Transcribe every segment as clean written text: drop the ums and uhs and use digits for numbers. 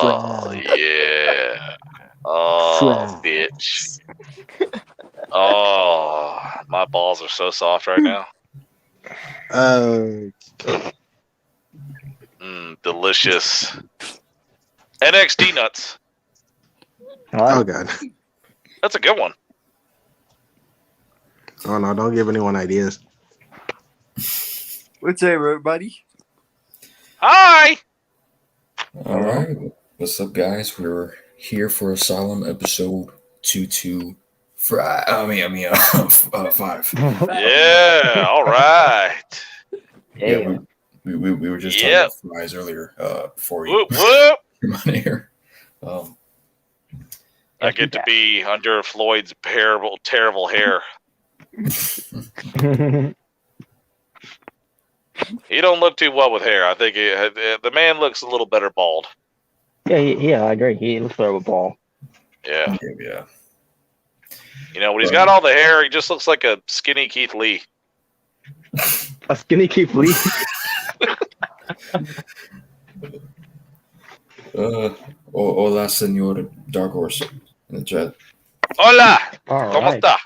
Oh, yeah. Oh, bitch. Oh, my balls are so soft right now. Delicious. NXT nuts. Oh, God. That's a good one. Oh, no, don't give anyone ideas. What's up, everybody? Hi! All right. What's up, guys? We're here for Asylum episode 5. Yeah, all right. Yeah, we were just talking about fries earlier before we Whoop, whoop. came on here. I get to be under Floyd's terrible hair. He don't look too well with hair. I think the man looks a little better bald. Yeah, I agree. He looks better with bald. Yeah. Yeah. You know, when he's got all the hair, he just looks like a skinny Keith Lee. A skinny Keith Lee? Hola, señor Dark Horse in the chat. Hola! All ¿Cómo right. está?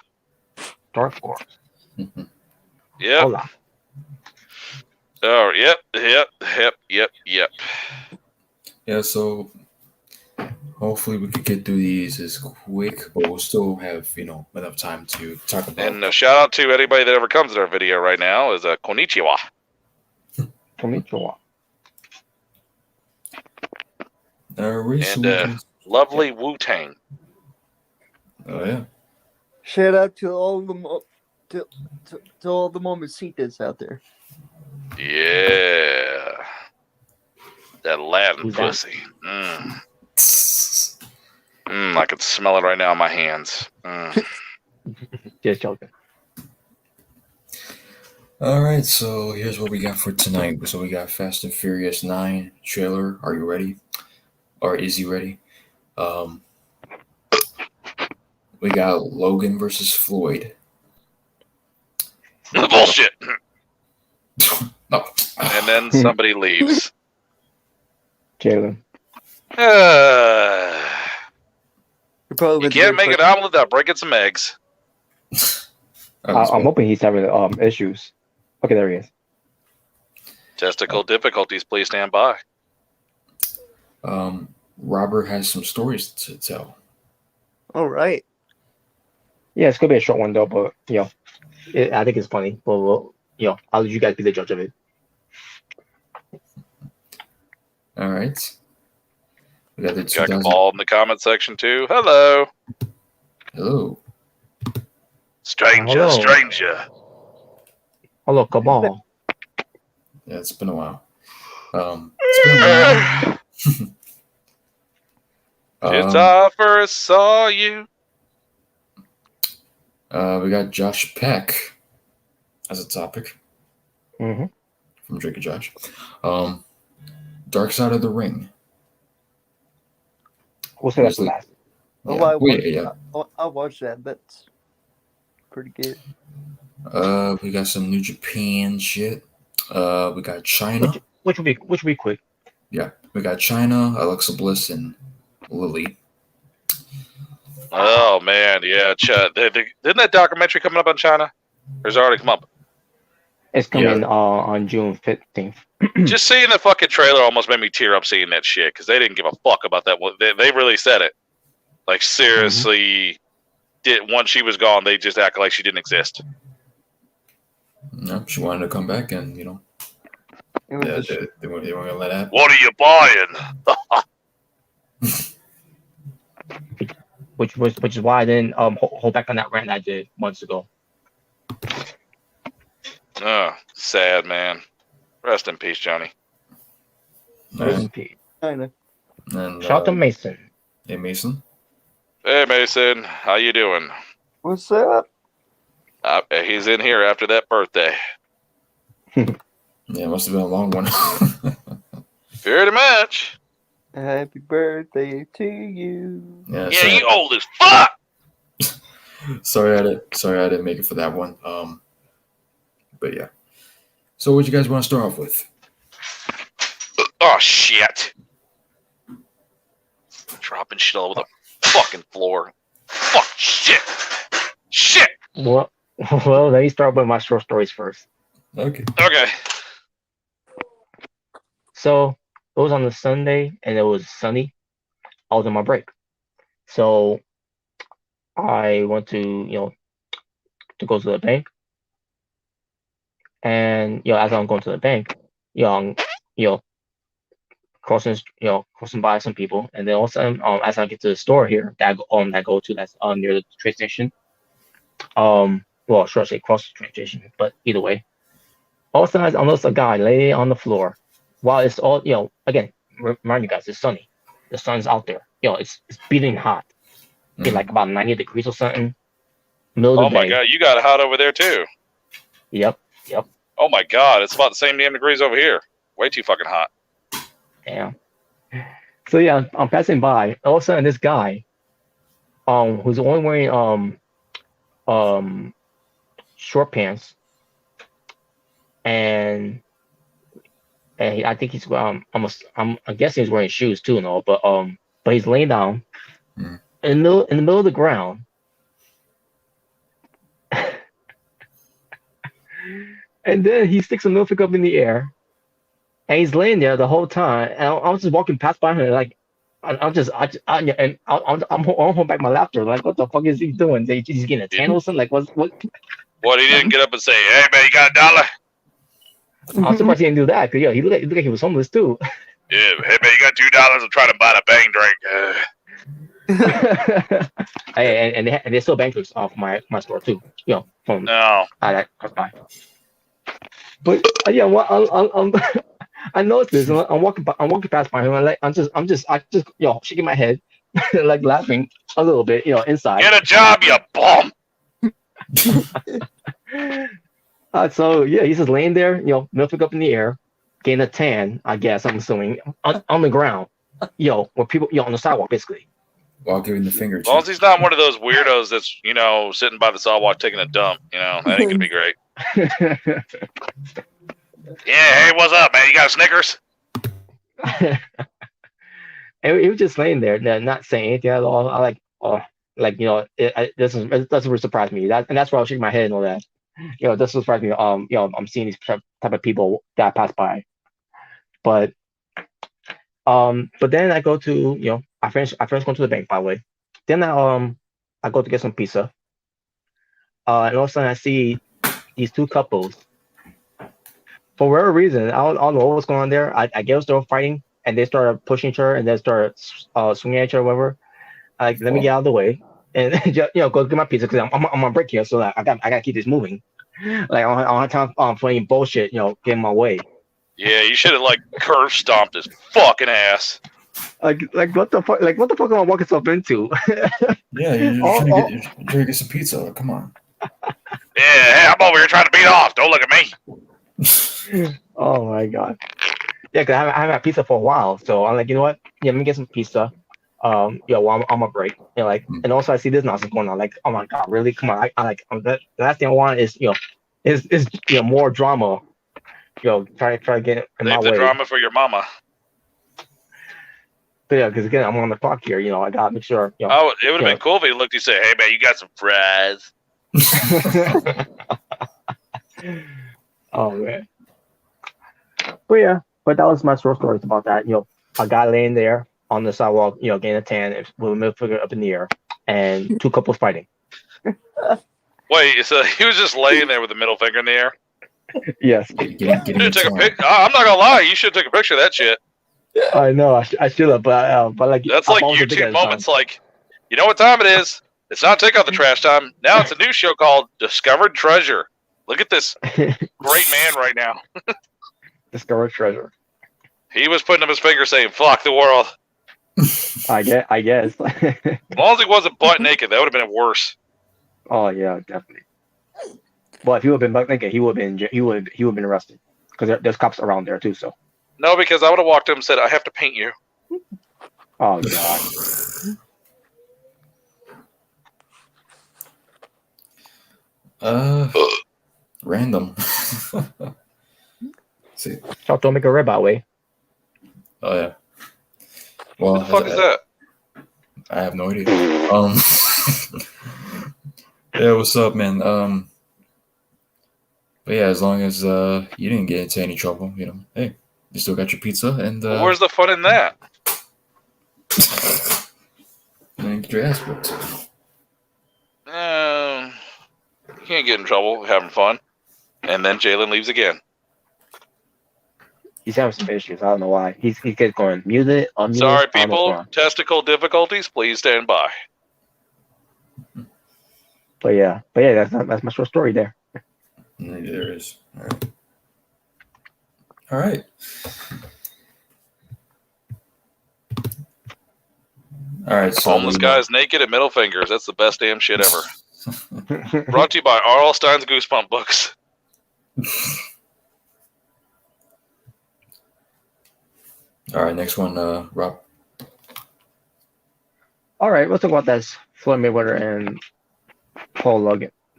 Dark Horse. Yep. Hola. Oh, yep. Yeah, so hopefully we could get through these as quick, but we'll still have, enough time to talk about. And a shout out to anybody that ever comes to our video right now is konnichiwa. Konnichiwa. And lovely Wu-Tang. Oh yeah. Shout out to all the to all the Mamacitas out there. Yeah. That Latin Who's that? pussy. I can smell it right now in my hands. Just joking. All right, so here's what we got for tonight. So we got Fast and Furious 9 trailer. Are you ready? Or is he ready? We got Logan versus Floyd. Bullshit. No. And then somebody leaves. Jalen. You can't make an omelet without breaking some eggs. I'm hoping he's having issues. Okay, there he is. Testicle difficulties, please stand by. Robert has some stories to tell. All right. Yeah, it's gonna be a short one though, but I think it's funny. But I'll let you guys be the judge of it. All right. We got the Got a ball in the comment section too. Hello. Hello. Stranger. Hello, Cabal. Yeah, it's been a while. Since I first saw you. We got Josh Peck as a topic. Mm-hmm. From Drake and Josh. Darkside of the Ring. We'll say that's the last. I watched that. That's pretty good. We got some New Japan shit. We got Chyna. Which will be quick. Yeah, we got Chyna, Alexa Bliss, and Lily. Oh man, yeah. Didn't that documentary coming up on Chyna? Or has it already come up? It's coming on June 15th. Just seeing the fucking trailer almost made me tear up seeing that shit because they didn't give a fuck about that. They really said it. Like seriously, once she was gone, they just acted like she didn't exist. No, she wanted to come back, and they weren't gonna let that. What are you buying? Which is why I didn't hold back on that rant I did months ago. Oh, sad man. Rest in peace, Johnny. Rest in peace. Kinda. And, Shout out to Mason. Hey, Mason. Hey, Mason. How you doing? What's up? He's in here after that birthday. Yeah, it must have been a long one. Pretty much. Happy birthday to you. Yeah, you old as fuck. Sorry I didn't make it for that one. But yeah. So what you guys want to start off with? Oh shit. dropping shit all over the fucking floor. Fuck shit. Shit. Well, let me start with my short stories first. Okay. Okay. So it was on a Sunday and it was sunny. I was on my break. So I went to go to the bank. And as I'm going to the bank, I'm crossing by some people, and then all of a sudden, as I get to the store here that I go to that's near the train station. Well, should I say cross the train station? But either way, all of a sudden I notice a guy lay on the floor while it's all again. Remind you guys, it's sunny. The sun's out there. It's beating hot. It's like about 90 degrees or something. Middle of the day. Oh my god, you got it hot over there too. Yep. Oh my god, it's about the same damn degrees over here. Way too fucking hot. Yeah. So yeah, I'm passing by. All of a sudden, this guy, who's only wearing short pants, and I think he's I'm guessing he's wearing shoes too, and all, but he's laying down in the middle of the ground. And then he sticks a milkshake up in the air, and he's laying there the whole time. And I was just walking past by him, like I'm holding back my laughter. Like, what the fuck is he doing? He's getting a tan or something? Like, what? What? He didn't get up and say, "Hey man, you got $1?" I'm surprised he didn't do that. Cause he looked like he was homeless too. Yeah, hey man, you got $2? I'm trying to buy a bang drink. and they still bankers off my store too. From No. that cross by. But I noticed this. And I'm walking past by him. I'm just shaking my head, like laughing a little bit. Inside. Get a job, you bum. So he's just laying there. Milkshake up in the air, getting a tan. I guess I'm assuming on the ground. Where people on the sidewalk basically. While giving the finger. As long as he's not one of those weirdos that's sitting by the sidewalk taking a dump. That ain't gonna be great. Yeah, hey, what's up, man? You got Snickers? And he was just laying there, not saying anything at all. It doesn't really surprise me. That's why I was shaking my head and all that. It doesn't surprise me. I'm seeing these type of people that pass by, but then I go to I finished going to the bank, by the way. Then I go to get some pizza, and all of a sudden I see these two couples. For whatever reason, I don't know what was going on there. I guess they were fighting, and they started pushing each other, and then started swinging at each other, or whatever. Like, let me get out of the way, and go get my pizza because I'm on break here, so I gotta keep this moving. Like, I don't have time for any bullshit, get in my way. Yeah, you should have curb stomped his fucking ass. Like what the fuck? Like, what the fuck am I walking myself into? Yeah, you're trying to get some pizza. Come on. Yeah, hey, I'm over here trying to beat off. Don't look at me. Oh my god. Yeah, because I haven't had pizza for a while, so I'm like, you know what? Yeah, let me get some pizza. While I'm on break. And also I see this nonsense going on. Like, oh my god, really? Come on! The last thing I want is more drama. Try to get in my way. Leave the drama for your mama. But yeah, because again, I'm on the clock here. I gotta make sure. Oh, it would have been cool if he looked. He said, "Hey man, you got some fries?" Oh man. But that was my short stories about that. A guy laying there on the sidewalk, getting a tan with a middle finger up in the air, and two couples fighting. Wait, so he was just laying there with the middle finger in the air? Yes. Getting Take a pic. I'm not gonna lie, you should take a picture of that shit. I know, I should have, but like that's like YouTube moments. Like, you know what time it is? It's not take out the trash time. Now it's a new show called Discovered Treasure. Look at this great man right now. Discovered Treasure. He was putting up his finger saying, "Fuck the world." I guess. As long as he wasn't butt naked, that would have been worse. Oh yeah, definitely. But if he would have been butt naked, he would have been arrested because there's cops around there too. So. No, because I would have walked up and said, "I have to paint you." Oh god. Random. See. Don't make a rib that way. Oh yeah. Well, what the fuck is that? I have no idea. Yeah, what's up, man? But yeah, as long as you didn't get into any trouble, hey, you still got your pizza, and Where's the fun in that? you didn't get your ass whipped. You can't get in trouble having fun. And then Jalen leaves again. He's having some issues. I don't know why. He gets going muted, unmuted. Sorry, I don't know what's people. going on. Testicle difficulties. Please stand by. But yeah, that's my short story there. There is. All right. All right. So Homeless guys naked and middle fingers. That's the best damn shit ever. Brought to you by R.L. Stein's Goosebump books. All right, next one, Rob. All right, let's talk about this Floyd Mayweather and Paul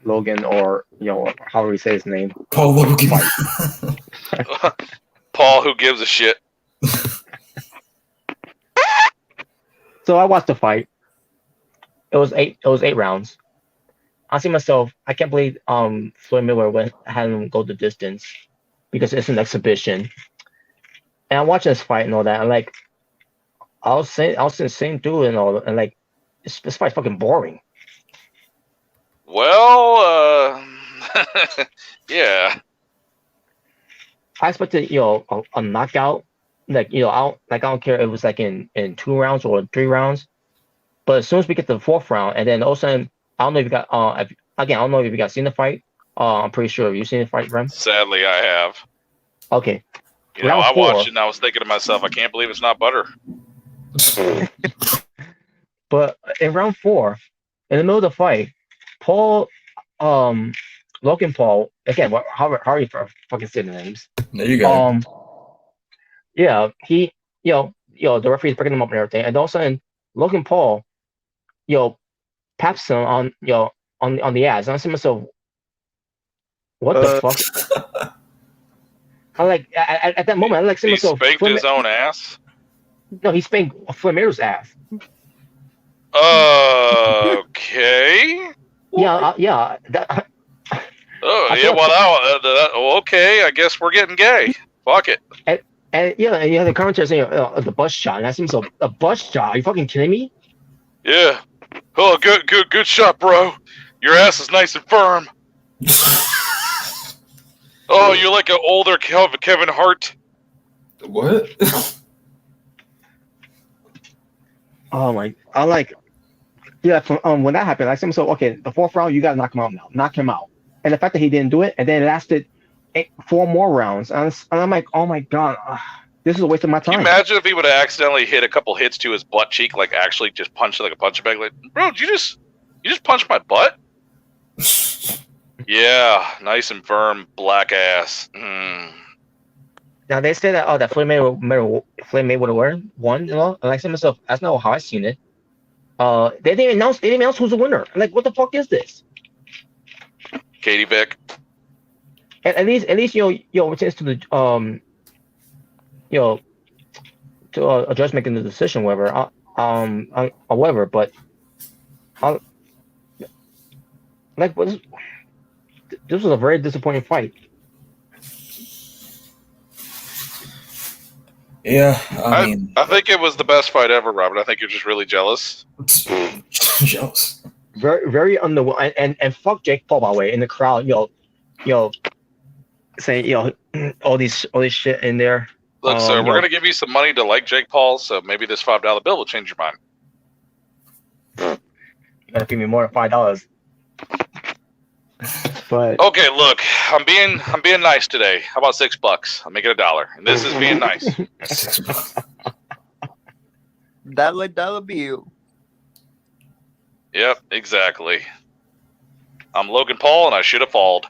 Logan, or however you say his name. Paul Logan. Paul, who gives a shit? So I watched the fight. It was 8 rounds. I see myself. I can't believe Floyd Mayweather had him go the distance because it's an exhibition. And I'm watching this fight and all that. And like, I was saying through it and all, and like, this fight's fucking boring. Well, yeah. I expected a knockout, like I don't care if it was like in 2 rounds or 3 rounds. But as soon as we get to the 4th round, and then all of a sudden, I don't know if you got I don't know if you guys seen the fight. I'm pretty sure you've seen the fight, Rem. Sadly, I have. Okay. I watched it and I was thinking to myself, I can't believe it's not butter. But in round 4, in the middle of the fight, Logan Paul, again, how are you fucking saying the names? There you go. Yeah, he, the referee's breaking him up and everything, and all of a sudden, Logan Paul, paps him on the ass. And I see myself, what the fuck? I like at that moment, I like see He myself. spanked his own ass? No, he spanked Floyd Mayweather's ass. Okay. Yeah. Okay. I guess we're getting gay. Fuck it. And the commentary saying the butt shot, and I see myself, a butt shot? Are you fucking kidding me? Yeah. Oh, good shot, bro. Your ass is nice and firm. Oh, you're like an older Kevin Hart. What? Oh my! When that happened, I said, so okay, the 4th round, you gotta knock him out now. Knock him out. And the fact that he didn't do it, and then it lasted 4 more rounds, and I'm like, oh my god, this is a waste of my time. Can you imagine if he would have accidentally hit a couple hits to his butt cheek, like actually just punched it like a punching bag? Like, bro, did you just punched my butt? Yeah, nice and firm, black ass. Now they say that that Floyd Mayweather won, and I said to myself, that's not how I seen it. They didn't announce who's the winner. I'm like, what the fuck is this? Katie Vick. And at least it tends to the to a judge making the decision whether whatever, but this was a very disappointing fight. Yeah, I mean, I think it was the best fight ever, Robert. I think you're just really jealous. Jealous. Very, very underwhelming. And fuck Jake Paul, by the way, in the crowd, saying all these shit in there. Look, sir, we're gonna give you some money to like Jake Paul, so maybe this $5 bill will change your mind. You gotta give me more than $5. But okay, look, I'm being nice today. How about $6? I'll make it $1, and this is being nice. Dollar bill. Yep, exactly. I'm Logan Paul, and I should have falled.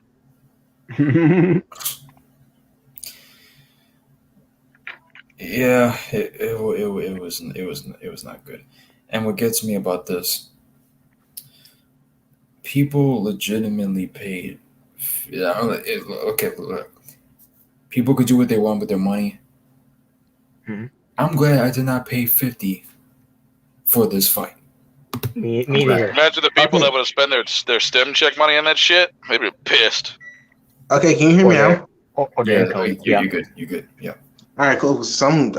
Yeah, it was not good. And what gets me about this, people legitimately paid. Okay, look, people could do what they want with their money. Mm-hmm. I'm glad I did not pay $50 for this fight. Me neither. Imagine the people Okay. that would have spent their STEM check money on that shit. They'd be pissed. Okay, can you hear me now? Or Yeah, their income. you're good. You're good. Yeah. All right, cool. Something's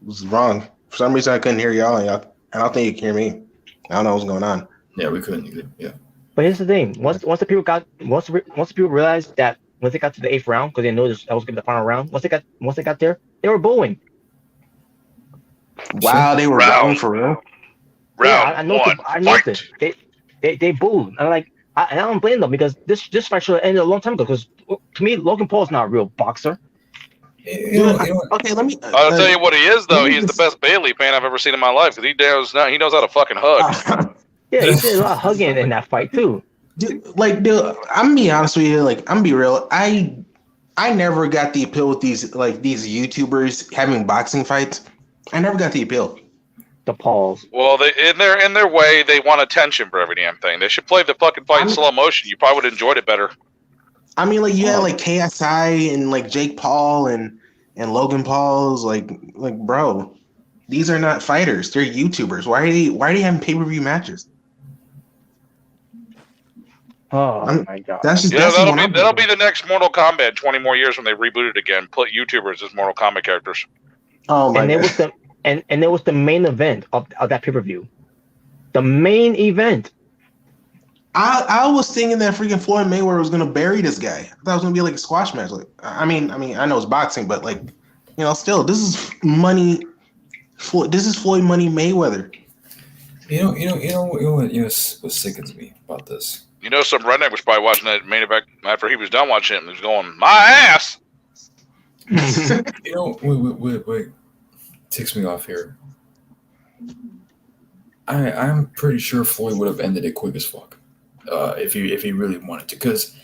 was wrong. For some reason, I couldn't hear y'all, and I don't think you can hear me. I don't know what's going on. Yeah, we couldn't either. Yeah. But here's the thing: once the people realized that once they got to the 8th round, because they knew that was gonna be the final round. Once they got there, they were booing. Wow, they were wrong for real. Round I know. one, I know fight. this. They booed. I'm like, I don't blame them because this fight should have ended a long time ago. Because to me, Logan Paul's not a real boxer. Okay, let me. I'll tell you what he is, though. He's the best Bailey fan I've ever seen in my life. Because he knows how to fucking hug. Yeah, he did a lot of hugging in that fight too. Dude, I'm gonna be honest with you. Like, I'm gonna be real. I never got the appeal with these YouTubers having boxing fights. I never got the appeal. The Pauls. Well, in their way, they want attention for every damn thing. They should play the fucking fight in slow motion. You probably would have enjoyed it better. I mean, like, you had like KSI and like Jake Paul and Logan Paul's like bro, these are not fighters. They're YouTubers. Why are they having pay-per-view matches? Oh my god. That'll be the next Mortal Kombat 20 more years when they reboot it again. Put YouTubers as Mortal Kombat characters. Oh my god. And it was the main event of that pay-per-view. The main event. I was thinking that freaking Floyd Mayweather was gonna bury this guy. I thought it was gonna be like a squash match. Like, I mean, I know it's boxing, but like, still, this is money. This is Floyd Money Mayweather. What's sickening me about this? Some redneck was probably watching that main event after he was done watching it and he was going, my ass. Wait. Takes me off here. I'm pretty sure Floyd would have ended it quick as fuck. If he really wanted to, because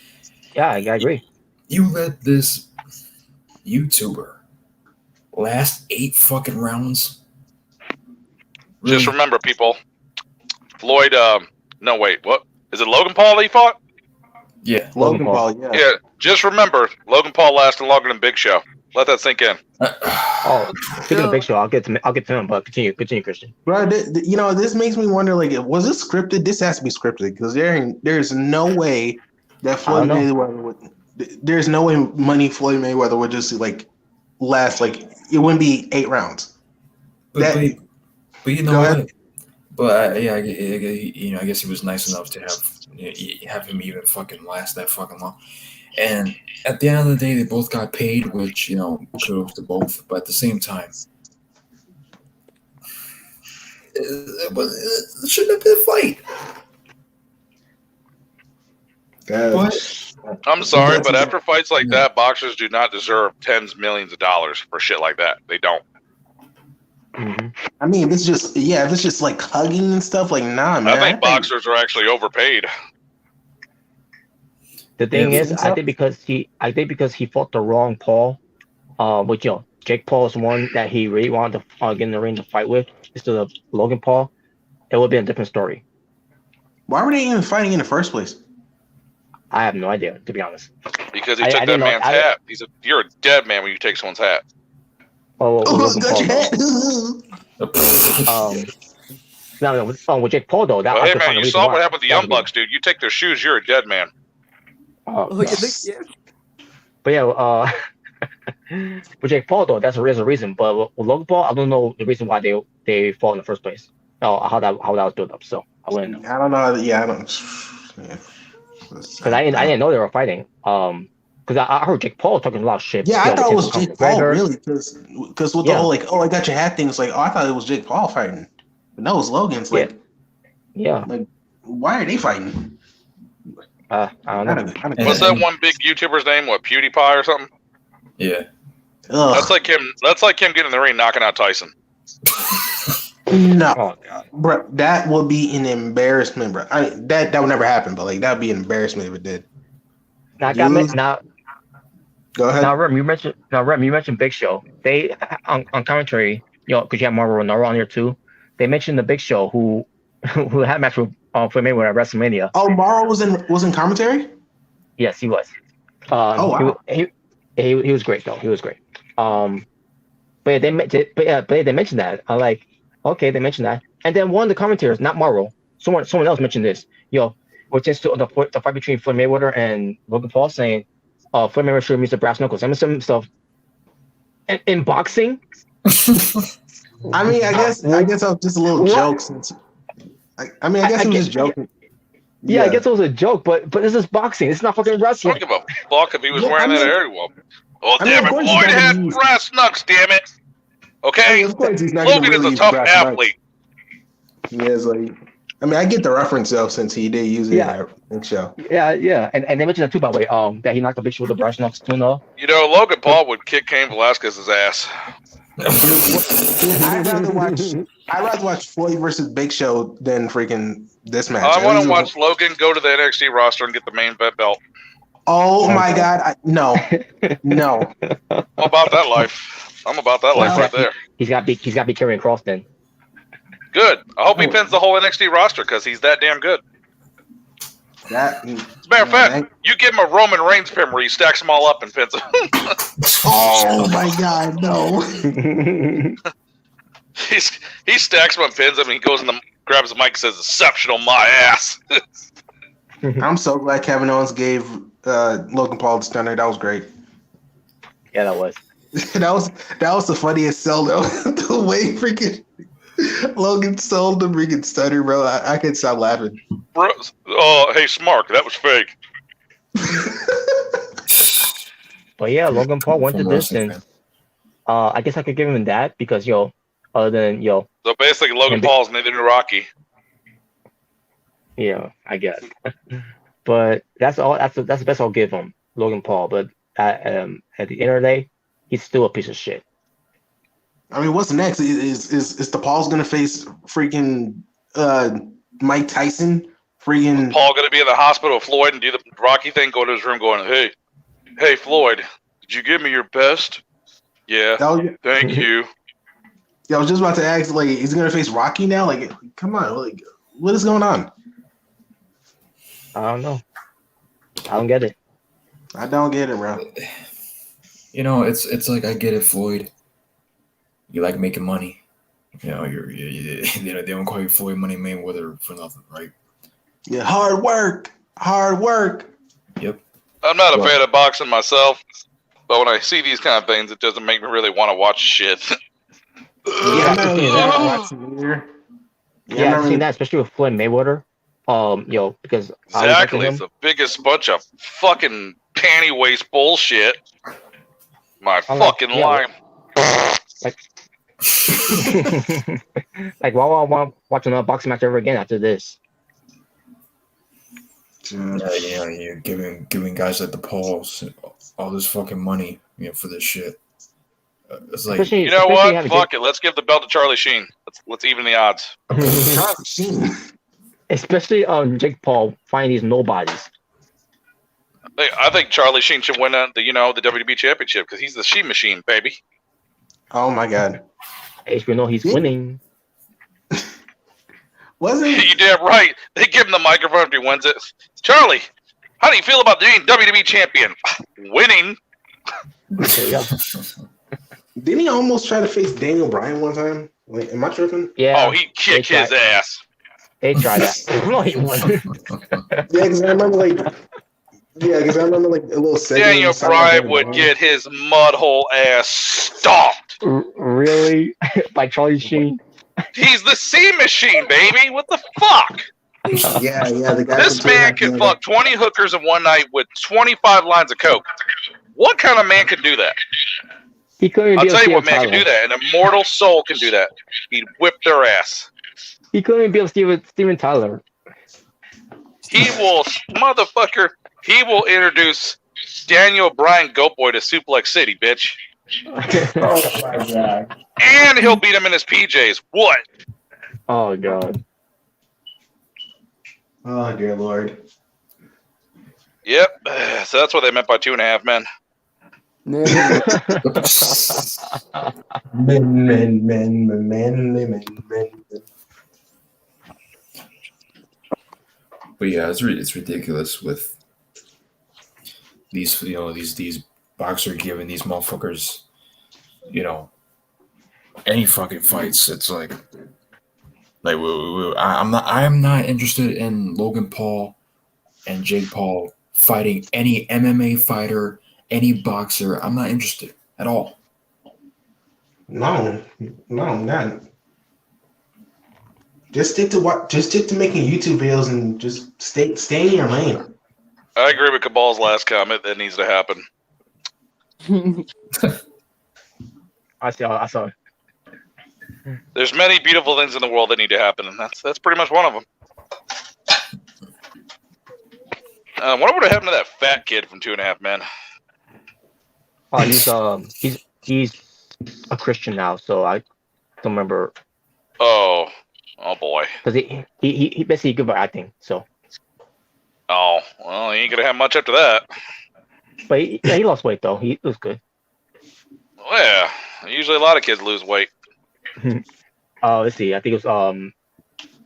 I agree. You let this YouTuber last 8 fucking rounds. Really? Just remember, people. Floyd. No, wait. What is it? Logan Paul that he fought? Yeah, Logan Paul. Yeah. Yeah. Just remember, Logan Paul lasted longer than Big Show. Let that sink in. Speaking of Big Show, I'll get to him. But continue, Christian. Bro, this makes me wonder. Like, was this scripted? This has to be scripted because there's no way that Floyd Mayweather would. There's no way Floyd Mayweather would just like last like it wouldn't be 8 rounds. But you know what? But I guess he was nice enough to have him even fucking last that fucking long. And at the end of the day, they both got paid, which, kudos to both. But at the same time, it shouldn't have been a fight. I'm sorry, but after fights like that, boxers do not deserve tens of millions of dollars for shit like that. They don't. Mm-hmm. I mean, if it's just like hugging and stuff, like, nah, man. I think boxers are actually overpaid. The thing is, I think because he fought the wrong Paul, which Jake Paul is one that he really wanted to get in the ring to fight with, instead of Logan Paul, it would be a different story. Why were they even fighting in the first place? I have no idea, to be honest. Because he took that man's hat. You're a dead man when you take someone's hat. With Jake Paul though, that. Well, hey man, you saw what happened with the Young Bucks, dude. You take their shoes, you're a dead man. But with Jake Paul though, that's a reason. But with Logan Paul, I don't know the reason why they fought in the first place. How that was built up. So I wouldn't know. I don't know. Yeah, I don't. Yeah. Because I didn't know they were fighting. Because I heard Jake Paul talking a lot of shit. Yeah, I thought it was Jake Paul, really, because with the whole like, I got your hat thing. It's like, I thought it was Jake Paul fighting, but no, it was Logan. It's like, like, why are they fighting? I don't know. What's that one big YouTuber's name? What, PewDiePie or something? Yeah. Ugh. That's like him getting in the ring, knocking out Tyson. No, bro, that would be an embarrassment, bro. That would never happen, but like that would be an embarrassment if it did. Go ahead. Now, Rem, you mentioned Big Show. They on commentary, because you have Mauro Ranallo on here too. They mentioned the Big Show who had a match with Floyd Mayweather at WrestleMania. Oh, Mauro was in commentary. Yes, he was. Wow. He was great though. He was great. But they mentioned that. I'm like, okay, they mentioned that. And then one of the commentators, not Morrow, someone else mentioned this. Which is to the fight between Floyd Mayweather and Logan Paul, saying, Floyd Mayweather should use the brass knuckles. And some stuff. In boxing. I mean, I guess it was just a little joke. I guess it was just joking. Yeah, I guess it was a joke, but this is boxing. It's not fucking wrestling. I don't give a fuck if he was wearing that area. Oh, damn it. Floyd had brass knucks, damn it. Okay? Logan is a tough athlete. He is I get the reference though, since he did use it in that big show. Yeah. And they mentioned that too, by the way, that he knocked the big show with the brass knucks too, no? Logan Paul would kick Cain Velasquez's ass. I'd rather watch Floyd versus Big Show than freaking this match. I want to watch Logan go to the NXT roster and get the main belt. Oh my God! No. I'm about that life. Right there. He's got to be carrying Cross then. Good. I hope he pins the whole NXT roster because he's that damn good. As a matter of fact, you give him a Roman Reigns pin where he stacks them all up and pins them. Oh my God, no! he stacks them and pins them, and he goes and grabs the mic and says, "Exceptional, my ass." I'm so glad Kevin Owens gave Logan Paul the stunner. That was great. Yeah, that was. that was the funniest sell though. The way freaking Logan sold the freaking stunner, bro. I couldn't stop laughing. Bro, hey, Smark, that was fake. But yeah, Logan Paul went to this, and I guess I could give him that because other than So basically, Logan Paul's Nathan Rocky. Yeah, I guess. But that's all. That's the best I'll give him, Logan Paul. But at the end of the day, he's still a piece of shit. I mean, what's next? Is the Paul's gonna face freaking Mike Tyson? Freaking Paul gonna be in the hospital with Floyd and do the Rocky thing? Go to his room, going, "Hey, Floyd, did you give me your best?" Yeah. Thank you. Yeah, I was just about to ask. Is he gonna face Rocky now? Come on. What is going on? I don't know. I don't get it. I don't get it, bro. It's like I get it, Floyd. You like making money. They don't call you Floyd Money Mayweather for nothing, right? Yeah, hard work. Yep. I'm not a fan of boxing myself, but when I see these kind of things, it doesn't make me really want to watch shit. I've seen that, especially with Floyd Mayweather. Because exactly, it's the biggest bunch of fucking panty waist bullshit. Fucking line. Why would I want to watch another boxing match ever again after this? Yeah, you're giving guys like the Pauls all this fucking money, for this shit. It's like, you know what? Fuck it. Let's give the belt to Charlie Sheen. Let's even the odds. Charlie Sheen. Especially Jake Paul finding these nobodies. I think Charlie Sheen should win the WWE Championship because he's the Sheen machine, baby. Oh my God. HBO he's winning. Wasn't you damn right? They give him the microphone if he wins it. Charlie, how do you feel about being WWE champion? Winning. Didn't he almost try to face Daniel Bryan one time? Am I tripping? Yeah. Oh, he kicked his ass. They tried that. No, he wasn't. Yeah, because I remember a little segment. Daniel Bryan would get his mud hole ass stomped. Really? By Charlie Sheen? He's the C machine, baby. What the fuck? Yeah. The guy this man can fuck 20 hookers in one night with 25 lines of coke. What kind of man can do that? He couldn't. I'll tell you what man can do that. An immortal soul can do that. He'd whip their ass. He couldn't be Steven Tyler. He will, motherfucker. He will introduce Daniel Bryan Goatboy to Suplex City, bitch. Oh my God. And he'll beat him in his PJs. What? Oh God. Oh dear Lord. Yep. So that's what they meant by 2.5 men. Men. But yeah, it's ridiculous with these these boxers giving these motherfuckers any fucking fights. It's like Like I'm not interested in Logan Paul and Jake Paul fighting any MMA fighter, any boxer. I'm not interested at all. No, not. Just stick to making YouTube videos and just stay in your lane. I agree with Cabal's last comment. That needs to happen. I saw it. There's many beautiful things in the world that need to happen, and that's pretty much one of them. I wonder what happened to that fat kid from 2.5 Men. He's a Christian now, so I don't remember. Oh boy. Because he basically good at acting, so. Oh well, he ain't gonna have much after that. But he lost weight though. He was good. Well, yeah, usually a lot of kids lose weight. Let's see. I think it was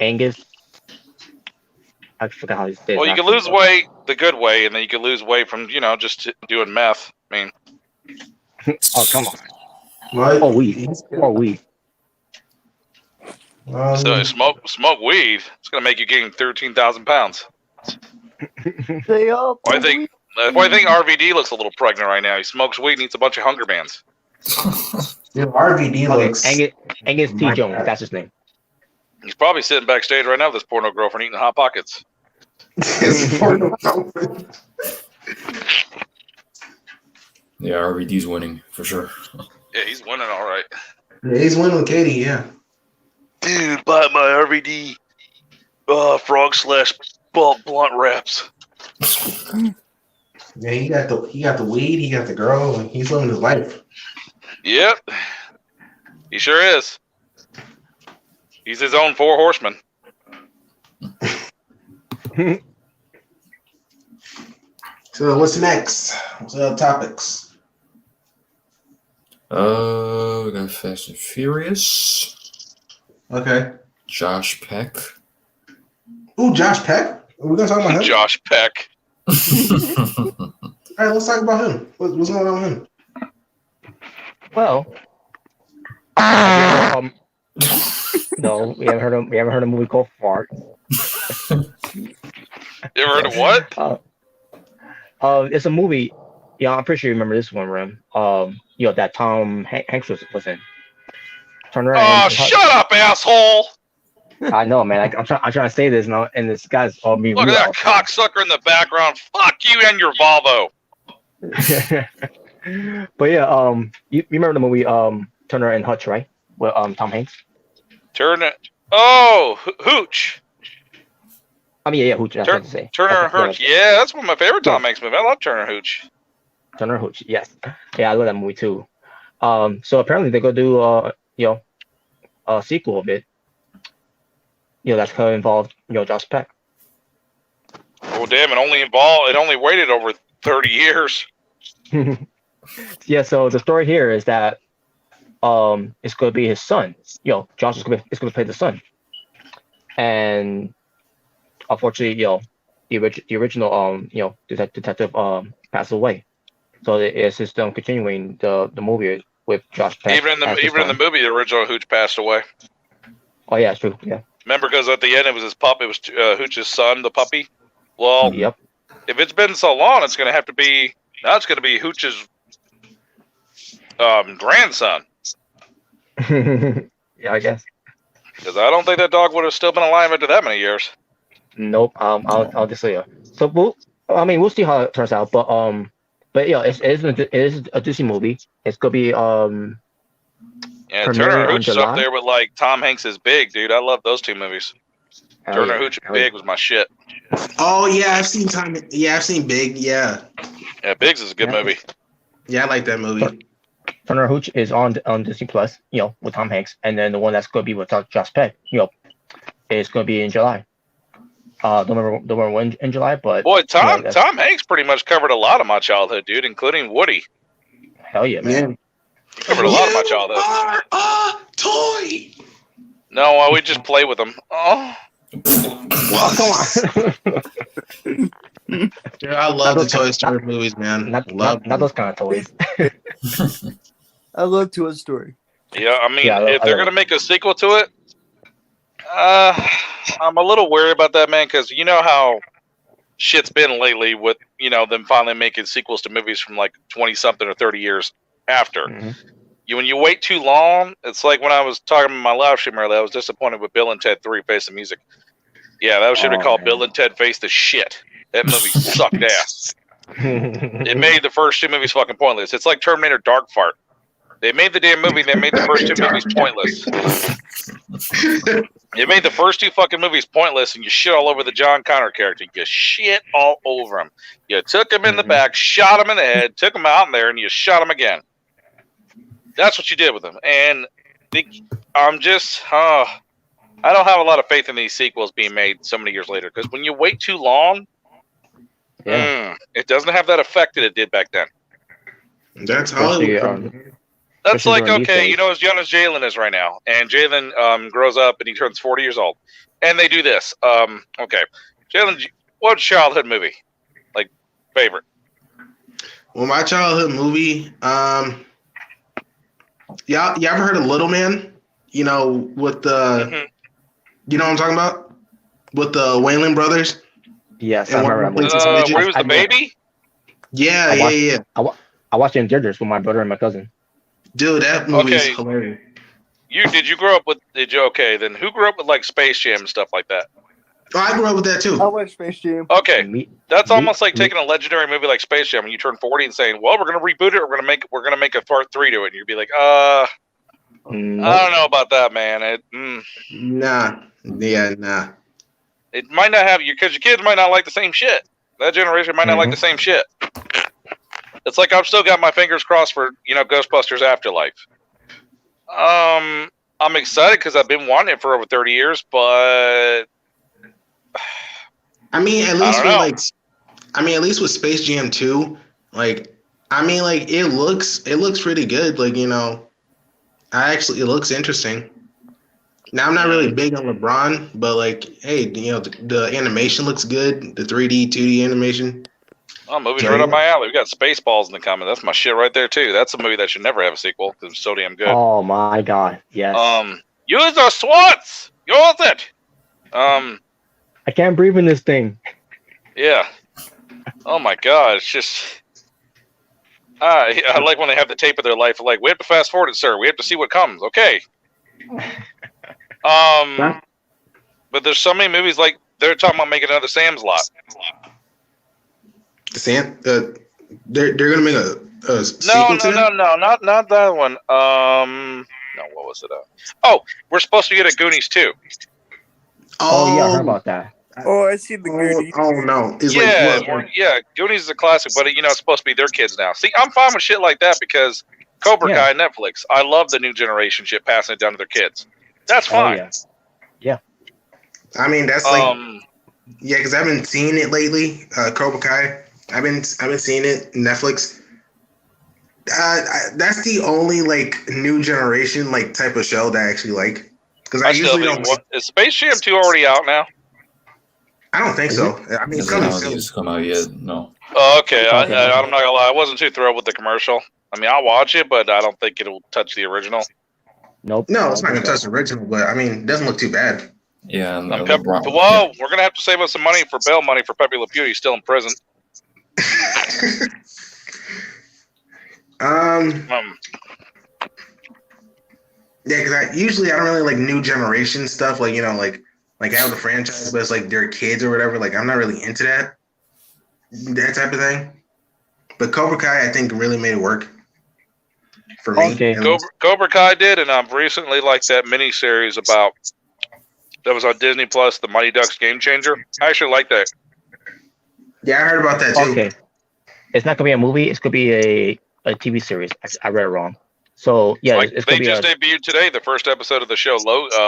Angus. I forgot how he said. Well, you can lose weight the good way, and then you can lose weight from just doing meth. I mean, oh come on. What? Or weed. So smoke weed. It's gonna make you gain 13,000 pounds. They all. Why I think RVD looks a little pregnant right now. He smokes weed, and eats a bunch of Hunger Bands. Yeah, RVD looks. Angus T. Jones. That's his name. He's probably sitting backstage right now with his porno girlfriend eating Hot Pockets. Yeah, RVD's winning for sure. Yeah, he's winning all right. Yeah, he's winning with Katie. Yeah. Dude, buy my RVD frog / blunt wraps. Yeah, he got the weed, he got the girl, and he's living his life. Yep, he sure is. He's his own 4 horsemen. So what's next? What's the other topics? We got Fast and Furious. Okay. Josh Peck. Ooh, Josh Peck? Are we gonna talk about him? Josh Peck. All right, let's talk about him. What's going on with him? Well, no, we haven't heard a movie called Fart. You ever heard of what? It's a movie. Yeah, I'm pretty sure you remember this one, Rem. That Tom Hanks was in. Turn around. Oh, shut up, asshole! I know, man. I'm trying to say this now, and this guy's all me. Look at that cocksucker in the background. Fuck you and your Volvo. But yeah, you remember the movie Turner and Hooch, right? With Tom Hanks. Turner. Oh, Hooch. I mean, yeah, Hooch. That's what to say. Turner and Hooch. Yeah, that's one of my favorite Tom Hanks movies. I love Turner and Hooch. Turner and Hooch. Yes. Yeah, I love that movie too. So apparently they're gonna do a sequel of it. That's gonna involve Josh Peck. Oh damn! It only waited over 30 years. Yeah. So the story here is that it's gonna be his son. Josh is gonna play the son, and unfortunately, the original detective passed away. So it's just continuing the movie with Josh Peck. Even in the movie, the original Hooch passed away. Oh yeah, it's true. Yeah. Remember, because at the end it was his pup. It was Hooch's son, the puppy. Well, yep. If it's been so long, it's going to be Hooch's grandson. Yeah, I guess. Because I don't think that dog would have still been alive after that many years. Nope. I'll just say it. So we'll see how it turns out. But yeah, it is a Disney movie. It's gonna be Yeah, Turner Hooch is up there with like Tom Hanks is Big, dude. I love those 2 movies. Turner Hooch and Big was my shit. Oh yeah, I've seen Big. Yeah. Yeah, Biggs is a good movie. Yeah, I like that movie. Turner Hooch is on Disney Plus, with Tom Hanks, and then the one that's gonna be with Josh Peck, is gonna be in July. Don't remember when in July, but boy, Tom Hanks pretty much covered a lot of my childhood, dude, including Woody. Hell yeah, man. Yeah. Covered a lot of my childhood. You are a toy. No, we just play with them. Oh. Well, come on. Dude, I love the Toy Story movies, man. Not those kind of toys. I love Toy Story. Yeah, I mean, if they're gonna make a sequel to it, I'm a little worried about that, man, because you know how shit's been lately with them finally making sequels to movies from like 20-something or 30 years after. When you wait too long, it's like when I was talking in my live stream earlier, I was disappointed with Bill and Ted 3 Face the Music. Yeah, that should have called Bill and Ted Face the Shit. That movie sucked ass. It made the first two movies fucking pointless. It's like Terminator Dark Fart. They made the damn movie, they made the first two movies pointless. They made the first two fucking movies pointless, and you shit all over the John Connor character. You shit all over him. You took him in the back, shot him in the head, took him out in there, and you shot him again. That's what you did with him. And I'm just, I don't have a lot of faith in these sequels being made so many years later, because when you wait too long, it doesn't have that effect that it did back then. That's Hollywood. That's like, okay, as young as Jalen is right now, and Jalen grows up and he turns 40 years old, and they do this. Okay, Jalen, what's childhood movie? Like, favorite? Well, my childhood movie, you ever heard of Little Man? With the, you know what I'm talking about? With the Wayland brothers? Yes, I remember. Where he was the baby? Yeah. I watched it in theaters with my brother and my cousin. Dude, that movie is hilarious. Did you grow up with? Then who grew up with like Space Jam and stuff like that? Oh, I grew up with that too. I watched Space Jam. Okay, that's almost like taking a legendary movie like Space Jam and you turn 40 and saying, "Well, we're gonna reboot it. We're gonna make a part 3 to it." And you'd be like, I don't know about that, man. Nah. It might not have because your kids might not like the same shit. That generation might not like the same shit. It's like I've still got my fingers crossed for Ghostbusters Afterlife. I'm excited because I've been wanting it for over 30 years, but at least with Space Jam 2, it looks pretty good. It looks interesting. Now I'm not really big on LeBron, but the animation looks good. The 3D, 2D animation. Oh, movie's right up my alley. We got Spaceballs in the comment. That's my shit right there too. That's a movie that should never have a sequel because it's so damn good. Oh my god, yes. Use the SWATs. Use it. I can't breathe in this thing. Yeah. Oh my god, it's just. I like when they have the tape of their life. Like, we have to fast forward it, sir. We have to see what comes. Okay. But there's so many movies like they're talking about making another Sam's Lot. Sam, they're gonna make a sequel to that? No, not that one. No, what was it? We're supposed to get a Goonies too. Oh yeah, I heard about that. Oh, I see the Goonies. Oh no, Goonies is a classic, but it's supposed to be their kids now. See, I'm fine with shit like that because Cobra Kai, Netflix. I love the new generation shit passing it down to their kids. That's fine. Yeah. I mean, that's because I've been seeing it lately. Cobra Kai. I've been seeing it Netflix. That's the only new generation type of show that I actually like because I usually don't. Is Space Jam 2 already out now? I don't think so. I mean, it's coming soon. It's come out yet? No. Oh, okay. I'm not gonna lie. I wasn't too thrilled with the commercial. I mean, I'll watch it, but I don't think it'll touch the original. Nope. No, it's not gonna touch the original, but I mean, it doesn't look too bad. Yeah. We're gonna have to save up some money for bail money for Pepe Le Pew. He's still in prison. Because I don't really like new generation stuff. I have the franchise, but it's their kids or whatever. I'm not really into that type of thing. But Cobra Kai, I think, really made it work for me. Okay. Cobra Kai did, and I've recently liked that miniseries that was on Disney Plus, The Mighty Ducks Game Changer. I actually like that. Yeah, I heard about that too. Okay. It's not gonna be a movie. It's gonna be a TV series. I read it wrong. So yeah, it's they gonna just debuted today the first episode of the show,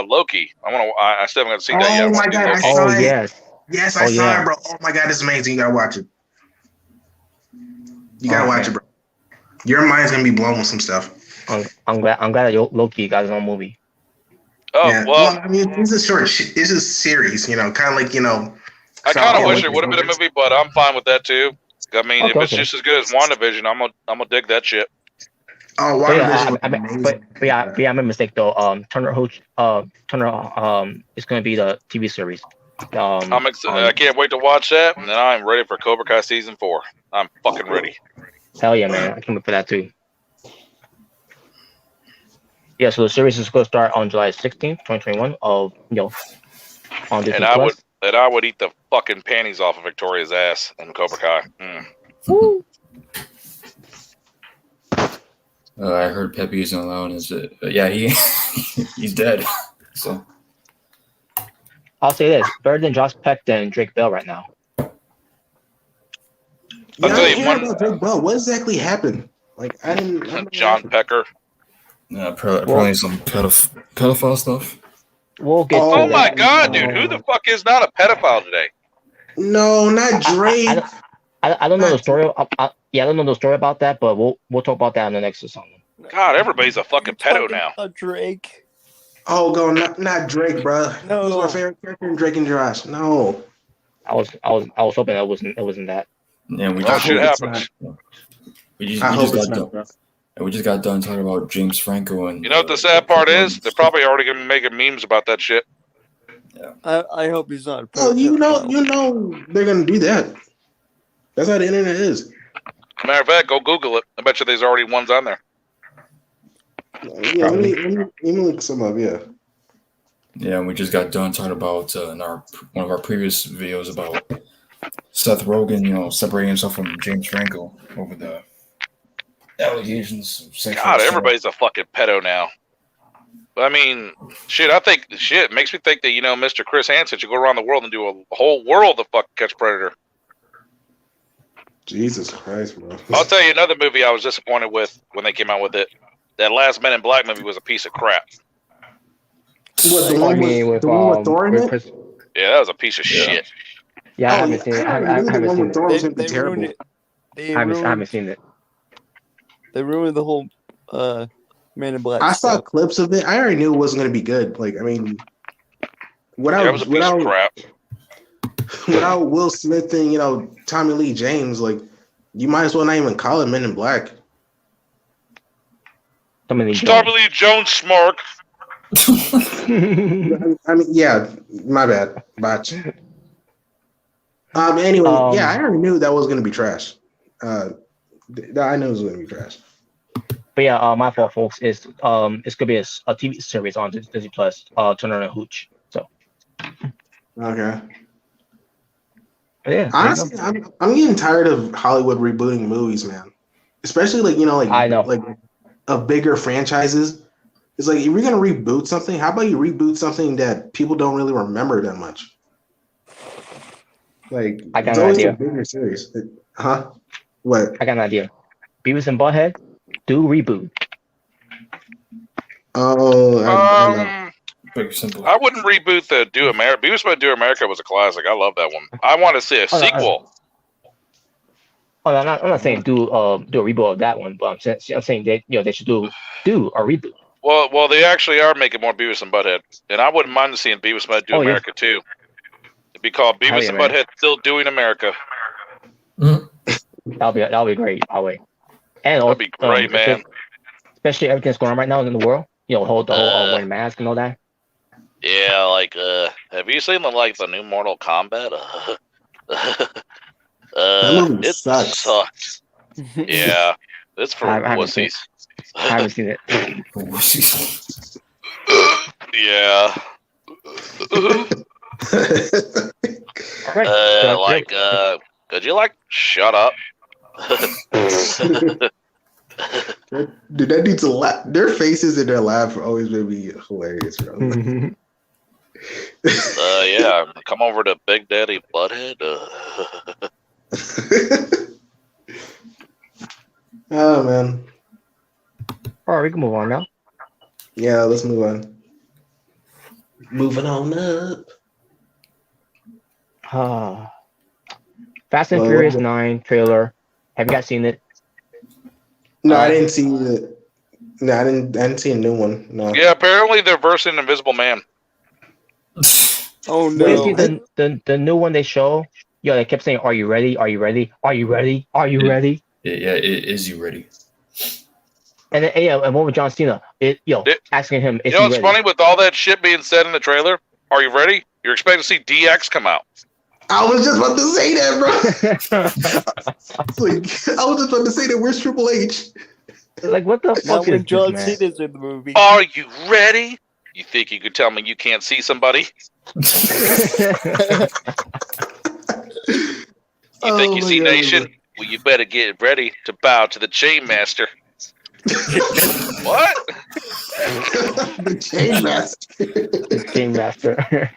Loki. I still haven't seen that yet. Oh my god! I saw it. Yes, I saw it, bro. Oh my god, it's amazing. You gotta watch it. You gotta watch it, bro. Your mind's gonna be blown with some stuff. I'm glad that Loki got his own movie. Oh yeah. well, I mean, it's a series. Kind of I kind of wish it would have been a movie, but I'm fine with that too. I mean, if it's just as good as WandaVision, I'm gonna dig that shit. Oh, But yeah, WandaVision was amazing. but yeah, I'm a mistake though. Turner Hooch, is going to be the TV series. I can't wait to watch that, and then I'm ready for Cobra Kai season 4. I'm fucking ready. Hell yeah, man! I can't wait for that too. Yeah, so the series is going to start on July 16th, 2021. On Disney And I would eat the fucking panties off of Victoria's ass in Cobra Kai. Woo. I heard Pepe isn't allowed. He's dead. So I'll say this: better than Josh Peck than Drake Bell right now. Yeah, I hear about Drake Bell. What exactly happened? Like, I didn't. John Pecker. Probably some pedophile stuff. We'll get. Oh my god, dude! Who the fuck is not a pedophile today? No, not Drake. I don't know the story. I don't know the story about that, but we'll talk about that in the next song. God, everybody's a fucking pedo now. Drake. Oh, not Drake, bro. No, who's my favorite character in Drake and Josh? No. I was hoping it wasn't that. Yeah, shit happens. We just got done talking about James Franco and. You know what the sad part is? They're probably already gonna be making memes about that shit. Yeah. I hope he's not. Oh, you know, they're gonna do that. That's how the internet is. Matter of fact, go Google it. I bet you there's already ones on there. Yeah, let me look some up. Yeah. Yeah, and we just got done talking about in one of our previous videos about Seth Rogen, separating himself from James Franco over the allegations of sexual God, assault. everybody's a fucking pedo now. I mean, it makes me think that, Mr. Chris Hansen should go around the world and do a whole world of fucking Catch Predator. Jesus Christ, bro. I'll tell you another movie I was disappointed with when they came out with it. That last Men in Black movie was a piece of crap. What, the one with Thor in it? Yeah, that was a piece of shit. Yeah, I haven't seen it. I haven't seen it. They ruined it. I haven't seen it. They ruined the whole Man in Black. I saw clips of it. I already knew it wasn't going to be good. Like, I mean, It was a piece of crap. Without Will Smith and Tommy Lee James, like, you might as well not even call it Men in Black. Tommy Lee Jones Smark. I mean, yeah, my bad, botch. Anyway, yeah, I already knew that was going to be trash. I knew it was going to be trash. But yeah, my fault, folks. It's gonna be a TV series on Disney Plus. Turner and Hooch. So. Okay. Yeah. Honestly, I'm getting tired of Hollywood rebooting movies, man. Especially I know. like of bigger franchises. It's like, if you're gonna reboot something, how about you reboot something that people don't really remember that much? Like, I got it's an always idea. a bigger series. Huh? What? I got an idea. Beavis and Butthead, do reboot. Oh, I Pretty simple. I wouldn't reboot the Do America. Beavis and Do America was a classic. I love that one. I want to see a sequel. I'm not saying do a reboot of that one, but I'm saying that they should do a reboot. Well, they actually are making more Beavis and Butthead, and I wouldn't mind seeing Beavis and Butthead Do America too. It'd be called Beavis and Butthead Still Doing America. That'll be great. And that'd be great, man. Especially everything that's going on right now in the world. The whole wearing mask and all that. Yeah, like have you seen the new Mortal Kombat? It sucks. Yeah, it's for wussies. I haven't seen it. Yeah. Could you shut up? Dude, that needs a lot. Their faces in their laugh are always going to be hilarious, bro. Yeah, come over to Big Daddy Butthead. Oh, man. All right, we can move on now. Yeah, let's move on. Moving on up. Fast and Furious 9 trailer. Have you guys seen it? No, I didn't see it. No, I didn't see a new one. No. Yeah, apparently they're versing Invisible Man. Oh no! The new one they show. Yo, they kept saying, "Are you ready? Are you ready? Are you ready? Are you ready?" Yeah, is you ready? And then, and one with John Cena, asking him, you know what's funny with all that shit being said in the trailer? Are you ready? You're expecting to see DX come out. I was just about to say that, bro. I was just about to say that. Where's Triple H? Like, what the fuck is John this, man? Cena's in the movie? Are you ready? You think you could tell me you can't see somebody? You think you see Nation? Well, you better get ready to bow to the Chain Master. What? The Chain Master. The Chain Master.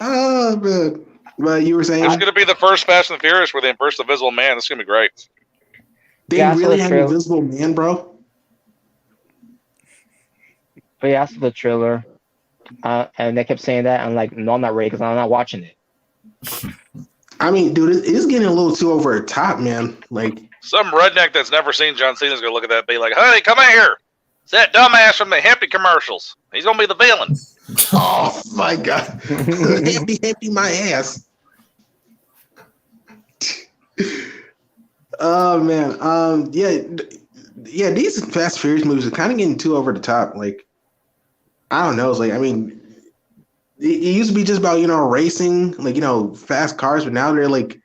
Oh, man. But you were saying it's going to be the first Fast and Furious where they embrace the Invisible Man. This is going to be great. They really have Invisible Man, bro? But yeah, I saw the trailer. And they kept saying that. I'm like, no, I'm not ready because I'm not watching it. I mean, dude, it's getting a little too over the top, man. Like, some redneck that's never seen John Cena's going to look at that and be like, honey, come in here. It's that dumbass from the Hempy commercials. He's going to be the villain. Oh, my God. Happy my ass. Oh, man. Yeah, these Fast Furious movies are kind of getting too over the top. Like, I don't know. It's like, I mean, it used to be just about, racing, like, fast cars, but now they're like,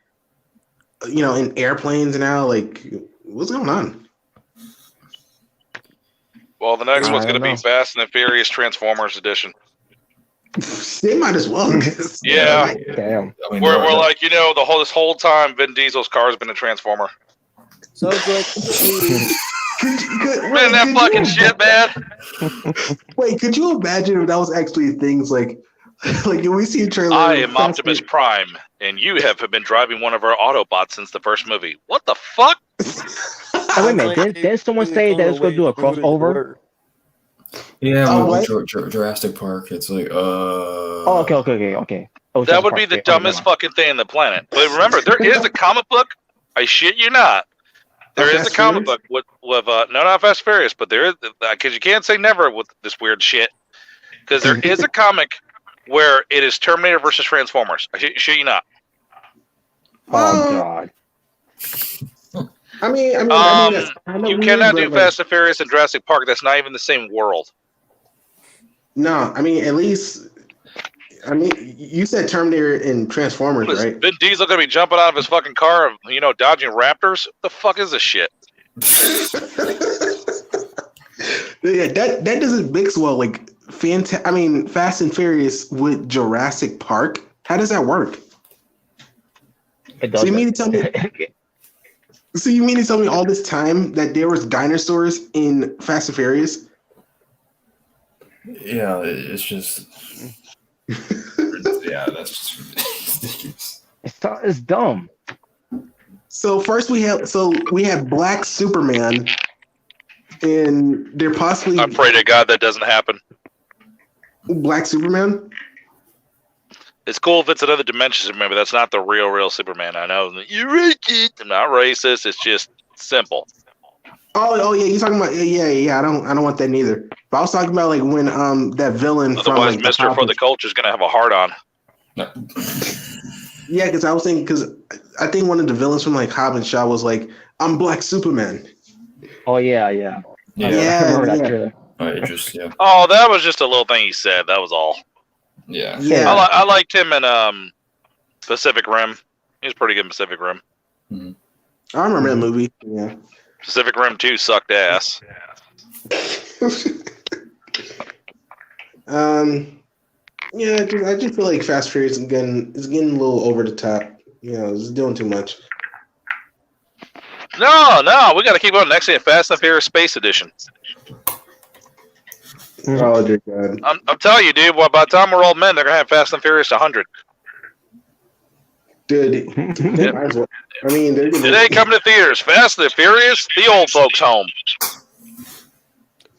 in airplanes now. Like, what's going on? Well, the next one's going to be Fast and the Furious Transformers Edition. They might as well. Yeah. Damn. I mean, we're like, this whole time Vin Diesel's car has been a Transformer. Sounds like man, that fucking shit, man. Wait, could you imagine if that was actually things like we see a trailer? I am Optimus Prime, and you have been driving one of our Autobots since the first movie. What the fuck? Oh, wait a minute. Didn't someone say that it's going to do a crossover? Yeah, with Jurassic Park, it's like, Oh, okay. Oh, that would be the dumbest fucking thing on the planet. But remember, there is a comic book. I shit you not. There is a comic book with no, not Fast Furious, but there is, because you can't say never with this weird shit. Because there is a comic where it is Terminator versus Transformers. I shit you not. Oh God. I mean, you cannot do Fast and Furious in Jurassic Park. That's not even the same world. No, I mean, at least, you said Terminator and Transformers, right? Vin Diesel gonna be jumping out of his fucking car, dodging raptors. What the fuck is this shit? Yeah, that doesn't mix well. Like, Fast and Furious with Jurassic Park. How does that work? It doesn't. So you mean to tell me all this time that there was dinosaurs in Fast and Furious? Yeah, it's just. Yeah, that's just ridiculous. It's dumb. So first we have Black Superman, and they're possibly. I pray to God that doesn't happen. Black Superman. It's cool if it's another dimension Superman, but that's not the real Superman. I know you're racist. I'm not racist. It's just simple. Oh yeah, you're talking about yeah. I don't want that neither. But I was talking about like when that villain. Otherwise, from, Mister for the Culture is gonna have a heart on. No. Yeah, because I was thinking I think one of the villains from like Hobbs and Shaw was like, "I'm Black Superman." Oh yeah. Yeah. Oh, that was just a little thing he said. That was all. Yeah. I liked him in Pacific Rim. He was pretty good in Pacific Rim. Mm-hmm. I remember that movie. Yeah. Pacific Rim 2 sucked ass. Yeah, I just feel like Fast Furious is getting a little over the top. It's doing too much. No, we got to keep going. Next thing, Fast and Furious Space Edition. Oh dear God! I'm telling you, dude. Well, by the time we're old men, they're gonna have Fast and Furious 100. Dude, they might as well. I mean, today coming to theaters, Fast and Furious, the old folks' home.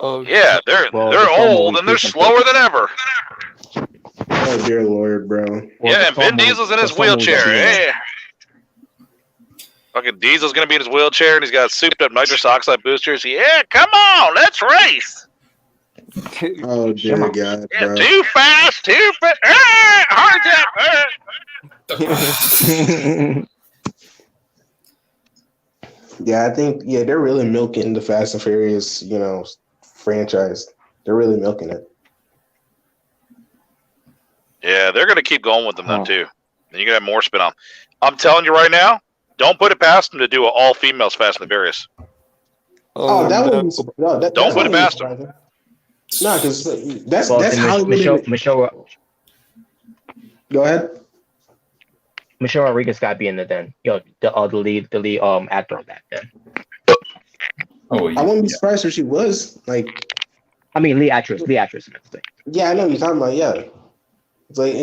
Oh yeah, they're old and they're slower than ever. Oh dear Lord, bro. Yeah, and Vin Diesel's in his wheelchair. Hey. Fucking Diesel's gonna be in his wheelchair and he's got souped up nitrous oxide boosters. Yeah, come on, let's race. Oh dear God, bro. Yeah, too fast, heart attack. Yeah, I think they're really milking the Fast and Furious, franchise. They're really milking it. Yeah, they're gonna keep going with them though too. And you're gonna have more spin off. I'm telling you right now, don't put it past them to do an all females Fast and the Furious. That wouldn't. Don't put it past them. No, because that's Hollywood. Michelle. Go ahead. Michelle Rodriguez got to be in it then. The lead actor of that then. Oh, yeah. I wouldn't be surprised if she was lead actress. Yeah, I know what you're talking about. Yeah, it's like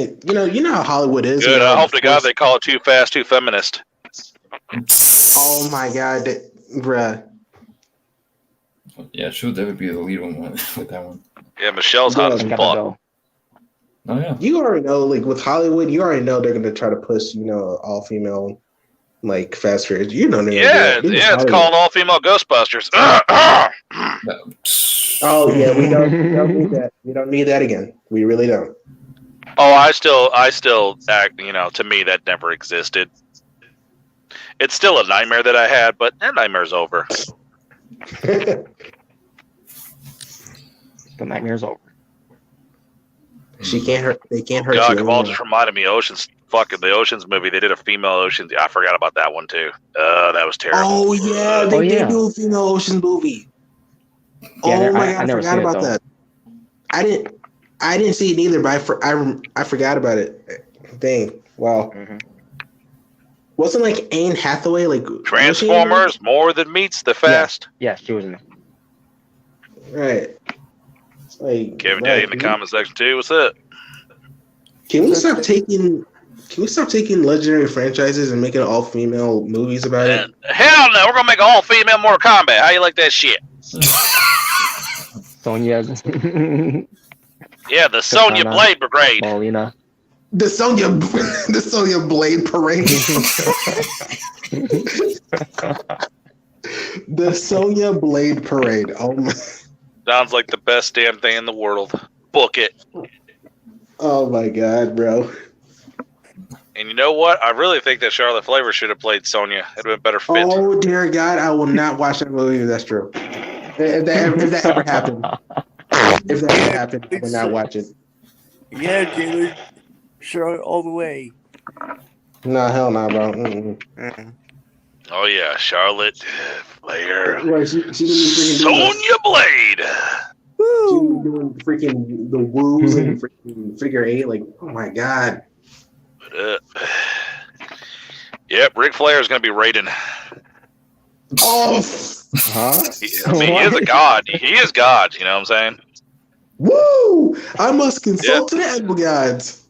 you know how Hollywood is. Good. I hope to God they call it Too Fast, Too Feminist. Oh my God, bruh. Yeah, she'll definitely be the lead one with that one. Yeah, Michelle's hot as fuck. Oh yeah. You already know, with Hollywood, you already know they're gonna try to push, all female, Fast Furious. It's called All Female Ghostbusters. Oh yeah, we don't need that. We don't need that again. We really don't. Oh, I still act. To me, that never existed. It's still a nightmare that I had, but that nightmare's over. The nightmare's over. She can't hurt. They can't hurt. God, Kamal just reminded me, the Oceans movie. They did a female Oceans. I forgot about that one too. That was terrible. Oh yeah, they did do a female Oceans movie. Yeah, I forgot about that. I didn't see it either, but I forgot about it. Dang! Wow. Mm-hmm. Wasn't Anne Hathaway Transformers more than meets the fast? Yeah, she was in it. Right. Kevin Daddy in the comment section too. What's up? Can we stop taking legendary franchises and making all female movies about it? Hell no, we're gonna make all female Mortal Kombat. How you like that shit? Sonya. Yeah, the Sonya Blade Brigade. Paulina. The Sonya Blade Parade. The Sonya Blade Parade. Oh my. Sounds like the best damn thing in the world. Book it. Oh my God, bro. And you know what? I really think that Charlotte Flair should have played Sonya. It'd have been better fit. Oh dear God, I will not watch that movie if that's true. If that ever happened. If that ever happened, I will not watch it. Yeah, dude. Charlotte all the way. No, hell no, bro. Mm-mm. Oh yeah, Charlotte Flair. Right, she Sonya Blade. Woo! She doing freaking the woos and freaking figure eight. Oh my God. Yep, Ric Flair is going to be Raiden. Oh, huh? He is a god. He is God. You know what I'm saying? Woo! I must consult to the animal gods.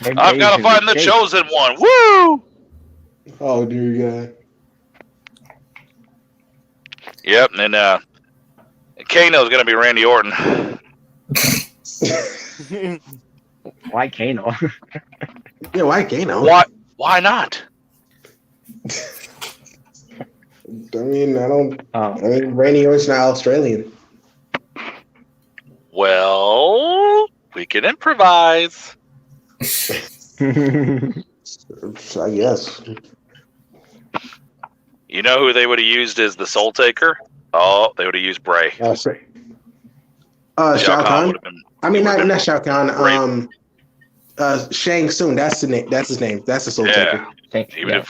I've got to find the chosen one. Woo! Oh dear God. Yep, and then Kano's going to be Randy Orton. Why Kano? Yeah, why Kano? Why not? I mean, Randy Orton's not Australian. Well, we can improvise. I guess. You know who they would have used as the Soul Taker? Oh, they would have used Bray. Shao Kahn. I mean, not Shao Kahn. Shang Tsung. That's the name. That's his name. That's the Soul Taker. He would have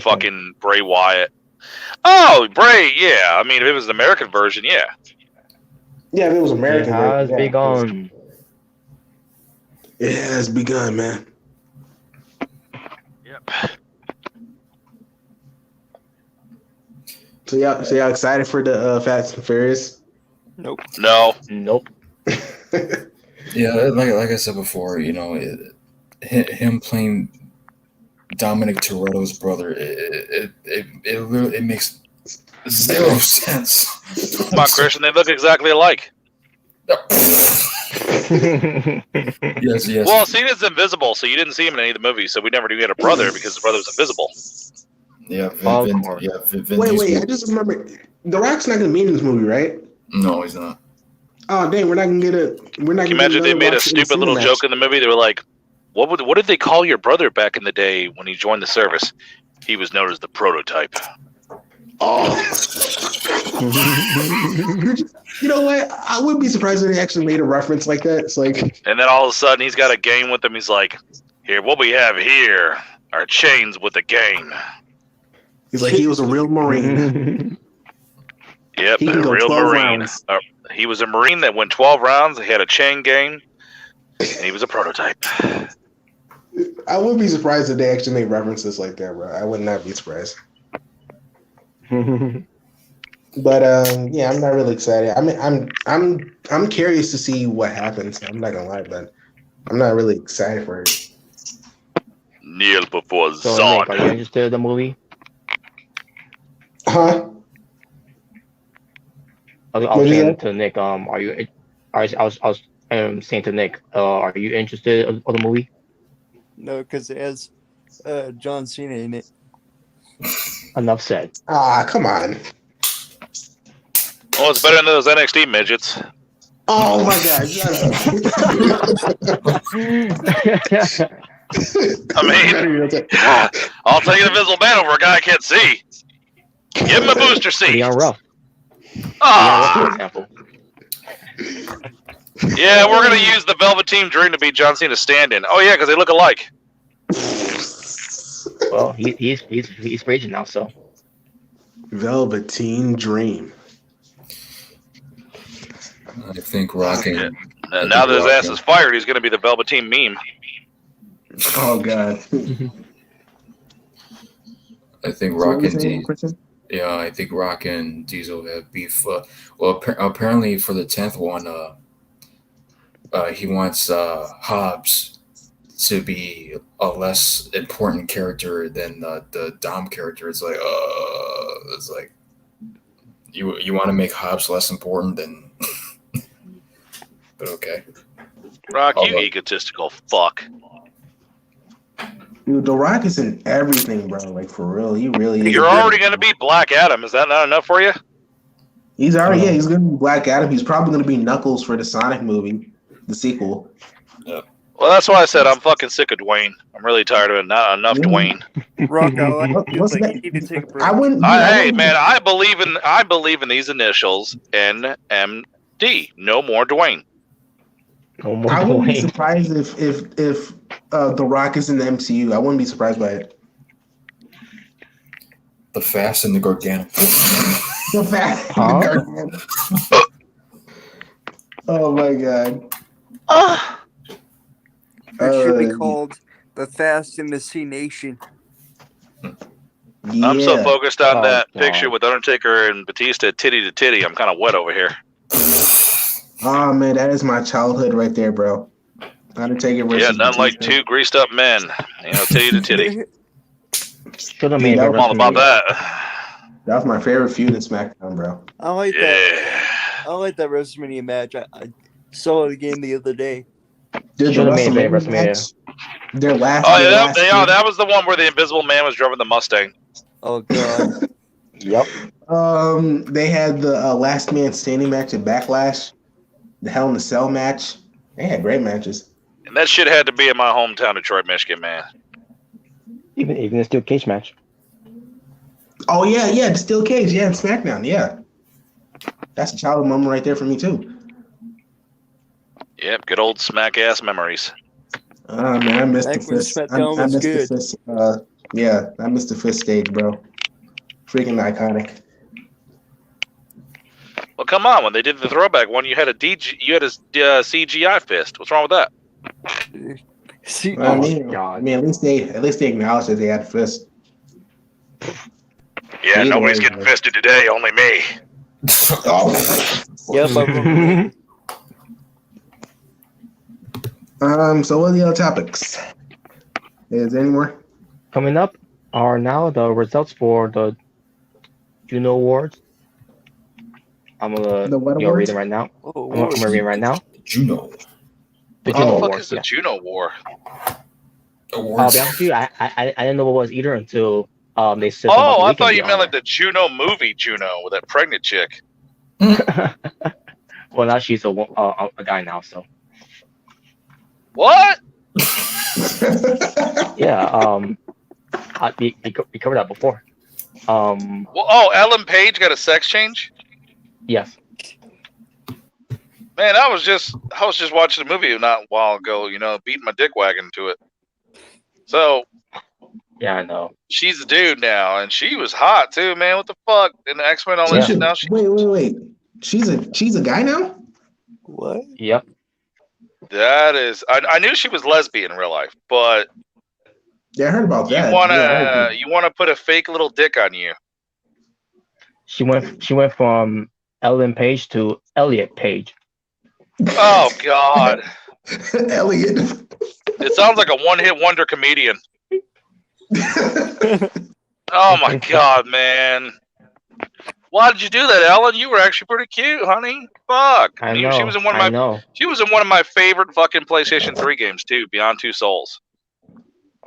fucking Bray Wyatt. Oh, Bray. Yeah. I mean, if it was the American version, yeah. Yeah, if it was American version. It has begun. It has begun, man. Yep. So y'all excited for the Fast and Furious? Nope. Yeah, like I said before, him playing Dominic Toretto's brother, it makes zero sense. Come on, Christian, they look exactly alike. Yes. Well, see, it's invisible, so you didn't see him in any of the movies, so we never knew he had a brother because his brother was invisible. Yeah, Wait, I just remember The Rock's not gonna be in this movie, right? No, he's not. Oh dang, we're not gonna get it. We're not. Can you imagine they made a stupid little joke in the movie? They were like, "What did they call your brother back in the day when he joined the service? He was known as the prototype." Oh. You know what? I wouldn't be surprised if they actually made a reference like that. It's like, and then all of a sudden he's got a game with him. He's like, "Here, what we have here are chains with a game." he's like, he was a real Marine. Yep, He a can go real 12 Marine. rounds. He was a Marine that went 12 rounds. He had a chain game, and he was a prototype. I wouldn't be surprised if they actually made references like that, bro. I would not be surprised. But yeah, I'm not really excited. I mean, I'm curious to see what happens. I'm not gonna lie, but I'm not really excited for it. Kneel before So, Zod. Nick, are you interested in the movie? Huh? I was What saying you to Nick, are you? I was saying to Nick, are you interested in the movie? No, because it has John Cena in it. Enough said. Ah, come on. Oh, it's better than those NXT midgets. Oh my god. I mean, I'll take an invisible man over a guy I can't see. Give him a booster seat. Leon Ruff. Ah, For example. yeah, we're gonna use the Velveteen Dream to be John Cena's stand-in. Oh yeah, because they look alike. Well, he's raging now, so. Velveteen Dream. I think Rocking. And now that his ass is fired, he's gonna be the Velveteen meme. Oh god. I think Rock and Diesel. Yeah, I think Rock and Diesel have beef. Well, apparently for the 10th one, he wants Hobbs to be a less important character than the Dom character. It's like you want to make Hobbs less important than, but okay. Rock, you egotistical fuck. Dude, The Rock is in everything, bro. Like, for real. He really is. You're already going to be Black Adam. Is that not enough for you? He's already, yeah, he's going to be Black Adam. He's probably going to be Knuckles for the Sonic movie, the sequel. Yeah. Well, that's why I said I'm fucking sick of Dwayne. I'm really tired of it. Not enough Dwayne. Rock, What's that? you need to take a break. I wouldn't. Hey, man, I believe in these initials, NMD. No more Dwayne. No more I wouldn't be Dwayne. surprised if The Rock is in the MCU. I wouldn't be surprised by it. The Fast and the Gargano. The Fast Huh? and the Gargano. Oh my god. It should be called The Fast and the Sea Nation. Yeah. I'm so focused on that God. picture with Undertaker and Batista titty to titty. I'm kind of wet over here. Oh man, that is my childhood right there, bro. Undertaker versus Yeah, nothing like Batista. two greased up men. You know, titty to titty. Should have made that it was I'm all about WrestleMania. that. That was my favorite feud in SmackDown, bro. I like that. Yeah. I like that WrestleMania match. I saw it again the other day. Dude, Should've made it WrestleMania. match, their last. Oh, their yeah, last that was the one where the Invisible Man was driving the Mustang. Oh god. Yep. They had the last man standing match at Backlash, the Hell in a Cell match. They had great matches. And that shit had to be in my hometown, Detroit, Michigan, man. Even a steel cage match. Oh yeah, the Steel Cage, yeah, in SmackDown, yeah. That's a childhood moment right there for me too. Yep, good old smack ass memories. Oh man, I missed Back the when fist. SmackDown I was missed good. the fist. Yeah, I missed the fist stage, bro. Freaking iconic. Well, come on, when they did the throwback one, you had a CGI fist. What's wrong with that? See, I mean, God. at least they acknowledged that they had a fist. Yeah, Either nobody's way, getting man. fisted today, only me. yeah, but So what are the other topics? Is there any more? Coming up are now the results for the Juno Awards. I'm gonna The what read awards? them right now. oh, I'm gonna read it right now. Juno The What Juno the fuck Awards. is the Yeah. Juno War? I'll Awards. be honest with you, I didn't know what it was either until they said. Oh, I thought you meant like the Juno movie Juno with that pregnant chick. Well, now she's a guy now, so What? yeah. We covered that before. Ellen Page got a sex change. Yes. Man, I was just watching a movie not a while ago. Beating my dick wagon to it. So Yeah, I know. she's a dude now, and she was hot too, man. What the fuck? In the X-Men, all this. Now wait. She's a guy now. What? Yep. That is, I knew she was lesbian in real life, but yeah, I heard about that. You wanna put a fake little dick on you? She went from Ellen Page to Elliot Page. Oh God, Elliot. it sounds like a one-hit wonder comedian. Oh my God, man. Why did you do that, Ellen? You were actually pretty cute, honey. Fuck. I know. She was in one of my favorite fucking PlayStation 3 games too, Beyond Two Souls.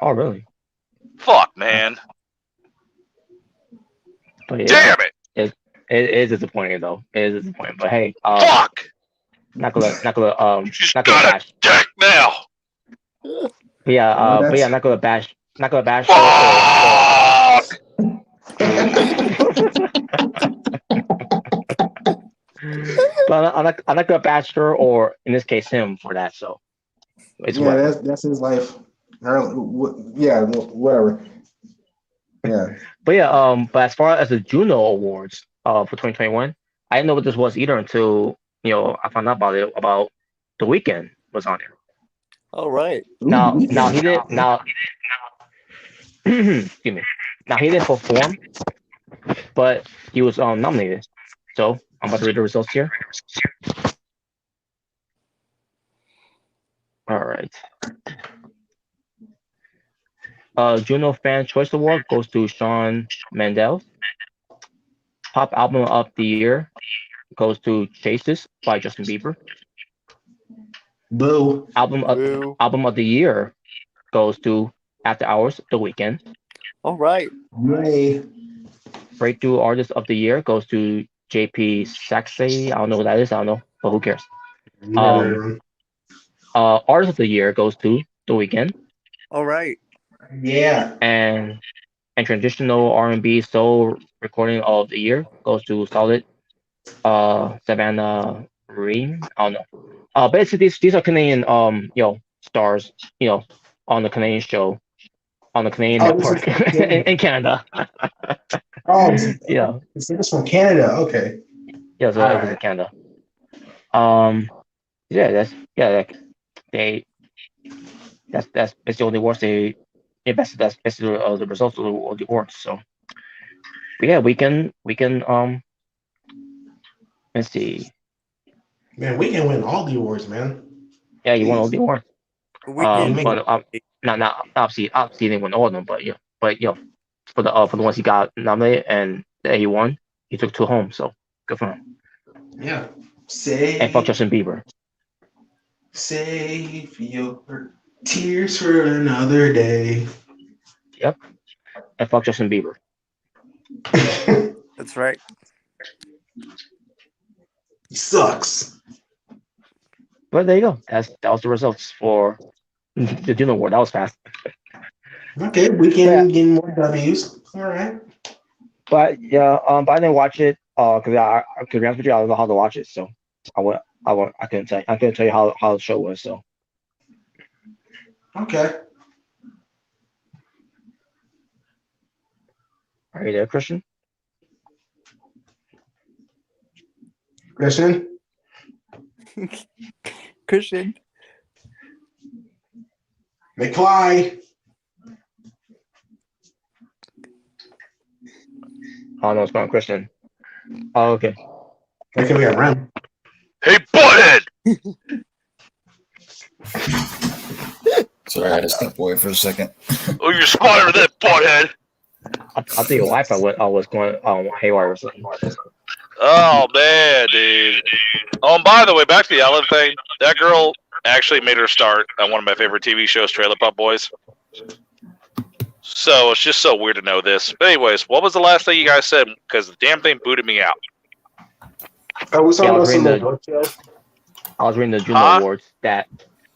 Oh really? Fuck, man. But yeah, damn it. It is disappointing though. It is disappointing. But hey, fuck. Not gonna She's not gonna got bash. a dick now. But yeah, not gonna bash. Not gonna bash. Fuck. But I'm not gonna bash her, or in this case him, for that. So it's that's his life. Whatever. Yeah. But yeah, but as far as the Juno Awards for 2021, I didn't know what this was either until I found out about it about The Weeknd was on there. All right. Now he did excuse me. Now he didn't perform, but he was nominated. So I'm about to read the results here. All right. Juno Fan Choice Award goes to Shawn Mendes. Pop Album of the Year goes to Chases by Justin Bieber. Boo. Album of the Year goes to After Hours, The Weeknd. All right. Yay. Breakthrough Artist of the Year goes to JP Saxe. I don't know what that is. I don't know, but who cares? Artist of the Year goes to The Weeknd. All right. Yeah. And traditional R&B soul recording of the year goes to Solid Savannah Reem. I don't know. Basically these are Canadian stars, on the Canadian show, on the Canadian network in Canada. Yeah. It's from Canada. Okay. Yeah, so it was in Canada. That's the only awards they invested. That's basically the results of the awards. So, but yeah, we can let's see. Man, we can win all the awards, man. Yeah, you won all the awards. But not obviously they didn't win all of them, but for the ones he got nominated and that he won, he took 2 home. So good for him. Yeah. And fuck Justin Bieber. Save your tears for another day. Yep. And fuck Justin Bieber. That's right. He sucks. But there you go. That was the results for the Juno Award. That was fast. Okay, we can get more W's. All right. But yeah, but I didn't watch it because to be honest with you, I don't know how to watch it, so I couldn't tell you how the show was. So okay. Are you there, Christian? Christian? Christian. McFly. Oh no, it's going Christian. Oh, okay. Okay, we got Rant. Hey, butthead! Sorry, I had to step away for a second. Oh, you're smarter than that, butthead! I think your Wi-Fi was going haywire or something. Oh man, dude. Oh, and by the way, back to the Ellen thing. That girl actually made her start on one of my favorite TV shows, Trailer Park Boys. So it's just so weird to know this. But anyways, what was the last thing you guys said? Because the damn thing booted me out. I was reading the Juno Awards that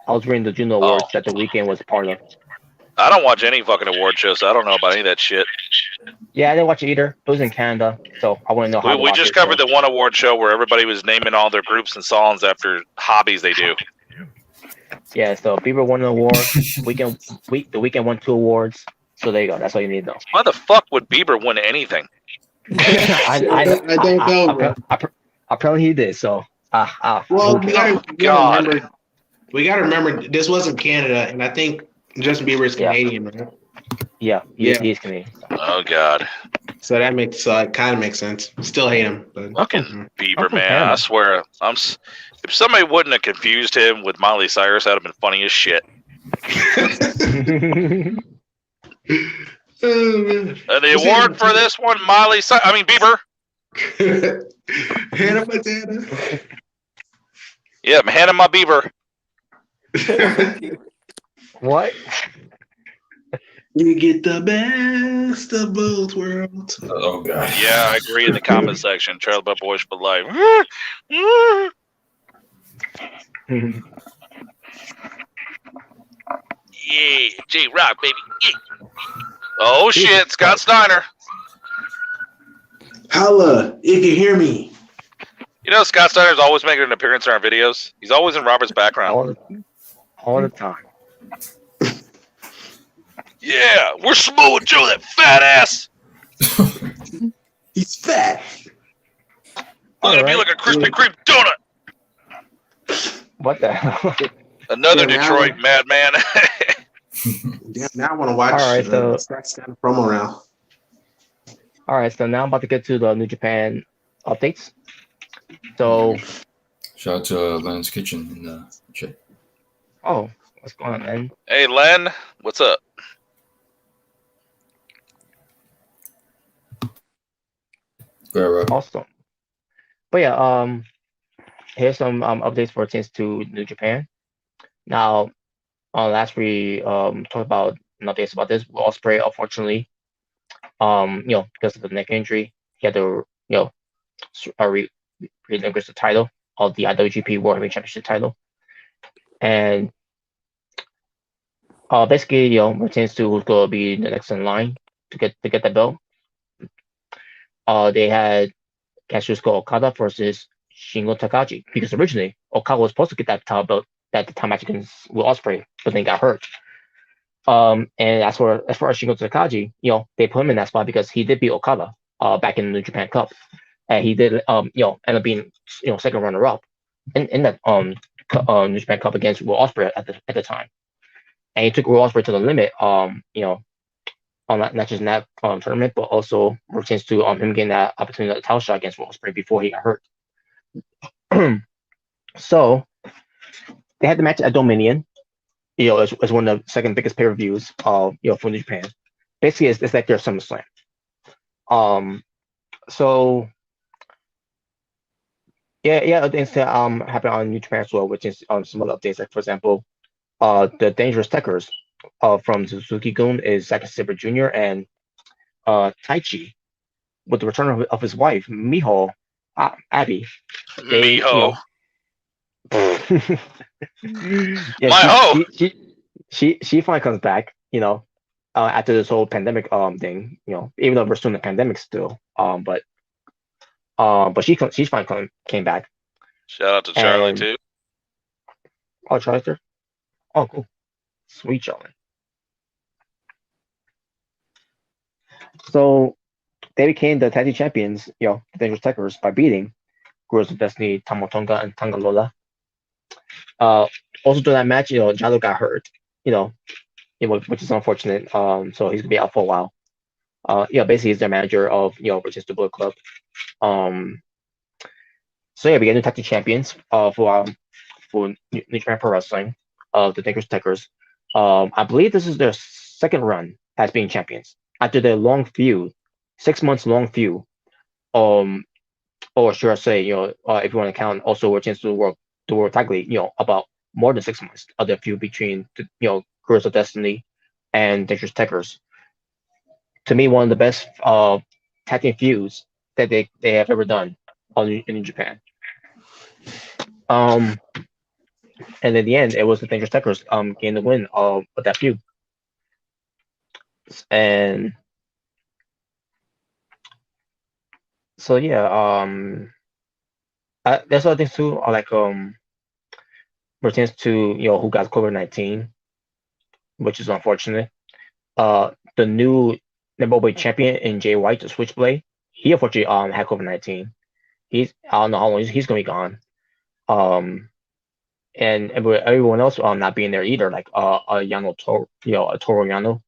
The Weeknd was part of. I don't watch any fucking award shows, so I don't know about any of that shit. Yeah, I didn't watch it either. It was in Canada, so I wouldn't know how to We watch just it, covered so. the one award show where everybody was naming all their groups and songs after hobbies they do. Yeah, so Bieber won an award. The Weeknd won 2 awards. So there you go. That's all you need to know. Why the fuck would Bieber win anything? I don't know, bro. Apparently he did. So Well, who we cares? gotta remember this wasn't Canada, and I think Justin Bieber is Canadian, right? Yeah, he is Canadian. Oh god. So that makes it kind of makes sense. Still hate him, but Fucking Bieber, man! I swear, if somebody wouldn't have confused him with Miley Cyrus, that'd have been funny as shit. Oh, man. And the award for this one, Bieber. Hannah Montana. Yeah, Hannah my Bieber. What? You get the best of both worlds. Oh god. Yeah, I agree in the comment section. Charlie Butt Boys for life. Yeah, J Rock, baby. Yeah. Oh shit, Scott Steiner. Holla, you can hear me. You know, Scott Steiner's always making an appearance in our videos. He's always in Robert's background. All the time. Yeah, we're Samoa Joe, that fat ass. He's fat. Look at me like a Krispy Kreme donut. What the hell? Another Detroit madman. Yeah, now I want to watch. All right, so that's kind of promo round. All right, so now I'm about to get to the New Japan updates. So, shout out to Len's Kitchen in the chat. Oh, what's going on, man? Hey, Len, what's up? Awesome. But yeah, here's some updates for teams to New Japan. Now, last we talked about updates about this. Ospreay, unfortunately, because of the neck injury, he had to relinquish the title of the IWGP World Heavyweight Championship title, and basically, retains to who's going to be the next in line to get that belt. They had Kazuchika Okada versus Shingo Takagi, because originally Okada was supposed to get that title belt at the time match against Will Ospreay, but then got hurt. And as far as Shingo Takagi, they put him in that spot because he did beat Okada back in the New Japan Cup, and he did end up being second runner up in that New Japan Cup against Will Ospreay at the time, and he took Will Ospreay to the limit. On not just in that tournament, but also pertains to him getting that opportunity at the title shot against Will Ospreay before he got hurt. So they had the match at Dominion. It's one of the second biggest pay-per-views for New Japan. Basically, it's like their SummerSlam. So yeah, things that happen on New Japan as well, which is some other updates. Like for example, the Dangerous Tekkers from Suzuki-gun is Zack Sabre Jr. and Taichi, with the return of his wife Miho Abby. Miho. Yeah, my hoe. She finally comes back. After this whole pandemic thing. Even though we're still in the pandemic still. But she finally came back. Shout out to Charlie too. Oh, Charlie's there? Oh, cool. Sweet Charlie. So they became the tag team champions, the Dangerous Tekkers, by beating Guerrillas of Destiny, Tama Tonga, and Tangalola. Also during that match, Jalo got hurt, which is unfortunate. So he's gonna be out for a while. Basically he's their manager of which is the Bullet Club. So yeah, we get new tag team champions for New Japan Pro Wrestling of the Dangerous Tekkers. I believe this is their second run as being champions after their long feud, 6 months long feud. Or should I say, if you want to count also a chance to work the World Tag League, about more than 6 months of the feud between Guerrillas of Destiny and Dangerous Tekkers. To me, one of the best tag team feuds that they have ever done in Japan. And in the end, it was the Dangerous Tekkers getting the win of that feud. And so yeah, there's other things too, like pertains to who got COVID-19, which is unfortunate. The new number weight champion in Jay White, the Switchblade, he unfortunately had COVID-19. I don't know how long he's gonna be gone. And everyone else not being there either, like Yano Toro, Toro Yano.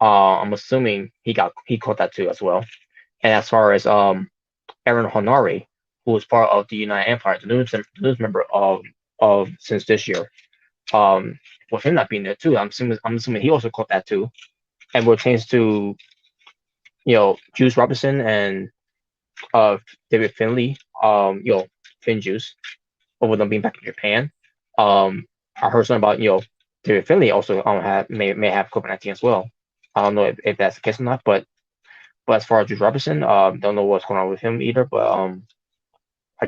I'm assuming he caught that too as well. And as far as Aaron Honari, who was part of the United Empire, the news member of since this year, with him not being there too, I'm assuming he also caught that too. And we're changed to Juice Robinson and David Finley, Finn Juice, over them being back in Japan. I heard something about David Finley also may have COVID-19 as well. I don't know if that's the case or not, but as far as Juice Robinson, don't know what's going on with him either. But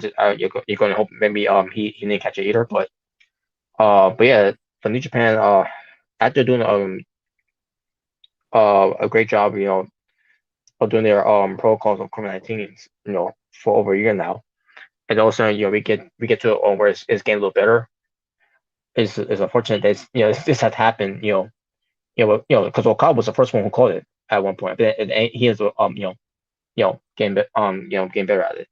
you're going to hope maybe he didn't catch it either. But yeah, for New Japan, after doing a great job, of doing their protocols of COVID-19, for over a year now, and also we get to a where it's getting a little better. It's unfortunate that this had happened, because Okada was the first one who called it at one point, but he is getting better at it.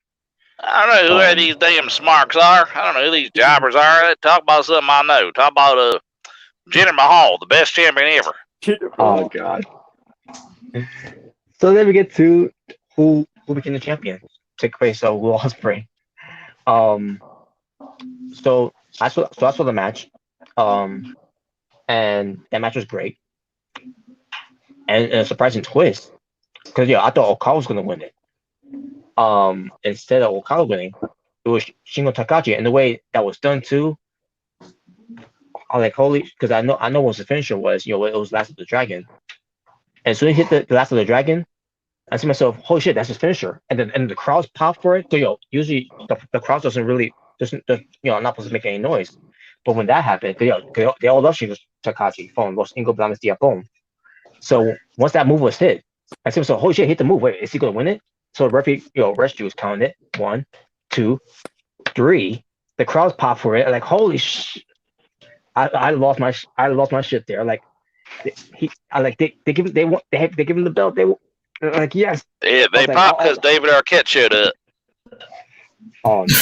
I don't know who these damn smarks are. I don't know who these jobbers are. Talk about something I know. Talk about Jinder Mahal, the best champion ever. Oh God. So then we get to who became the champion. Take place of Will Ospreay. So I saw the match. And that match was great. And a surprising twist, because I thought Okada was gonna win it. Instead of Okada winning, it was Shingo Takagi, and the way that was done too. I like holy, because I know what the finisher was. It was Last of the Dragon, and so he hit the Last of the Dragon. I see myself, holy shit, that's his finisher, and the crowds pop for it. So usually the crowd doesn't not supposed to make any noise, but when that happened, they all love Shingo Takagi from Los Ingobernables de Japón. So once that move was hit, I see myself, holy shit, hit the move. Wait, is he gonna win it? So the referee, Rescue was counting it. 1, 2, 3. The crowds pop for it. Like, holy shit! I lost my shit there. Like, they give him the belt. They like, yes. Yeah, they popped because David Arquette showed up. Oh no.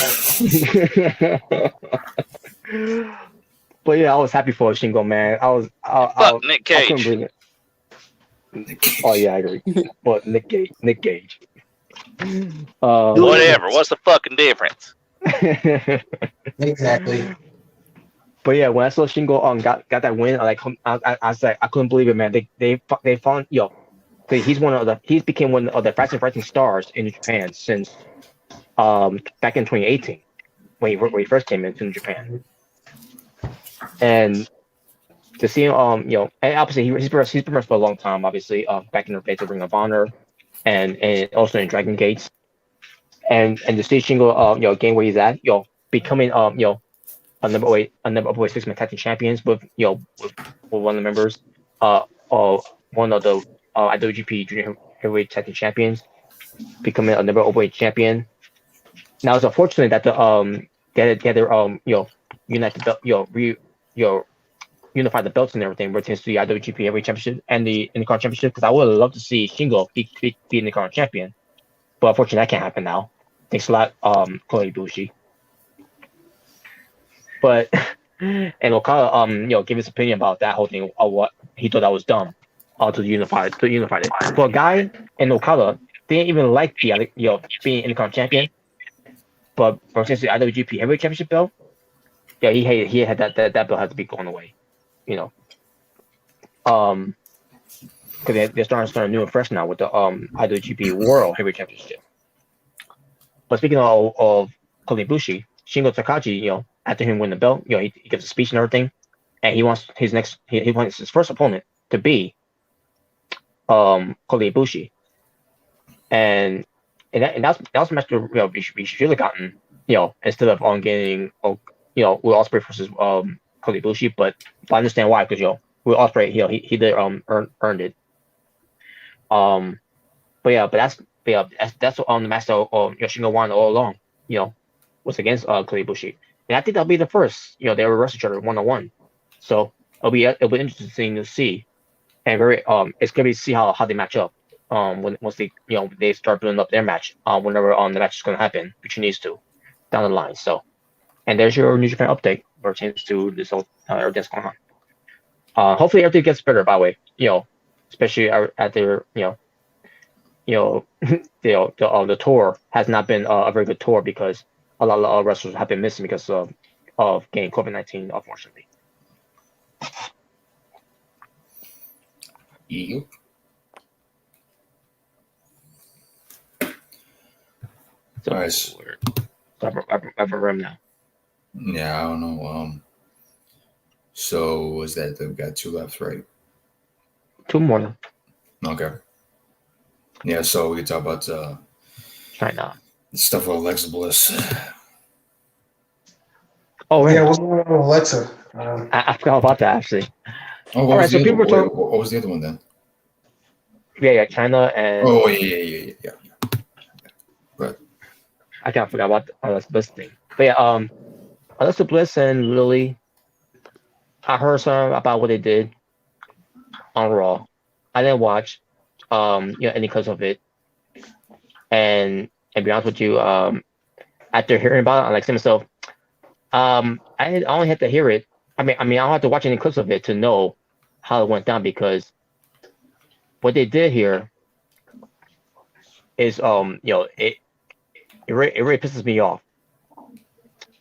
But yeah, I was happy for Shingo, man. Fuck Nick Cage. I couldn't believe it. Oh yeah, I agree. But Nick Cage. Whatever. What's the fucking difference? Exactly. But yeah, when I saw Shingo got that win, I was like, I couldn't believe it, man. They found he's became one of the fastest fighting stars in Japan since back in 2018 when he first came into Japan. And to see him, and obviously he's been around for a long time, obviously, back in the days of Ring of Honor, and also in Dragon Gates, and to see Shingo, gain where he's at, becoming, a number weight 6-man tag team champions with one of the members, one of the IWGP Junior Heavyweight Tag Team champions, becoming a number weight champion. Now it's unfortunate that unite the belt, unify the belts and everything pertains to the IWGP Heavyweight Championship and the Intercontinental Championship, because I would have loved to see Shingo be Intercontinental Champion, but unfortunately that can't happen now. Thanks a lot, Kota Ibushi. But and Okada gave his opinion about that whole thing, of what he thought that was dumb, to unify it. For a guy in Okada, they didn't even like the being Intercontinental Champion, but for instance the IWGP Heavyweight Championship belt, he had that belt had to be going away, because they're starting new and fresh now with the IWGP World Heavyweight Championship. But speaking of Kota Ibushi, Shingo Takagi, after him win the belt, he gives a speech and everything, and he wants he wants his first opponent to be Kota Ibushi, and that was a match that we should have gotten, instead of getting Will Ospreay versus Kota Ibushi, but I understand why, because with Ospreay, he did earned it. But that's on the match that Yoshino won all along. Was against Clay Bushi, and I think that'll be the first. They will wrestle each other 1-on-1. So it'll be interesting to see, and very it's gonna be see how they match up. Once they start building up their match. Whenever the match is gonna happen, which it needs to down the line. So, and there's your New Japan update pertains to this whole everything's going on. Hopefully everything gets better. By the way, especially at their the tour has not been a very good tour because a lot of wrestlers have been missing because of getting COVID-19, unfortunately. Yep. So, All right. I have a room now. Yeah, I don't know. So was that we got 2 left, right? 2 more. Okay. Yeah, so we can talk about Chyna. stuff with Alexa Bliss. Oh, right. Yeah, what's going on with Alexa? I forgot about that actually. Oh, All right, so people were talking. What was the other one then? Yeah, Chyna and. Oh, yeah. Right. I can't forget about the Alexa Bliss thing. But yeah, Alexa Bliss and Lily. I heard some about what they did on Raw. I didn't watch, any clips of it. And to be honest with you, after hearing about it, I like to myself, I only had to hear it. I mean, I don't have to watch any clips of it to know how it went down because what they did here is, it really pisses me off.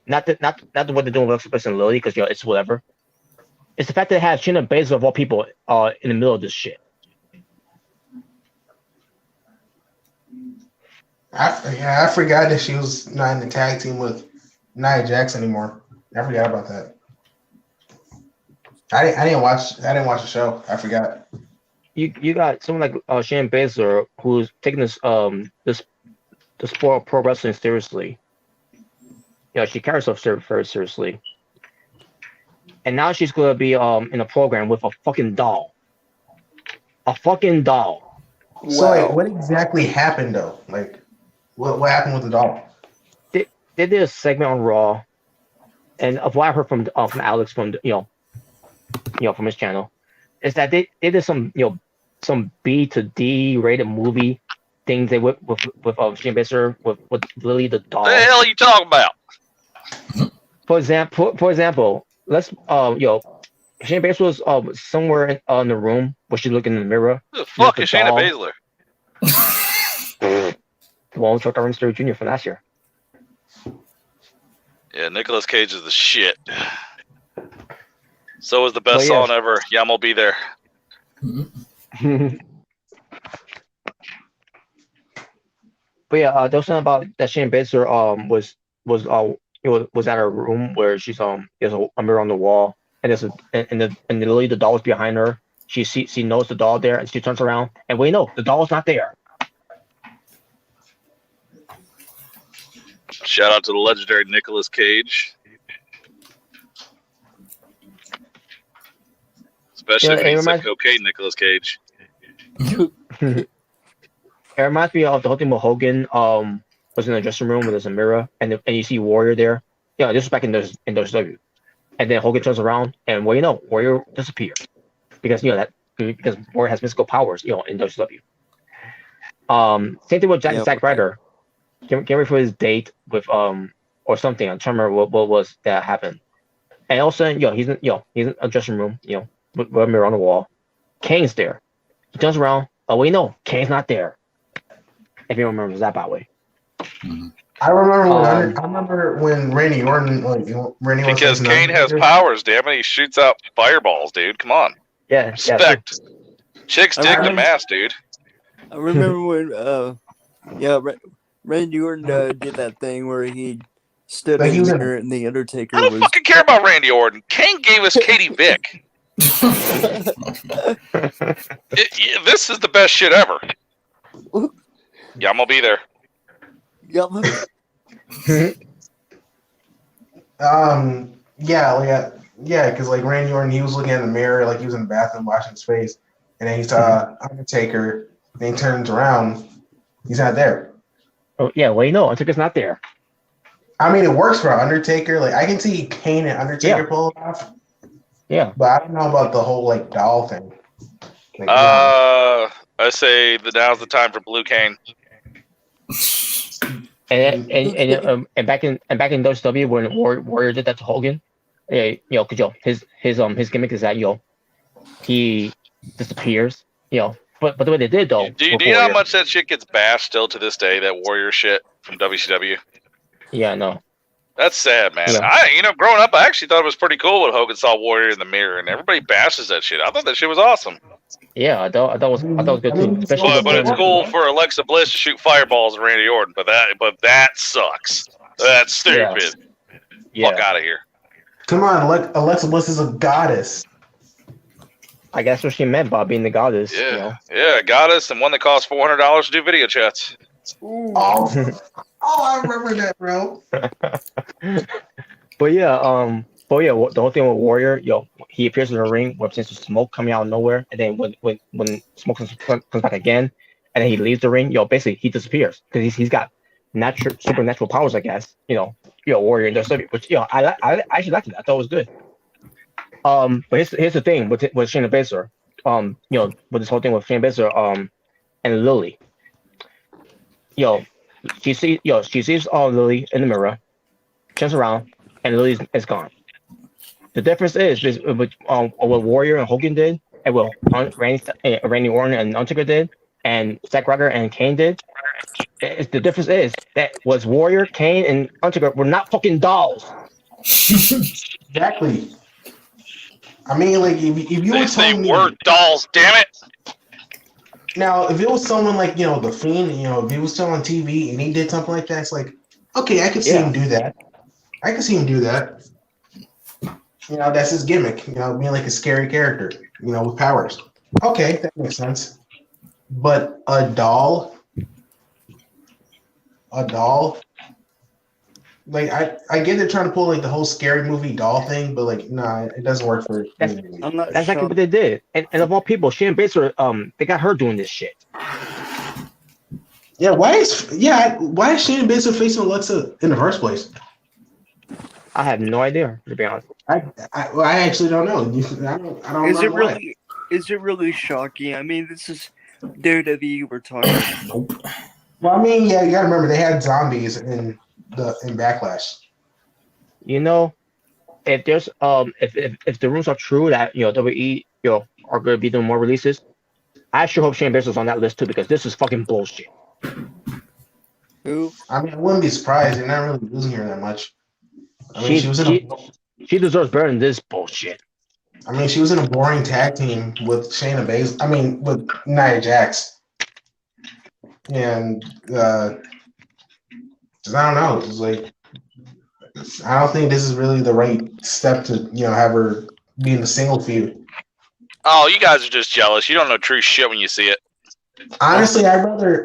Not what they're doing with Alexa Bliss and Lily because it's whatever. It's the fact that they have Chyna Baszler of all people in the middle of this shit. I forgot that she was not in the tag team with Nia Jax anymore. I forgot about that. I didn't watch the show. I forgot. You got someone like Shayna Baszler who's taking this the sport of pro wrestling seriously. She carries herself very seriously. And now she's gonna be in a program with a fucking doll. A fucking doll. So like, what exactly happened though? Like, what happened with the doll? They did a segment on Raw, and of what I heard from Alex from from his channel, is that they did some B to D rated movie things they with Shayna Baszler with Lily the doll. What the hell are you talking about? For example, let's Shayna Baszler was somewhere in the room where she's looking in the mirror. Who the fuck is Shayna Baszler? The one who took our Mystery Jr. from last year. Yeah, Nicolas Cage is the shit. So was the best song ever. Yeah, I'm gonna be there. But yeah, there was something about that Shayna Baszler was at her room where she's there's a mirror on the wall and literally the doll was behind her. She knows the doll there and she turns around and wait, no, the doll's not there. Shout out to the legendary Nicolas Cage. Especially if he's a cocaine Nicolas Cage. It reminds me of the whole thing with Hogan was in the dressing room where there's a mirror and you see Warrior there. Yeah, this was back in WCW. And then Hogan turns around and Warrior disappeared. Because because Warrior has mystical powers, in WCW. Same thing with Zack Ryder. Get ready for his date with or something. I'm trying to remember what was that happened. And all of a sudden, he's in a dressing room, with a mirror on the wall. Kane's there. He turns around. Oh wait, no, Kane's not there. If you remember that, by the way. Mm-hmm. I remember when Randy Orton because Kane has powers, damn it, he shoots out fireballs, dude. Come on. Yeah. Respect. Chicks dig the mask, dude. I remember when Randy Orton did that thing where he stood in the mirror and the Undertaker I don't fucking care about Randy Orton. Kane gave us Katie Vick. This is the best shit ever. Yeah, I'm gonna be there. Yeah, because like Randy Orton, he was looking in the mirror, like he was in the bathroom washing his face, and then he saw Undertaker. Then he turns around, he's not there. Oh yeah, well, Undertaker's not there. I mean, it works for Undertaker. Like I can see Kane and Undertaker pull it off. Yeah, but I don't know about the whole like doll thing. Like, I say that now's the time for Blue Kane. And back in WCW when Warrior did that to Hogan, cause his gimmick is that he disappears, But the way they did though. Do you know how much that shit gets bashed still to this day? That Warrior shit from WCW. Yeah, I know. That's sad, man. Yeah. Growing up, I actually thought it was pretty cool when Hogan saw Warrior in the mirror, and everybody bashes that shit. I thought that shit was awesome. Yeah, I thought it was good too. Especially but it's cool for Alexa Bliss to shoot fireballs at Randy Orton, but that sucks. That's stupid. Yeah. Fuck out of here. Come on, Alexa Bliss is a goddess. I guess what she meant by being the goddess. Yeah, yeah, goddess, and one that costs $400 to do video chats. Oh, I remember that, bro. But yeah, the whole thing with Warrior, he appears in the ring with sense of smoke coming out of nowhere, and then when smoke comes back again, and then he leaves the ring, basically he disappears because he's got supernatural powers, I guess. Warrior in WCW, which I actually liked it. I thought it was good. But here's the thing with Shayna Baszler, with this whole thing with Shayna Baszler, and Lily. She sees Lily in the mirror, turns around, and Lily is gone. The difference is with what Warrior and Hogan did, and what Randy Orton and Undertaker did, and Zack Ryder and Kane did. The difference is that was Warrior, Kane, and Undertaker were not fucking dolls. Exactly. I mean, like if you were telling me, were dolls, damn it. Now, if it was someone like the Fiend, if he was still on TV and he did something like that, it's like, okay, I could see him do that. I could see him do that. That's his gimmick. Being like a scary character, with powers. Okay, that makes sense. But a doll. Like I get they're trying to pull like the whole scary movie doll thing, but like nah, it doesn't work for. That's exactly what they did. And of all people, Shayna Baszler, they got her doing this shit. Yeah, why is Shayna Baszler facing Alexa in the first place? I have no idea, to be honest. I actually don't know. I don't. Is it really shocking? I mean, this is WWE we're talking about. Nope. Well, I mean, yeah, you gotta remember they had zombies in Backlash. If there's if the rumors are true that WWE are going to be doing more releases, I sure hope Shayna Baszler's on that list too, because this is fucking bullshit. Who? I mean, I wouldn't be surprised. They're not really losing her that much. I mean, she deserves better than this bullshit. I mean, she was in a boring tag team with Shayna Baszler. I mean, with Nia Jax. And I don't know. It's like I don't think this is really the right step to have her be in the single feud. Oh, you guys are just jealous. You don't know true shit when you see it. Honestly, I'd rather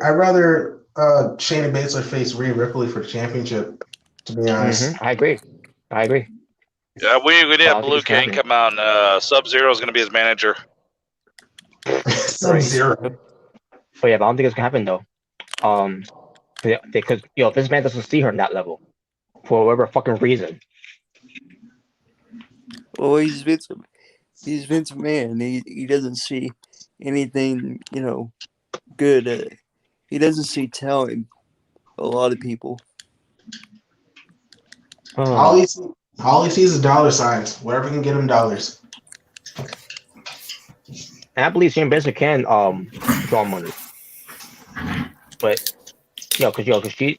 Shayna Baszler face Rhea Ripley for the championship. To be honest, I agree. Yeah, we did have Blue King come out, and Sub-Zero is going to be his manager. Sub-Zero. Oh yeah, but I don't think it's gonna happen though. Because this man doesn't see her in that level for whatever fucking reason. Well, he's Vince McMahon. He doesn't see anything, good. He doesn't see talent. A lot of people. All he sees is dollar signs. Wherever he can get him dollars. And I believe Shayna Baszler can draw money. But because she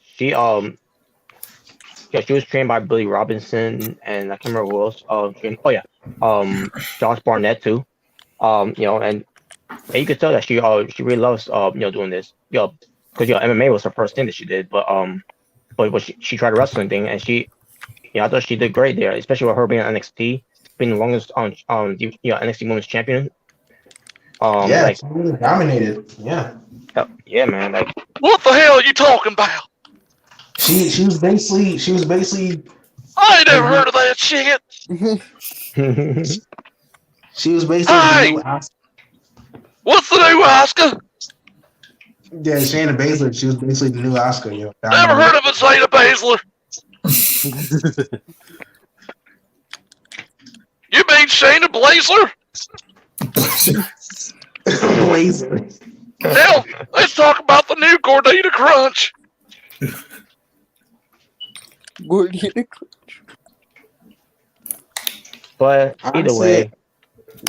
was trained by Billy Robinson and I can't remember who else. Josh Barnett too. And you could tell that she really loves doing this. Because MMA was her first thing that she did, but she tried a wrestling thing and she I thought she did great there, especially with her being on NXT, being the longest NXT Women's Champion. She really dominated. Yeah. Yeah, man. Like, what the hell are you talking about? She was basically I ain't never heard of that shit. She was basically the new Oscar. What's the new Oscar? Yeah, Shayna Baszler. She was basically the new Oscar. Never heard of it, Shayna Baszler. You mean Shayna Baszler? Blazer. Hell, let's talk about the new Gordita Crunch. Gordita Crunch. But either way.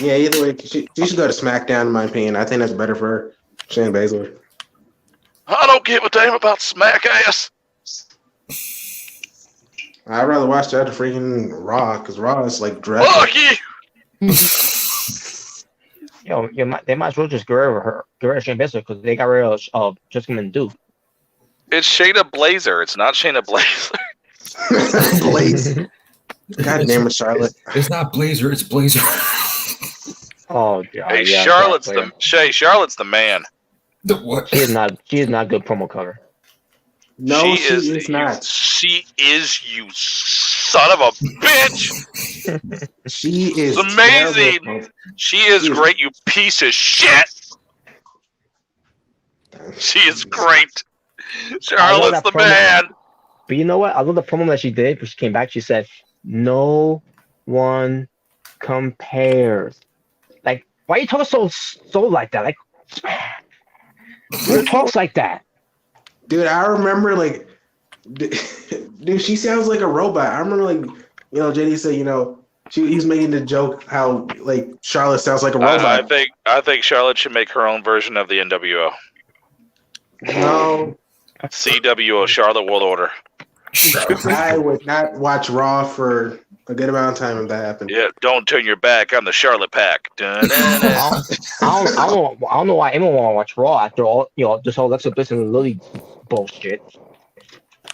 Yeah, either way, she should go to SmackDown, in my opinion. I think that's better for her. Shayna Baszler. I don't give a damn about smack ass. I'd rather watch that than freaking Raw, because Raw is like dreadful. Fuck you. They might as well just get rid of Shayna Baszler because they got rid of Jessica Mendu. It's Shayna Blazer. It's not Shayna Blazer. Blazer. God damn it, Charlotte. It's not Blazer, it's Blazer. Oh, God. Hey, yeah, Charlotte's the man. The what? She is not good promo cover. No, she is not. She is, you son of a bitch. She is it's amazing. Terrible. She is great, you piece of shit. She is great. Charlotte's the man. But you know what? I love the promo that she did. When she came back, she said, "No one compares." Like, why are you talking so like that? Like, who talks like that? Dude, I remember like, dude, she sounds like a robot. I remember like, JD said, he's making the joke how like Charlotte sounds like a robot. I think Charlotte should make her own version of the NWO. No. CWO, Charlotte World Order. I would not watch Raw for a good amount of time if that happened. Yeah, don't turn your back on the Charlotte Pack. I don't know why anyone want to watch Raw after all, this whole Alexa Bliss and Lily bullshit.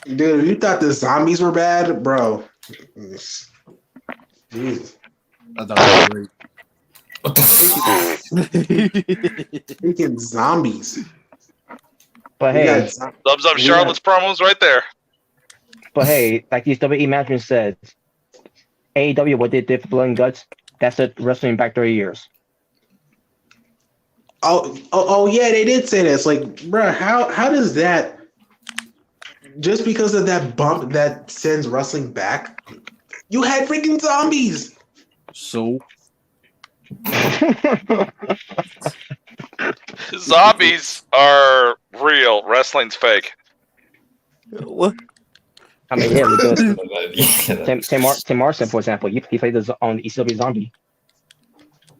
Dude, if you thought the zombies were bad, bro. Jeez. I thought that was great. What the fuck? Freaking zombies. But hey, thumbs up Charlotte's promos right there. But hey, like these WWE management said, AEW, what they did for Blood and Guts, that's it, wrestling back 30 years. Oh, yeah, they did say that. It's like, bro, how does that, just because of that bump that sends wrestling back, you had freaking zombies. So? Zombies are real. Wrestling's fake. What? I mean, yeah, because Tim Morrison, for example, he played on the ECW Zombie.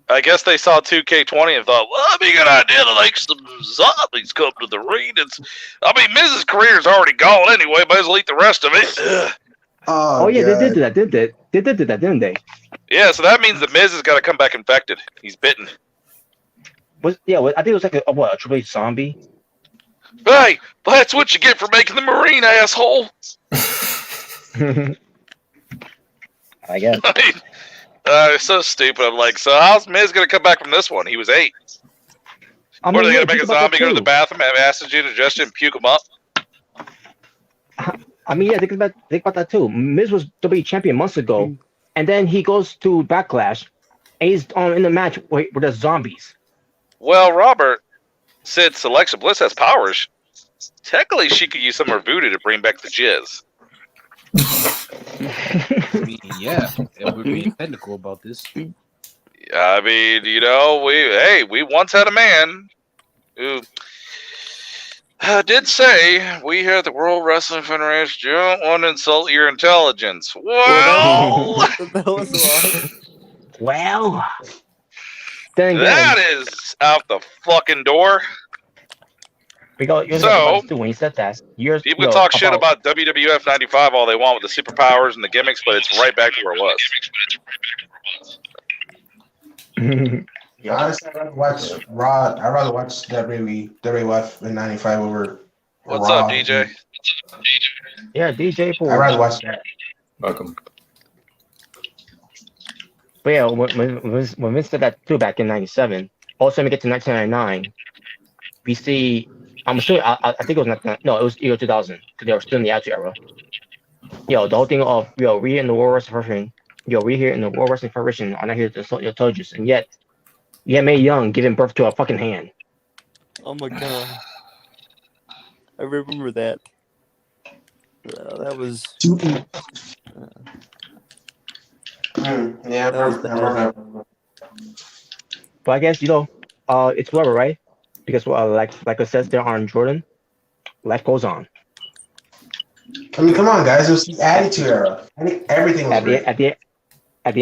I guess they saw 2K20 and thought, well, that'd be a good idea to make some zombies come to the ring. Miz's career's already gone anyway. Might as well eat the rest of it. Oh yeah, God. They did do that, didn't they? Yeah, so that means the Miz has got to come back infected. He's bitten. I think it was like a Triple H zombie. Hey, that's what you get for making the Marine, asshole. I guess. It's so stupid. I'm like, so how's Miz going to come back from this one? He was 8. What are they going to make a zombie go to the bathroom, have acid indigestion, and puke him up? I mean, yeah, think about that too. Miz was WWE champion months ago, and then he goes to Backlash, and he's in the match with the zombies. Well, Robert, since Alexa Bliss has powers, technically she could use some of her voodoo to bring back the jizz. I mean, yeah, if we're being technical about this. I mean, we once had a man who did say, we here at the World Wrestling Federation don't want to insult your intelligence. Well, well, that is out the fucking door. So, when he said that, people can talk shit about WWF 95 all they want with the superpowers and the gimmicks, but it's right back to where it was. Yeah, honestly, I'd rather watch Raw. I'd rather watch WWF in 95 over What's Raw. Up, DJ? Yeah, DJ. I'd rather watch that. Welcome. But yeah, when Vince did that too back in 97, also when we get to 1999, we see, I'm sure, I think it was, no, it was year 2000, because they were still in the Attitude Era. the whole thing of we in the World Wrestling Federation, we here in the World Wrestling Federation are not here to insult your soldiers, and yet Mae Young giving birth to a fucking hand. Oh my god. I remember that. That was. Yeah, That was bad. But I guess it's whatever, right? Because like it says there on Jordan, life goes on. I mean, come on, guys. It was the Attitude Era. I think everything was great. At the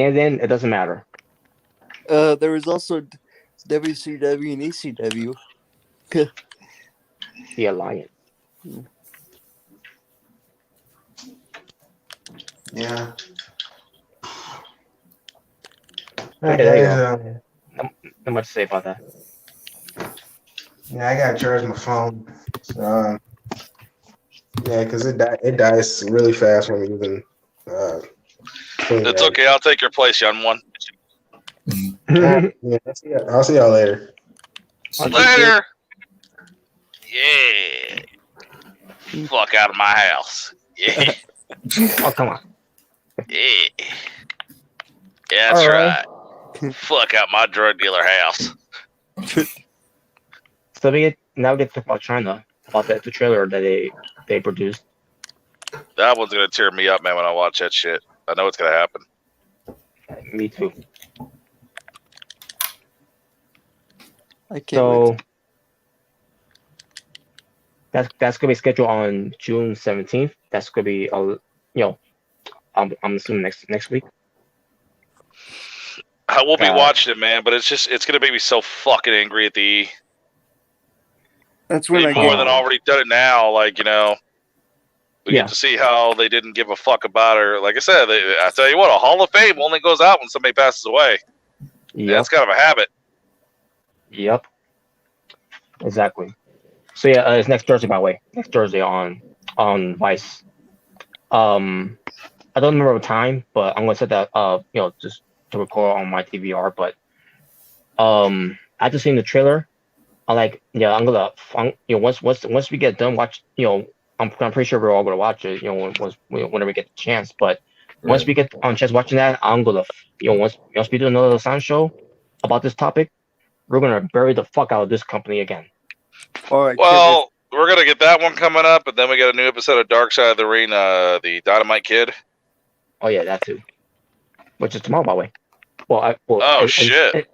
end, it doesn't matter. There was also WCW and ECW. The Alliance. Yeah. Okay, there you go. Not much to say about that. Yeah, I gotta charge my phone. So, yeah, because it dies really fast when we even. It's okay. I'll take your place, young one. Yeah, I'll see y'all later. Later. Yeah. Fuck out of my house. Yeah. Oh, come on. Yeah. Yeah, that's right. Fuck out my drug dealer house. So we get to talk about Chyna, about the trailer that they produced. That one's gonna tear me up, man, when I watch that shit. I know it's gonna happen. Me too. I can't wait. That's gonna be scheduled on June 17th. That's gonna be I'm assuming next week. I will be watching it, man, but it's gonna make me so fucking angry at the E. That's when more than already done it now. Like, we get to see how they didn't give a fuck about her. Like I said, I tell you what, a Hall of Fame only goes out when somebody passes away. Yep. That's kind of a habit. Yep. Exactly. So yeah, it's next Thursday, by the way. Next Thursday on Vice. I don't remember the time, but I'm gonna set that just to record on my DVR. But after seeing the trailer, I'm gonna once we get done watch, I'm pretty sure we're all gonna watch it, whenever we get the chance. But once we get on chance watching that, I'm gonna once we do another sound show about this topic, we're gonna bury the fuck out of this company again. All right. Well, we're gonna get that one coming up, and then we got a new episode of Darkside of the Ring, the Dynamite Kid. Oh yeah, that too. Which is tomorrow, by the way. Shit.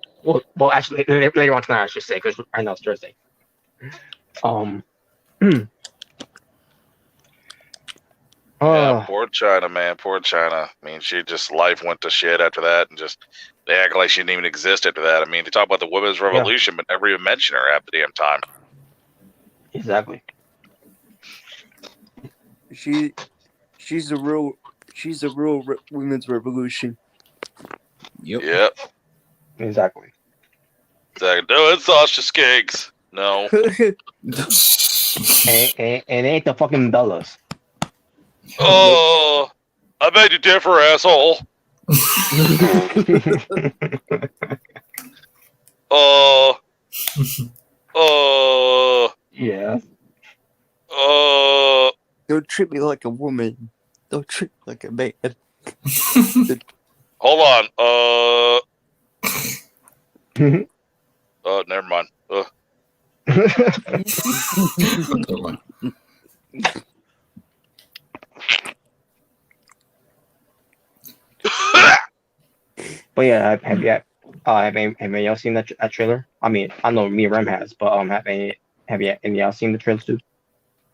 Actually, later on tonight, I should say, because right now it's Thursday. Yeah, poor Chyna, man. Poor Chyna. I mean, life went to shit after that, and they act like she didn't even exist after that. I mean, they talk about the women's revolution, but never even mention her half the damn time. Exactly. She's a real women's revolution. Yep. Exactly. No, it's Sasha Skeggs. No. and ain't the fucking Bellas. Oh, I beg to differ, asshole. Yeah. Don't treat me like a woman. Don't treat me like a man. Hold on. Never mind. But yeah, have y'all seen that trailer? I mean, I know me and Rem has, but have y'all seen the trailer too?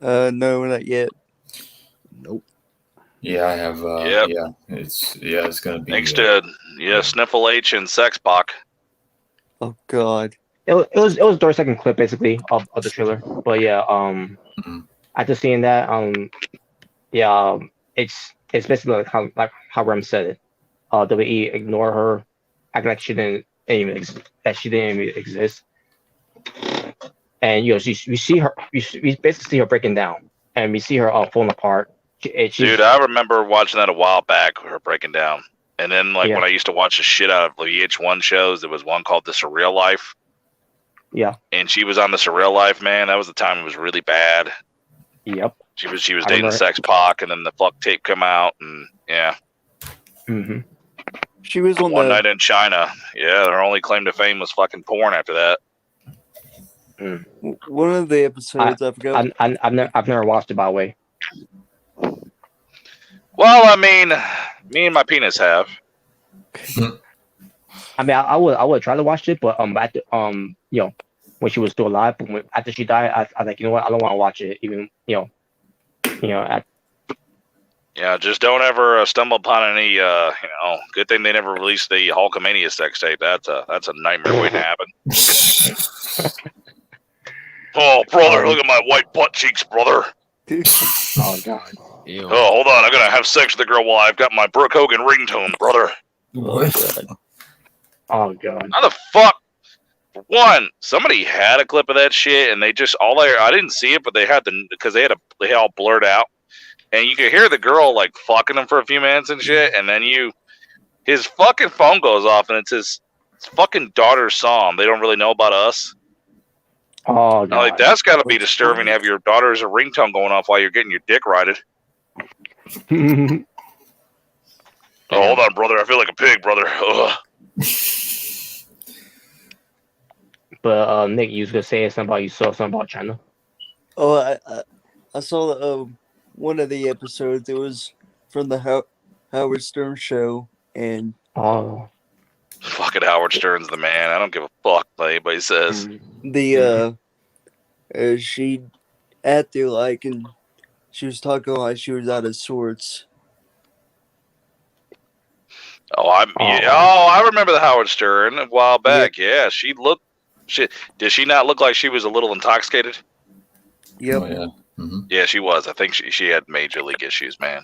No, not yet. Nope. Yeah, I have. Yep. Yeah, it's gonna be next to Sniffle H and Sex Bach. Oh God. It was a 30-second clip basically of the trailer, but yeah, after seeing that, it's basically like how Rem said it. WWE ignore her, act like she didn't even exist, and we basically see her breaking down, and we see her falling apart. Dude, I remember watching that a while back, her breaking down, and then when I used to watch the shit out of the VH1 shows, there was one called The Surreal Life. Yeah, and she was on The Surreal Life, man. That was the time it was really bad. Yep. She was dating Sex Pac, and then the fuck tape come out, and yeah. Mm-hmm. She was on One Night in China. Yeah, their only claim to fame was fucking porn after that. One of the episodes, I forgot. I've never watched it, by the way. Well, I mean, me and my penis have. I mean, I would try to watch it, but at the, you know, when she was still alive, but after she died, I was like, you know what, I don't want to watch it, even yeah, just don't ever stumble upon any, good thing they never released the Hulkamania sex tape. That's a nightmare waiting to happen. Oh, brother, look at my white butt cheeks, brother. Oh, God. Ew. Oh, hold on, I'm gonna have sex with the girl while I've got my Brooke Hogan ringtone, brother. What? Oh, God. How the fuck? For one, somebody had a clip of that shit, and they just I didn't see it, but they had they all blurred out, and you could hear the girl like fucking him for a few minutes and shit, and then his fucking phone goes off, and it's his fucking daughter's song. They don't really know about us. Oh, God. Like that's got to be disturbing to have your daughter's ringtone going off while you're getting your dick rided. Oh, hold on, brother. I feel like a pig, brother. Ugh. But Nick, you was gonna say you saw something about Chyna. Oh, I saw one of the episodes. It was from the Howard Stern show, and fucking Howard Stern's the man. I don't give a fuck what anybody says. She acted like, and she was talking like she was out of sorts. I remember the Howard Stern a while back. Yeah, did she not look like she was a little intoxicated? Yep. Oh, yeah. Mm-hmm. Yeah, she was. I think she had major league issues, man.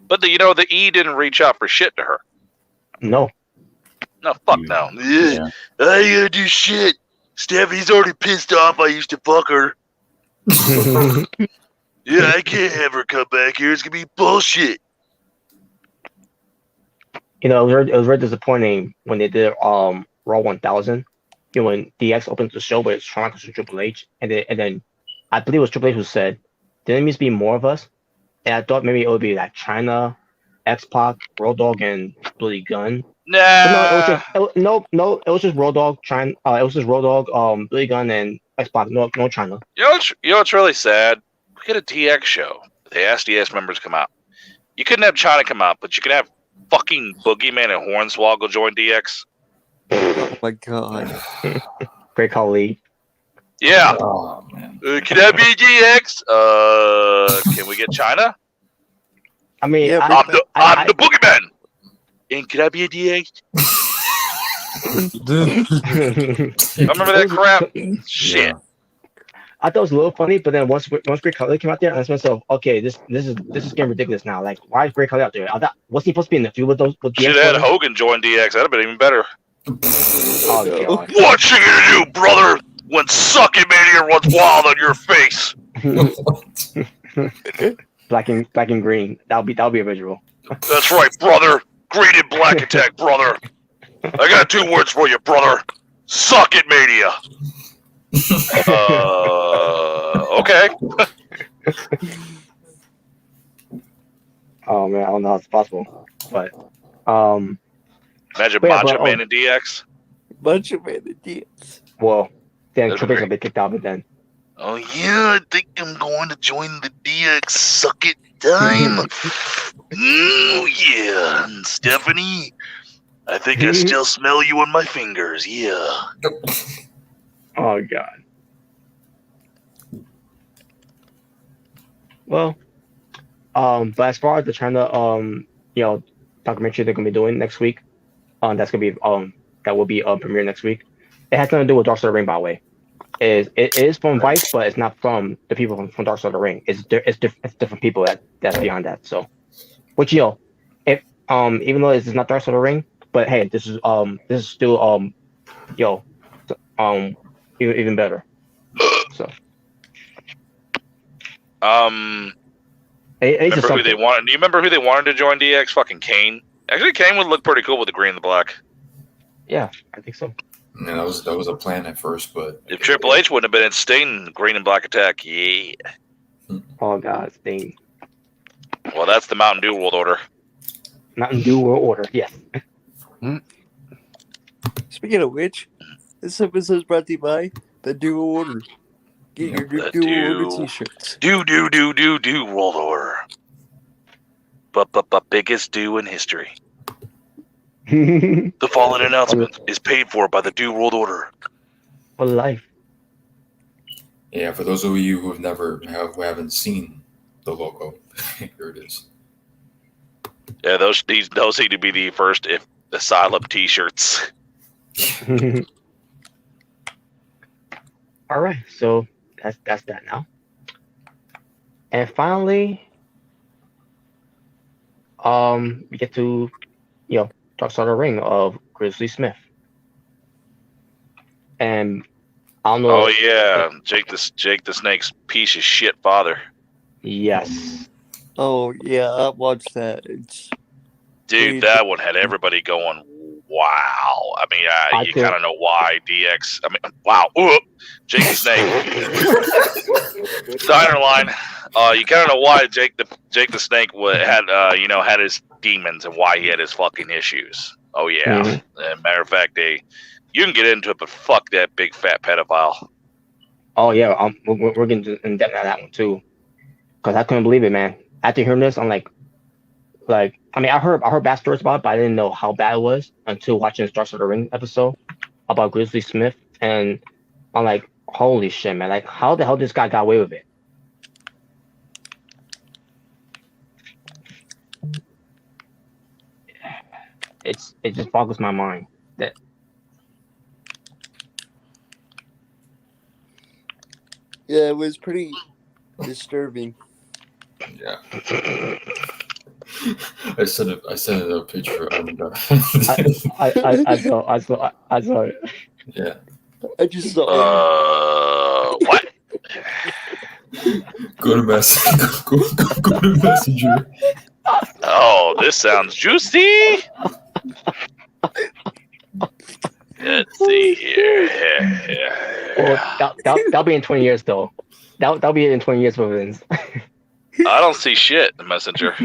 But the E didn't reach out for shit to her. No. No, fuck no. Yeah. I ain't gonna do shit. Stephanie's already pissed off I used to fuck her. Yeah, I can't have her come back here. It's gonna be bullshit. You know, it was very disappointing when they did Raw 1000. You know, when DX opened the show, but it's trying to Triple H, and then I believe it was Triple H who said, "There needs to be more of us." And I thought maybe it would be like Chyna, X-Pac, Road Dogg, and Billy Gunn. Nah. No, it was just Road Dogg, Chyna. It was just Road Dogg, Billy Gunn, and X-Pac. No Chyna. You know what's really sad? We get a DX show. They asked DX members to come out. You couldn't have Chyna come out, but you could have fucking Boogeyman and Hornswoggle join DX. Oh my God. Great colleague. Yeah. Oh, man. Can I be DX? Can we get Chyna? I mean, Yeah, I'm the Boogeyman. And can I be a DX? I remember that crap. Shit. Yeah. I thought it was a little funny, but then once Great Khali came out there, I asked myself, okay, this is getting ridiculous now. Like, why is Great Khali out there? Wasn't he supposed to be in the feud with those? Should have had Hogan join DX. That'd have been even better. Oh, God. What you gonna do, brother? When Sucky Mania runs wild on your face. Black and green. That'll be a visual. That's right, brother. Green and black attack, brother. I got 2 words for you, brother. Suck it, Mania. Okay. Oh man, I don't know how it's possible, but imagine yeah, Macho Man and DX. Macho Man and DX. Well, then That'd Triple H be will be kicked out, but then. Oh yeah, I think I'm going to join the DX Suck It time. Yeah, and Stephanie, I think I still smell you on my fingers. Yeah. Oh God. Well, but as far as the China, documentary they're gonna be doing next week, that will be premiere next week. It has nothing to do with Dark Side of the Ring, by the way. It is from Vice, but it's not from the people from Dark Side of the Ring. It's different people that's behind that. So, which if even though it's not Dark Side of the Ring, but hey, this is still even better. So. Remember who they wanted? Do you remember who they wanted to join DX? Fucking Kane. Actually, Kane would look pretty cool with the green and the black. Yeah, I think so. Yeah, that was a plan at first, but if Triple H wouldn't have been in Sting, green and black attack, yeah. Oh God, Sting. Well, that's the Mountain Dew World Order. Mountain Dew World Order. Yes. Speaking of which, this episode is brought to you by the Duo Order. Get your The Duo Order Dew. t-shirts. Do World Order. But biggest do in history. The following announcement is paid for by the Dew World Order. For life. Yeah, for those of you who haven't seen the logo, here it is. Yeah, those need to be the first Asylum t-shirts. All right, so that's that now. And finally, we get to, Darkside the Ring of Grizzly Smith. And I don't know. Oh yeah, Jake the Snake's piece of shit father. Yes. Oh yeah, I watched that. Dude, that one had everybody going, wow. I mean, you kind of know why. DX. I mean, wow. Ooh, Jake the Snake. Diner line. You kind of know why Jake the Snake had his demons and why he had his fucking issues. Oh yeah. Mm-hmm. Matter of fact, you can get into it, but fuck that big fat pedophile. Oh yeah, we're getting in depth on that one too, because I couldn't believe it, man. After hearing this, I'm like, I mean, I heard bad stories about it, but I didn't know how bad it was until watching the Darkside the Ring episode about Grizzly Smith, and I'm like, holy shit, man! Like, how the hell this guy got away with it? It just boggles my mind that. Yeah, it was pretty disturbing. Yeah. I sent a picture of I saw it. Yeah. I just saw it. What? Go to Messenger. Oh, this sounds juicy. Let's see here. Well, that'll be in 20 years, though. That'll be in 20 years for Vince. I don't see shit in Messenger.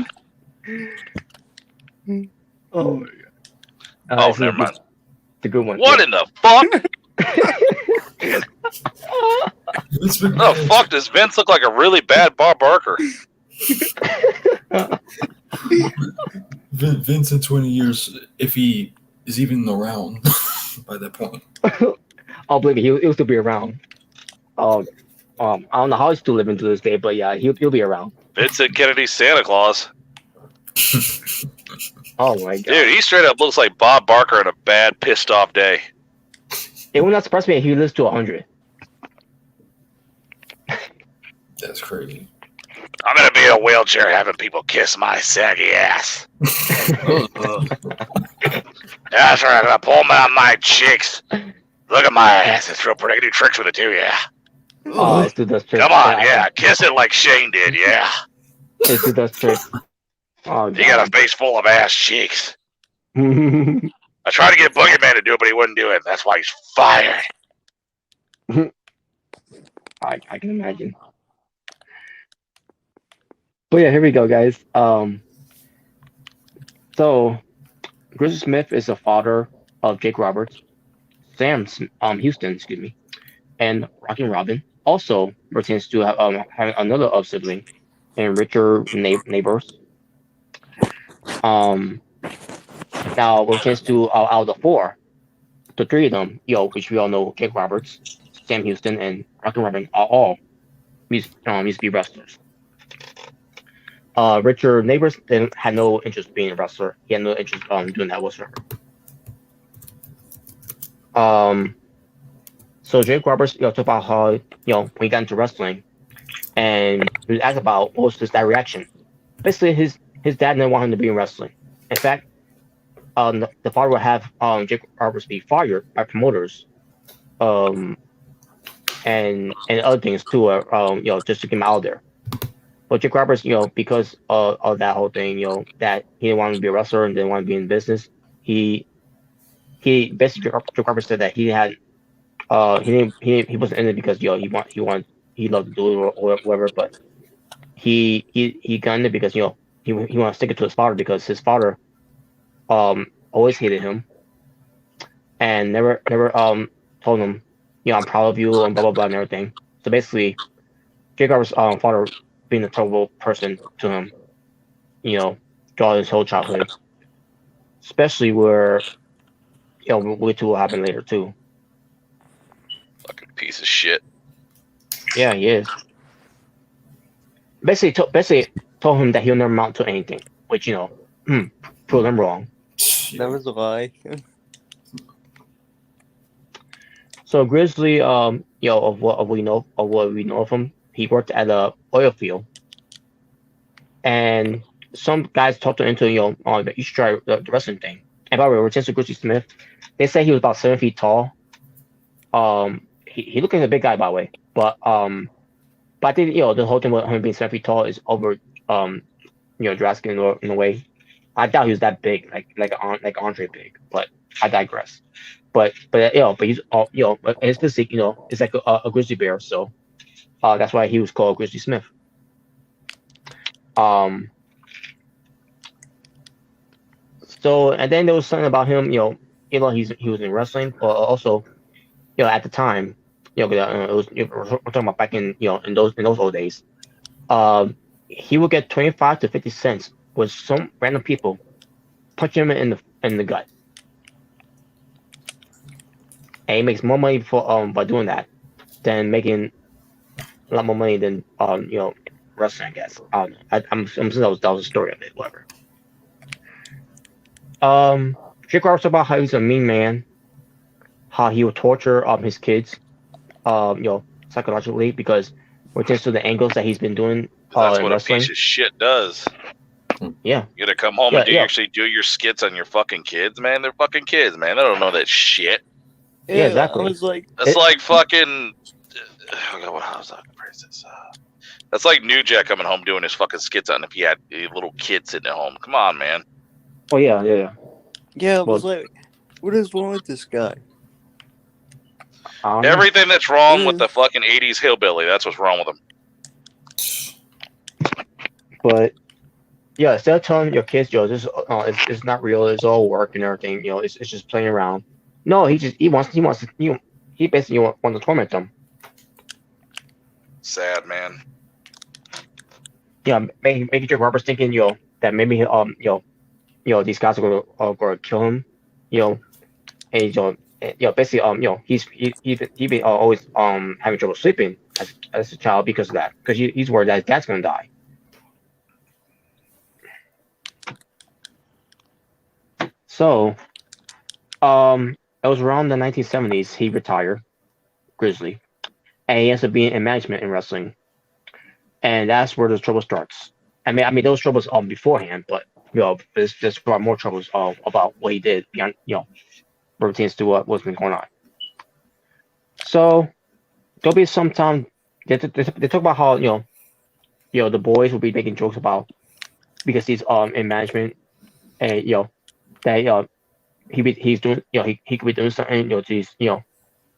Oh my god. Oh, never mind. The good one. What in the fuck? The fuck does Vince look like a really bad Bob Barker? Vince in 20 years, if he is even around by that point. I'll believe it. He'll still be around. I don't know how he's still living to this day, but yeah, he'll be around. Vincent Kennedy's Santa Claus. Oh my god. Dude, he straight up looks like Bob Barker on a bad, pissed off day. It would not surprise me if he lives to 100. That's crazy. I'm gonna be in a wheelchair having people kiss my saggy ass. That's right, I'm gonna pull them out my cheeks. Look at my ass, it's real pretty. I can do tricks with it too, yeah. Oh, it's does tricks. Come on, yeah, kiss it like Shane did, yeah. It does tricks. Oh, you got a face full of ass cheeks. I tried to get Boogeyman to do it, but he wouldn't do it. That's why he's fired. I can imagine. But yeah, here we go, guys. So Grizzly Smith is the father of Jake Roberts, Sam Houston, and Rockin' Robin. Also pertains to having another sibling, and Richard Neighbors. Now pertains to out of the four, the three of them, which we all know, Jake Roberts, Sam Houston, and Rockin' Robin are all used to be wrestlers. Richard Neighbors had no interest being a wrestler. He had no interest doing that whatsoever. So Jake Roberts, talked about how when he got into wrestling, and he was asked about what was that reaction. Basically, his dad didn't want him to be in wrestling. In fact, the father would have Jake Roberts be fired by promoters, and other things too. Just to get him out of there. But Jake Roberts, because of that whole thing, that he didn't want to be a wrestler and didn't want to be in business, he basically Jake Roberts said that he had he wasn't in it because he loved to do it or whatever, but he got it because he want to stick it to his father because his father always hated him and never told him I'm proud of you and blah blah blah and everything. So basically, Jake Roberts' father being a terrible person to him, throughout his whole childhood, especially where we too will happen later too. Fucking piece of shit. Yeah, he is. Basically told him that he'll never amount to anything, which proved him wrong. That was a lie. So Grizzly, of what we know of him, he worked at a oil field, and some guys talked him into you should try the wrestling thing. And by the way, returns to Grizzly Smith, they say he was about 7 feet tall. He looked like a big guy, by the way, but I think the whole thing with him being 7 feet tall is over drastic in a way. I doubt he was that big, like Andre big, but I digress. But he's but his physique, is like a grizzly bear, so that's why he was called Grizzly Smith. So and then there was something about him, he was in wrestling, but also, at the time, it was, we're talking about back in in those old days. He would get 25 to 50 cents with some random people punch him in the gut. And he makes more money by doing that than making a lot more money than wrestling, I guess. I don't know. I'm assuming that was the story of it, whatever. Jake Roberts about how he's a mean man, how he would torture his kids, psychologically because we're just to the angles that he's been doing. That's what wrestling. A piece of shit does. Yeah. You gotta come home and actually do your skits on your fucking kids, man. They're fucking kids, man. They don't know that shit. Yeah, exactly. I was like, that's like fucking. Oh God, how was I gonna phrase this? That's like New Jack coming home doing his fucking skits on if he had a little kid sitting at home. Come on, man. Oh yeah. Yeah, I was like, what is wrong with this guy? Everything that's wrong with the fucking 80s hillbilly, that's what's wrong with him. But yeah, instead of telling your kids, this it's not real, it's all work and everything, it's just playing around. No, he basically wants to torment them. Sad, man. Yeah, making Jake Roberts thinking, that maybe these guys are gonna kill him, and basically he's been always having trouble sleeping as a child because of that, because he's worried that his dad's gonna die. So, it was around the 1970s he retired, Grizzly, and he ends up being in management in wrestling, and that's where the trouble starts. I mean those troubles beforehand, but there's brought more troubles about what he did beyond pertains to what's been going on. So there'll be some time they talk about how the boys will be making jokes about because he's in management and that he's doing he could be doing something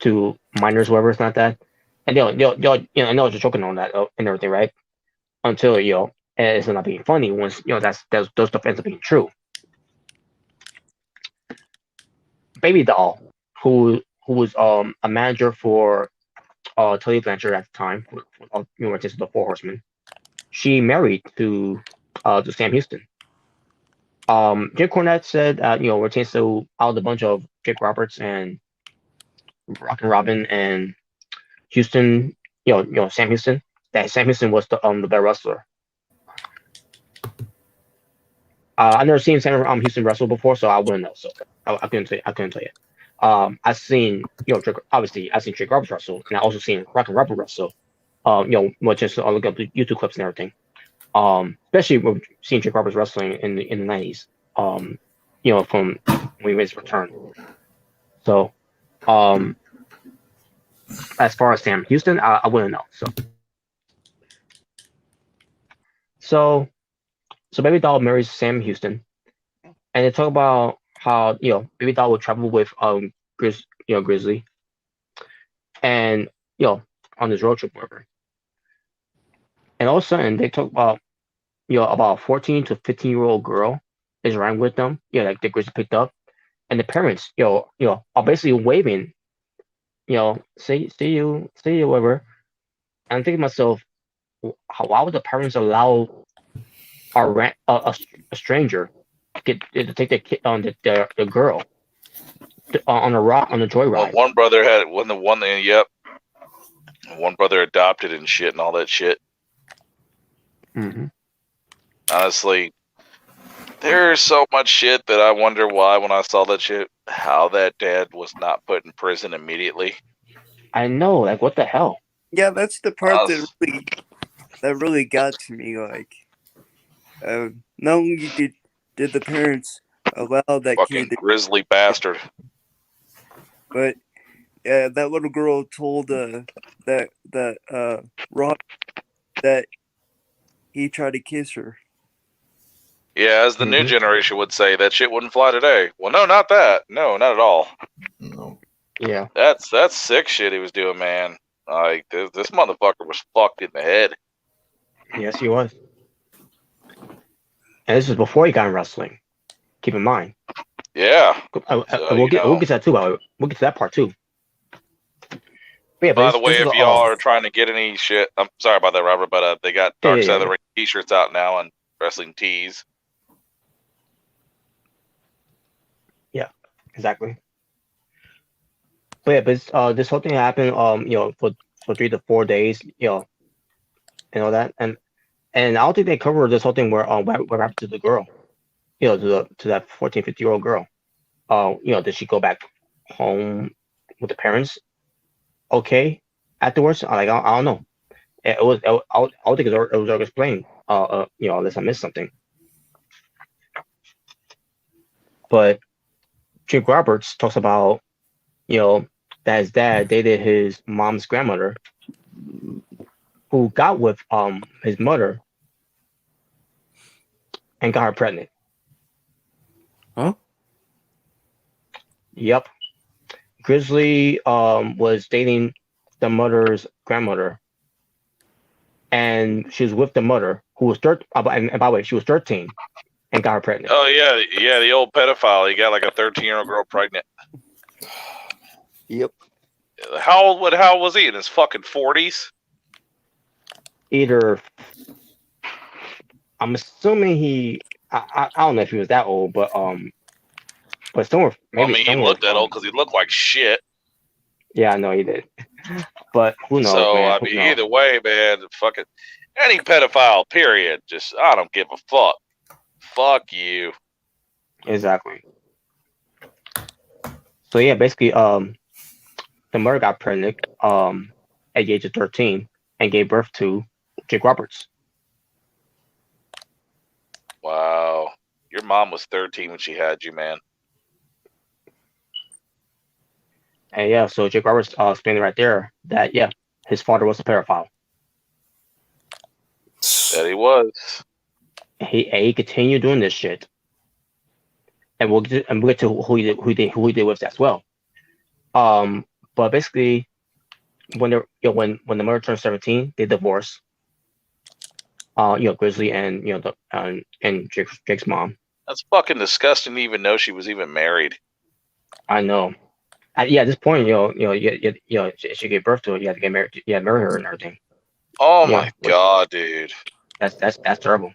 to minors, whoever, it's not that, and they'll I know just joking on that and everything, right? Until it's not being funny once those stuff ends up being true. Baby Doll, who was a manager for Tully Blanchard at the time, just the Four Horsemen, she married to Sam Houston. Jim Cornette said we're to out a bunch of Jake Roberts and Rockin' Robin and Houston, Sam Houston, that Sam Houston was the better wrestler. I've never seen Sam Houston wrestle before, so I wouldn't know. So I couldn't tell you. I've seen obviously I've seen Jake Roberts wrestle, and I also seen Rockin' Robin wrestle. Just look up the YouTube clips and everything. Especially when seeing Jake Roberts wrestling in the 90s. From when he made his return. So, as far as Sam Houston, I wouldn't know. So Baby Doll marries Sam Houston, and they talk about how Baby Doll would travel with Grizzly, and on this road trip, whatever. And all of a sudden, they talk about about a 14 to 15-year-old girl is riding with them. Like the Grizzly picked up, and the parents, are basically waving. See you, whatever. And I'm thinking to myself, why would the parents allow a stranger to take the kid on the girl on a joyride? One brother had yep. One brother adopted and shit and all that shit. Mm-hmm. Honestly, there's so much shit that I wonder why when I saw that shit, how that dad was not put in prison immediately. I know, like what the hell? Yeah, that's the part that really got to me. Like, not only did the parents allow that fucking kid, Grizzly bastard, but that little girl told Rob that he tried to kiss her. Yeah, as the new generation would say, that shit wouldn't fly today. Well, no, not that. No, not at all. No. Yeah. That's sick shit he was doing, man. Like, this motherfucker was fucked in the head. Yes, he was. And this is before he got in wrestling. Keep in mind. Yeah. We'll get to that too. We'll get to that part too. Yeah, by the way, if y'all are trying to get any shit, I'm sorry about that, Robert, but they got Darkside of the Ring t-shirts out now and wrestling tees. Yeah, exactly. But this whole thing happened, for 3 to 4 days, and all that, and I don't think they covered this whole thing where what happened to the girl, to that 14, 15-year-old girl. Did she go back home with the parents? Okay, afterwards, I don't know. I don't think it was already explained. Unless I missed something. But Jake Roberts talks about, that his dad dated his mom's grandmother, who got with his mother and got her pregnant. Huh? Yep. Grizzly was dating the mother's grandmother, and she was with the mother, who was 13. And by the way, she was 13 and got her pregnant. Oh yeah, the old pedophile. He got like a 13-year-old girl pregnant. Yep. How old was he? In his fucking 40s? Either, I'm assuming I don't know if he was that old, but somewhere maybe. He looked that old because he looked like shit. Yeah, I know he did. But who knows? So man? I mean, either way, man, fucking any pedophile. Period. Just I don't give a fuck. Fuck you. Exactly. So yeah, basically, the mother got pregnant at the age of 13 and gave birth to Jake Roberts. Wow, your mom was 13 when she had you, man. And yeah, so Jake Roberts explained right there that his father was a pedophile. That he was. He continued doing this shit, and we'll get to who he did with as well. But basically, when the mother turned 17, they divorced. Grizzly and and Jake's mom. That's fucking disgusting to even know she was even married. I know. At this point, she gave birth to her. You had to get married. You had to marry her and everything. Oh my god, dude. That's terrible.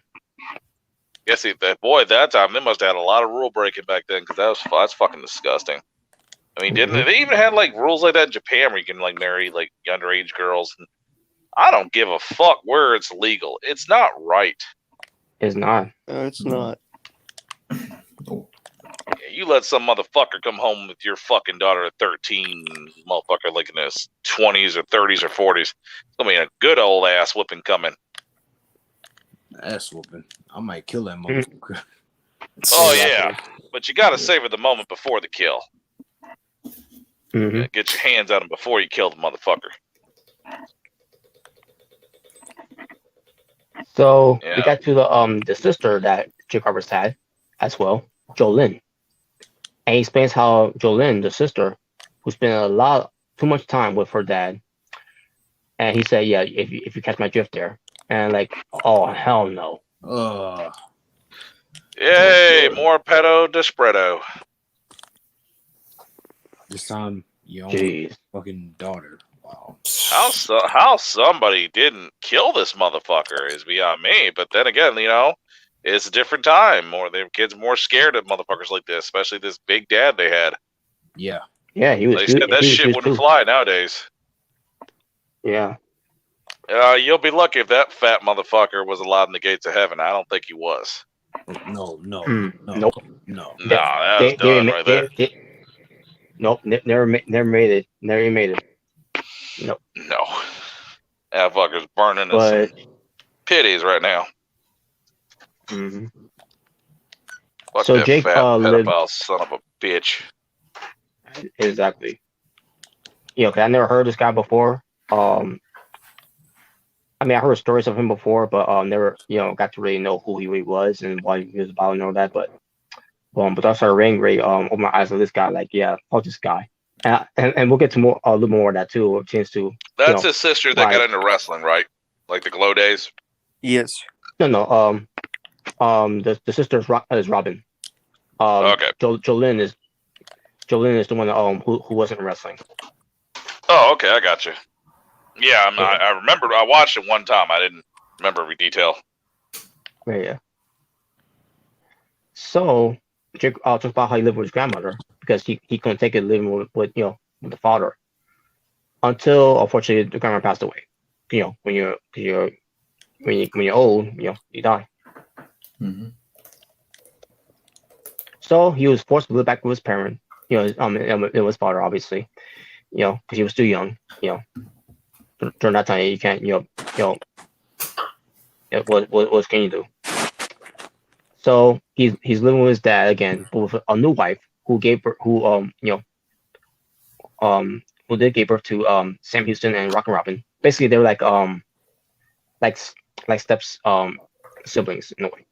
Yes, that time they must have had a lot of rule breaking back then because that's fucking disgusting. I mean, didn't they even had like rules like that in Japan where you can like marry like underage girls? I don't give a fuck where it's legal. It's not right. It's not. No, it's not. You let some motherfucker come home with your fucking daughter at 13, motherfucker like in his 20s or 30s or 40s. It's gonna be a good old ass whooping coming. Ass whooping. I might kill that motherfucker. Oh yeah, but you gotta savor the moment before the kill. Mm-hmm. Get your hands on him before you kill the motherfucker. So we got to the sister that Jake Roberts had as well, Jolene. And he explains how Jolene, the sister, who spent too much time with her dad, and he said, if you catch my drift there, and like, oh hell no. Yay, more pedo despredo. This time, you own Jeez. fucking daughter. Wow. How somebody didn't kill this motherfucker is beyond me. But then again, it's a different time. Their kids more scared of motherfuckers like this, especially this big dad they had. Yeah. Yeah, he was. They said that shit wouldn't fly nowadays. Yeah. You'll be lucky if that fat motherfucker was allowed in the gates of heaven. I don't think he was. No. Nope. No, that was done right there. Nope. Never made it. Never made it. Nope. No. That fucker's burning in some pitties right now. Mm-hmm. Fuck So that Jake fat pedophile son of a bitch. Exactly. 'Cause I never heard this guy before. I mean, I heard stories of him before, but never, got to really know who he really was and why he was about and all that. But I started ring rate open my eyes to this guy. Like, yeah, fuck this guy. And we'll get to a little more of that too. A chance to. That's his sister that got into wrestling, right? Like the Glow Days. Yes. No. The sister is Robin. Okay. Jolene is the one who wasn't wrestling. Oh, okay, I got you. Yeah, I remember. I watched it one time. I didn't remember every detail. Yeah. So Jake talks about how he lived with his grandmother because he couldn't take it living with the father until unfortunately the grandma passed away. When you're old, you die. Mm-hmm. So he was forced to live back with his parent. It was father obviously. Because he was too young. During that time, you can't. What can you do? So he's living with his dad again, but with a new wife who did give birth to Sam Houston and Rockin' Robin. Basically, they were like steps siblings in a way.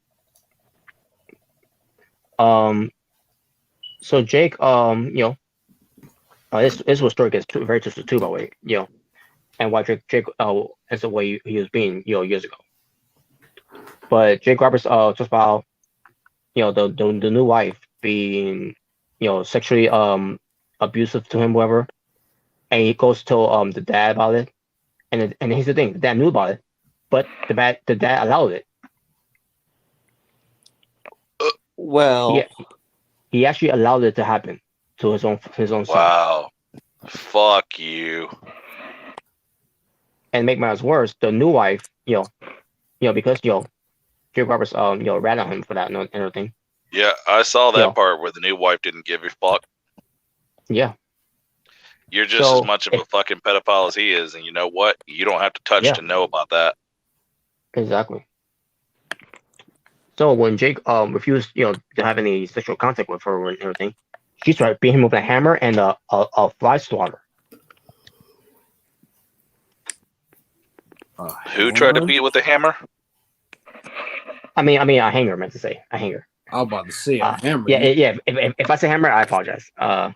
So Jake this was story gets very twisted too, by the way, and why Jake is the way he was being, years ago. But Jake Roberts talks about, the new wife being, sexually abusive to him, whatever, and he goes to the dad about it, and here's the thing, the dad knew about it, but the dad allowed it. Well, he actually allowed it to happen to his own son. Wow. Fuck you. And make matters worse, the new wife, because Jake Roberts ran on him for that and everything. Yeah, I saw that part where the new wife didn't give a fuck. Yeah. You're just as much of a fucking pedophile as he is, and you know what? You don't have to touch to know about that. Exactly. So when Jake refused, to have any sexual contact with her and everything, she started beating him with a hammer and a fly swatter. Who tried to beat with a hammer? I mean a hanger. I meant to say a hanger. I was about to say a hammer. Yeah. If I say hammer, I apologize. A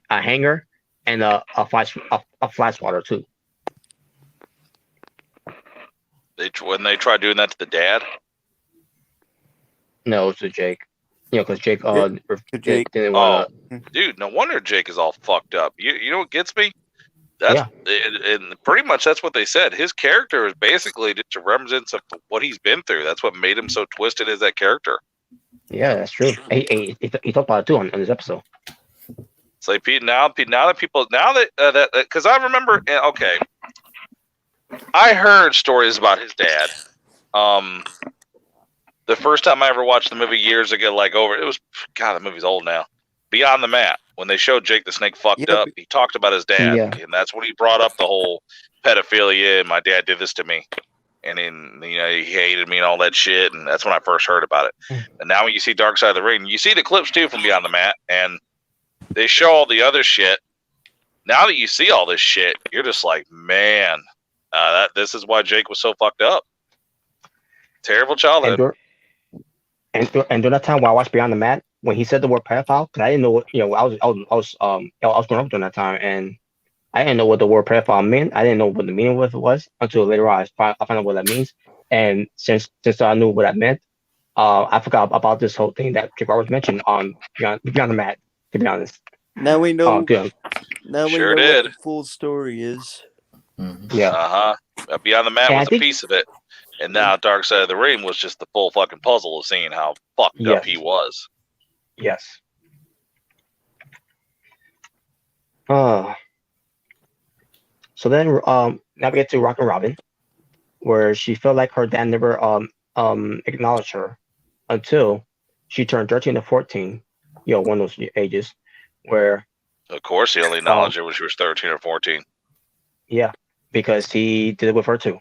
hanger and a fly swatter too. When they tried doing that to the dad? No, to Jake. Because Jake Jake didn't want to. Dude, no wonder Jake is all fucked up. You know what gets me? And pretty much that's what they said. His character is basically just a representative of what he's been through. That's what made him so twisted as that character. Yeah, that's true. He talked about it too on this episode. It's like now that because I remember, okay, I heard stories about his dad. The first time I ever watched the movie years ago, the movie's old now. Beyond the Mat, when they showed Jake the Snake fucked up, he talked about his dad, and that's when he brought up the whole pedophilia and my dad did this to me, and then he hated me and all that shit, and that's when I first heard about it. And now when you see Darkside of the Ring, you see the clips too from Beyond the Mat, and they show all the other shit. Now that you see all this shit, you're just like, man, this is why Jake was so fucked up. Terrible childhood. And during that time while I watched Beyond the Mat, when he said the word pedophile, because I didn't know what I was growing up during that time, and I didn't know what the word pedophile meant. I didn't know what the meaning of it was until later on I found out what that means. And since I knew what that meant, I forgot about this whole thing that Jake was mentioned on Beyond the Mat. To be honest, Now we know. Now Sure we know did. what the full story is. Yeah. Beyond the Mat And was a piece of it, and now Dark Side of the Ring was just the full fucking puzzle of seeing how fucked up he was. Yes. So then, now we get to Rockin' Robin, where she felt like her dad never acknowledged her until she turned 13 to 14. One of those ages where. Of course, he only acknowledged her when she was 13 or 14. Yeah, because he did it with her too.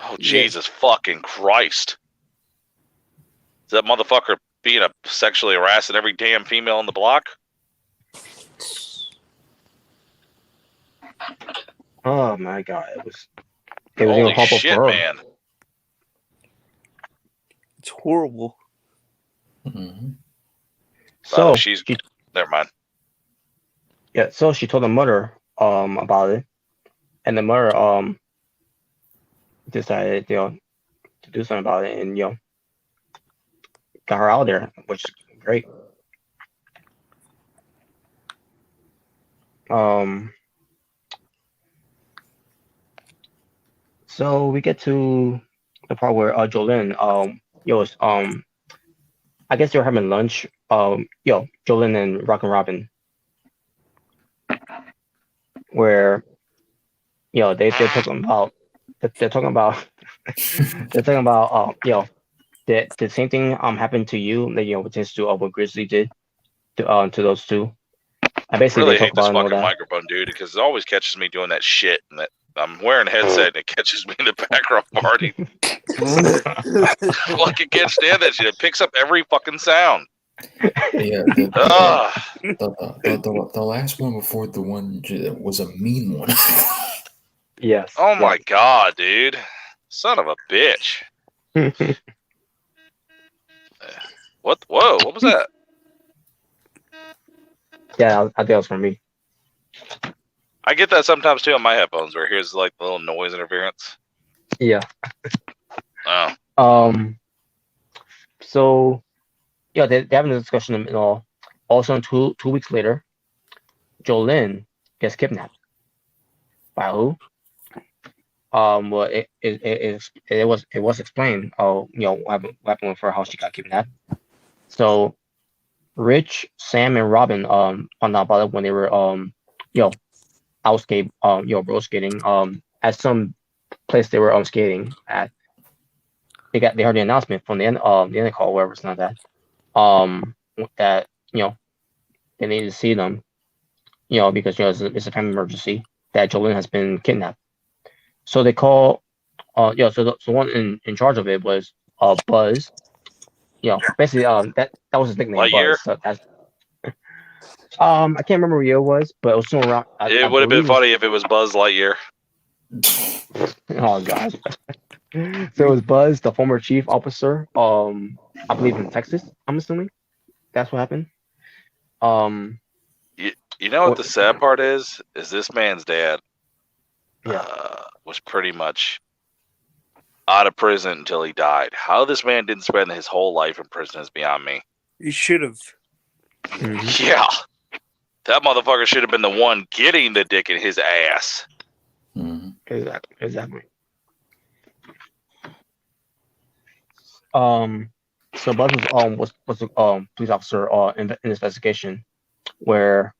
Oh, Jesus fucking Christ. Is that motherfucker being sexually harassing every damn female on the block? Oh my God. It was Holy even shit, for her. man. It's horrible. So never mind. Yeah, so she told the mother about it, and the mother decided to do something about it, and got her out there, which is great. So we get to the part where Jolene I guess they were having lunch. Jolene and Rockin' Robin, where they're talking about the same thing happened to you that pertains to what Grizzly did to those two. I basically really they hate talk this about fucking microphone, dude, because it always catches me doing that shit, and that I'm wearing a headset and it catches me in the background party. I fucking can't stand that shit. It picks up every fucking sound. Yeah, the last one before the one was a mean one. Yes. Oh my God, dude. Son of a bitch. What? Whoa, what was that? Yeah, I think that was for me. I get that sometimes too on my headphones where here's like the little noise interference. Yeah. Oh. So they're having a discussion and all. Also, 2 weeks later, Jolene gets kidnapped. By who? Well, it was explained. What happened with her, how she got kidnapped. So, Rich, Sam, and Robin found out about it when they were out skate roller skating at some place they were skating at. They heard the announcement from the end call, wherever it's not that that they needed to see them because it's a family emergency that Jolene has been kidnapped. So they call so the one in charge of it was Buzz. Basically that was his nickname. Lightyear? Buzz. So that's I can't remember what year it was, but it was somewhere around. It would have been funny if it was Buzz Lightyear. Oh God. So it was Buzz, the former chief officer, I believe in Texas, I'm assuming. That's what happened. You know what the sad part is this man's dad was pretty much out of prison until he died. How this man didn't spend his whole life in prison is beyond me. He should have. Mm-hmm. Yeah. That motherfucker should have been the one getting the dick in his ass. Mm-hmm. Exactly. So Buzz was a police officer in this investigation where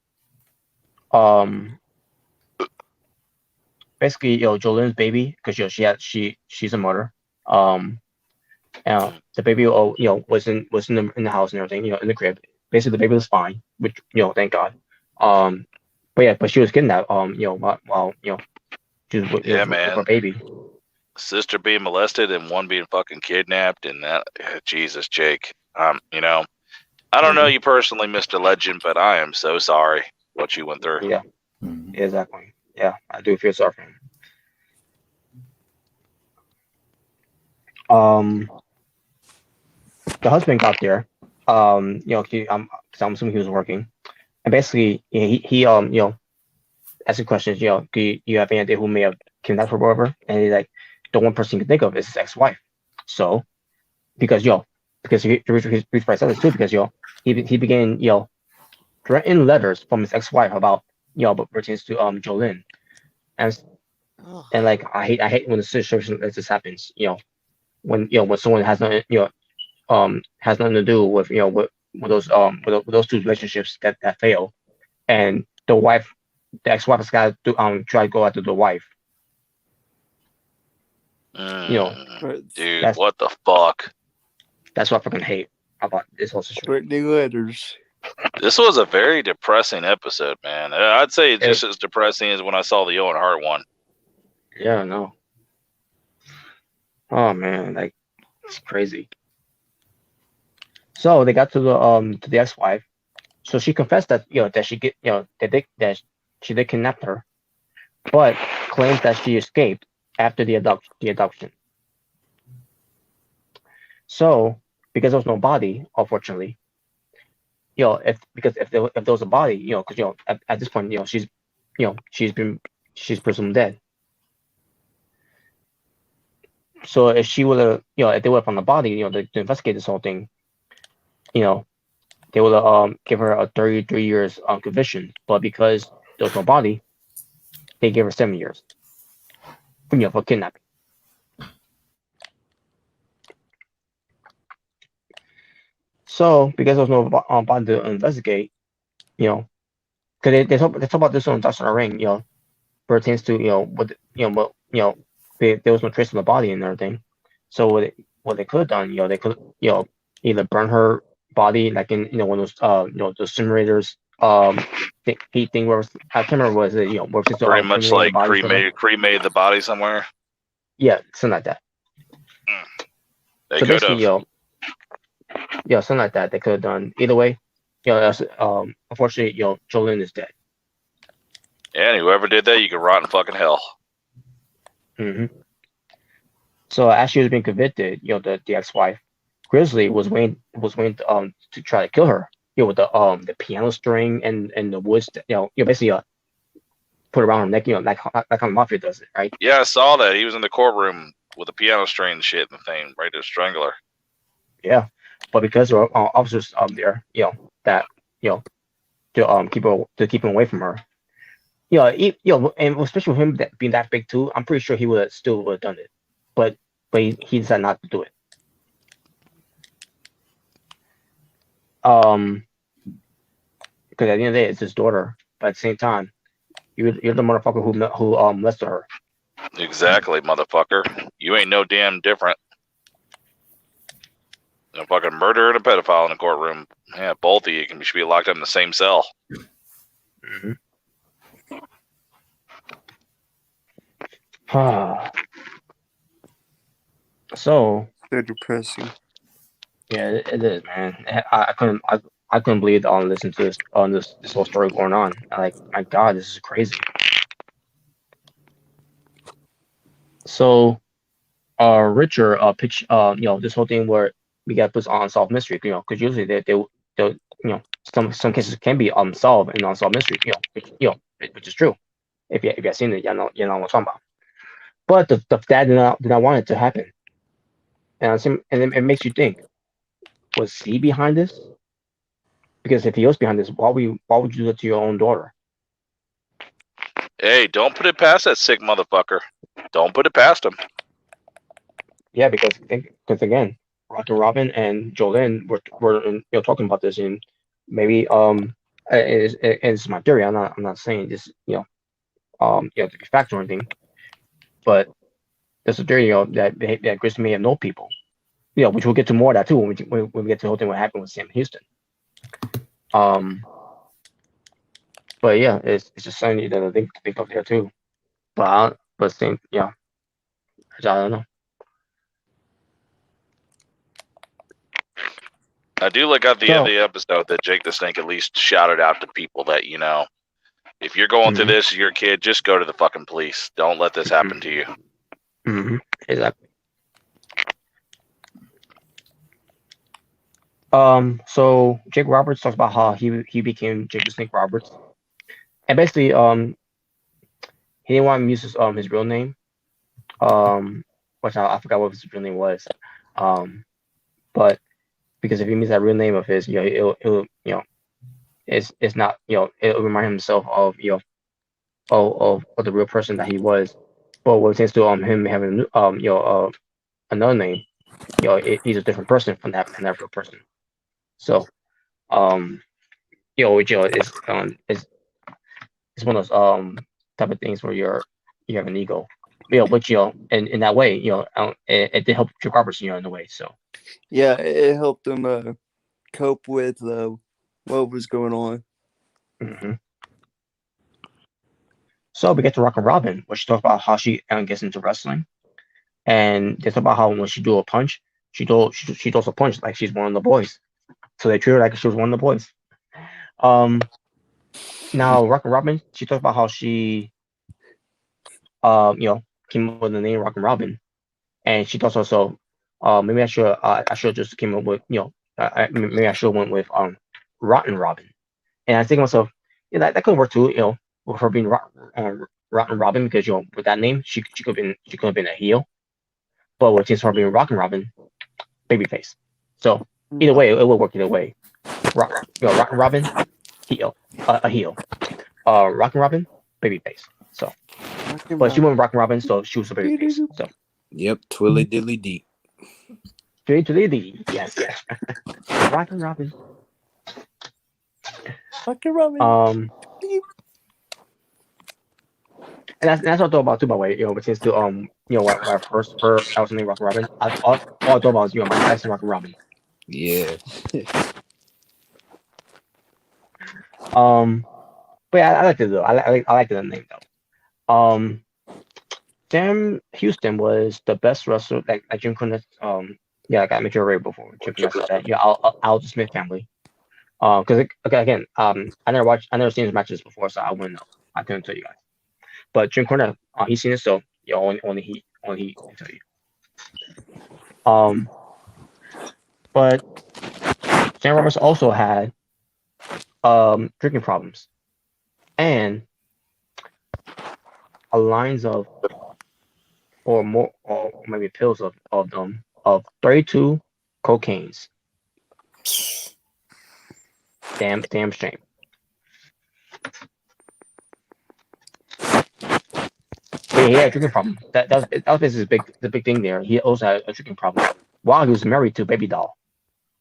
basically Jolene's baby, because she's a mother, and the baby was in the house and everything, in the crib. Basically the baby was fine, which thank God. But she was kidnapped while she was with her baby. Sister being molested and one being fucking kidnapped, and that Jesus, Jake. I don't know you personally, Mr. Legend, but I am so sorry what you went through. Yeah, exactly. Yeah, I do feel sorry for him. The husband got there. Because I'm assuming he was working, and basically he asking questions. Do you have any idea who may have kidnapped her, or whatever? And he's like, the one person he can think of is his ex-wife. So, because he probably said this too, because he began threatening letters from his ex-wife about but pertains to Jolene, and like I hate when a situation like this happens. When someone has nothing has nothing to do with with those two relationships that fail, and the ex-wife has got to try to go after the wife. Dude, what the fuck? That's what I fucking hate about this whole situation. Threatening letters. This was a very depressing episode, man. I'd say it's just as depressing as when I saw the Owen Hart one. Yeah, no. Oh man, like it's crazy. So they got to the ex-wife. So she confessed that that she she did kidnap her, but claims that she escaped after the adoption. So because there was no body, unfortunately, if there was a body, because at this point, she's presumed dead. So if she would have, if they would have found the body, to investigate this whole thing, they would have give her a 33 years conviction. But because there was no body, they gave her 7 years. For kidnapping. So because there was no body to investigate, because they talk about this on Darkside Ring, pertains to there was no trace of the body and everything. So what they could have done, they could either burn her body like in one of those those simulators heat thing where I can't remember what it where it's pretty much like cremated the body somewhere. Yeah, something like that. They could have. Something like that. They could have done either way. Unfortunately, Jolene is dead. Yeah, and whoever did that, you could rot in fucking hell. Mm-hmm. So as she was being convicted, the ex-wife, Grizzly was waiting to try to kill her. With the piano string and the woods, basically put around her neck, like how the mafia does it, right? Yeah, I saw that. He was in the courtroom with a piano string and shit and the thing, right to strangle her. Yeah, but because there are officers there, that to keep him away from her. And especially with him being that big too, I'm pretty sure he would have done it, but he decided not to do it. Because at the end of the day, it's his daughter, but at the same time, you're the motherfucker who molested her. Exactly, motherfucker. You ain't no damn different. A fucking murderer and a pedophile in the courtroom. Yeah, both of you should be locked up in the same cell. Mm-hmm. So they're depressing. Yeah, it is, man. I couldn't believe on listening to this whole story going on. Like, my God, this is crazy. So, Richard pitched this whole thing where we got this unsolved mystery, because usually they some cases can be solved in unsolved mystery, which is true. If you have seen it, you know what I'm talking about. But the dad did not want it to happen, and it makes you think. Was he behind this? Because if he was behind this, why would you do that to your own daughter? Hey, don't put it past that sick motherfucker. Don't put it past him. Yeah, because again, Rock and Robin and Jolene were talking about this, and maybe it's my theory. I'm not saying this to be fact or anything, but there's a theory that Grizzly may have known people. Which we'll get to more of that too when we get to the whole thing what happened with Sam Houston. But yeah, it's just something that I think of there too. But same, I don't know. I do like at the end of the episode that Jake the Snake at least shouted out to people that if you're going through this, your kid, just go to the fucking police. Don't let this happen to you. Mm-hmm. Exactly. So Jake Roberts talks about how he became Jake the Snake Roberts, and basically he didn't want to use his real name, which I forgot what his real name was, but because if he meets that real name of his, it'll it's not, it'll remind himself of of the real person that he was. But when it comes to him having another name, he's a different person from that real person. So it's one of those type of things where you have an ego. But in that way, it did help Drew Roberts, in a way. So yeah, it helped him cope with what was going on. Mm-hmm. So we get to Rockin' Robin, where she talks about how she gets into wrestling, and they talk about how when she do a punch, she does a punch like she's one of the boys. So they treat her like she was one of the boys. Now Rockin' Robin, she talks about how she came up with the name Rockin' Robin, and she talks also maybe I should just came up with maybe I should went with Rotten Robin, and I think to myself, that could work too, with her being Rotten Robin, because with that name she could have been a heel, but with her being Rockin' Robin, babyface. So either way, it will work either way. Rockin' Robin, heel, a heel. Rockin' Robin, babyface. So, but she went Rockin' Robin, so she was a babyface. So. Yep, twilly dilly dee. Yes. Rockin' Robin. Rockin' Robin. And that's what I thought about too, by the way. But since to when I first heard I was named Rockin' Robin, all I thought about was Mike Tyson Rockin' Robin. Yeah. But yeah, I liked it though. I liked the name though. Sam Houston was the best wrestler, like Jim Cornette. Like I mentioned already before. Jim Cornette said that. Yeah, I'll the Smith family. Because again, I never seen his matches before, so I wouldn't know. I couldn't tell you guys. But Jim Cornette, he's seen it, so only he can tell you. But Sam Roberts also had drinking problems, and a lines of or more, or maybe pills of 32 cocaines. Damn shame. But yeah, drinking problem. That was basically the big thing there. He also had a drinking problem while he was married to Baby Doll.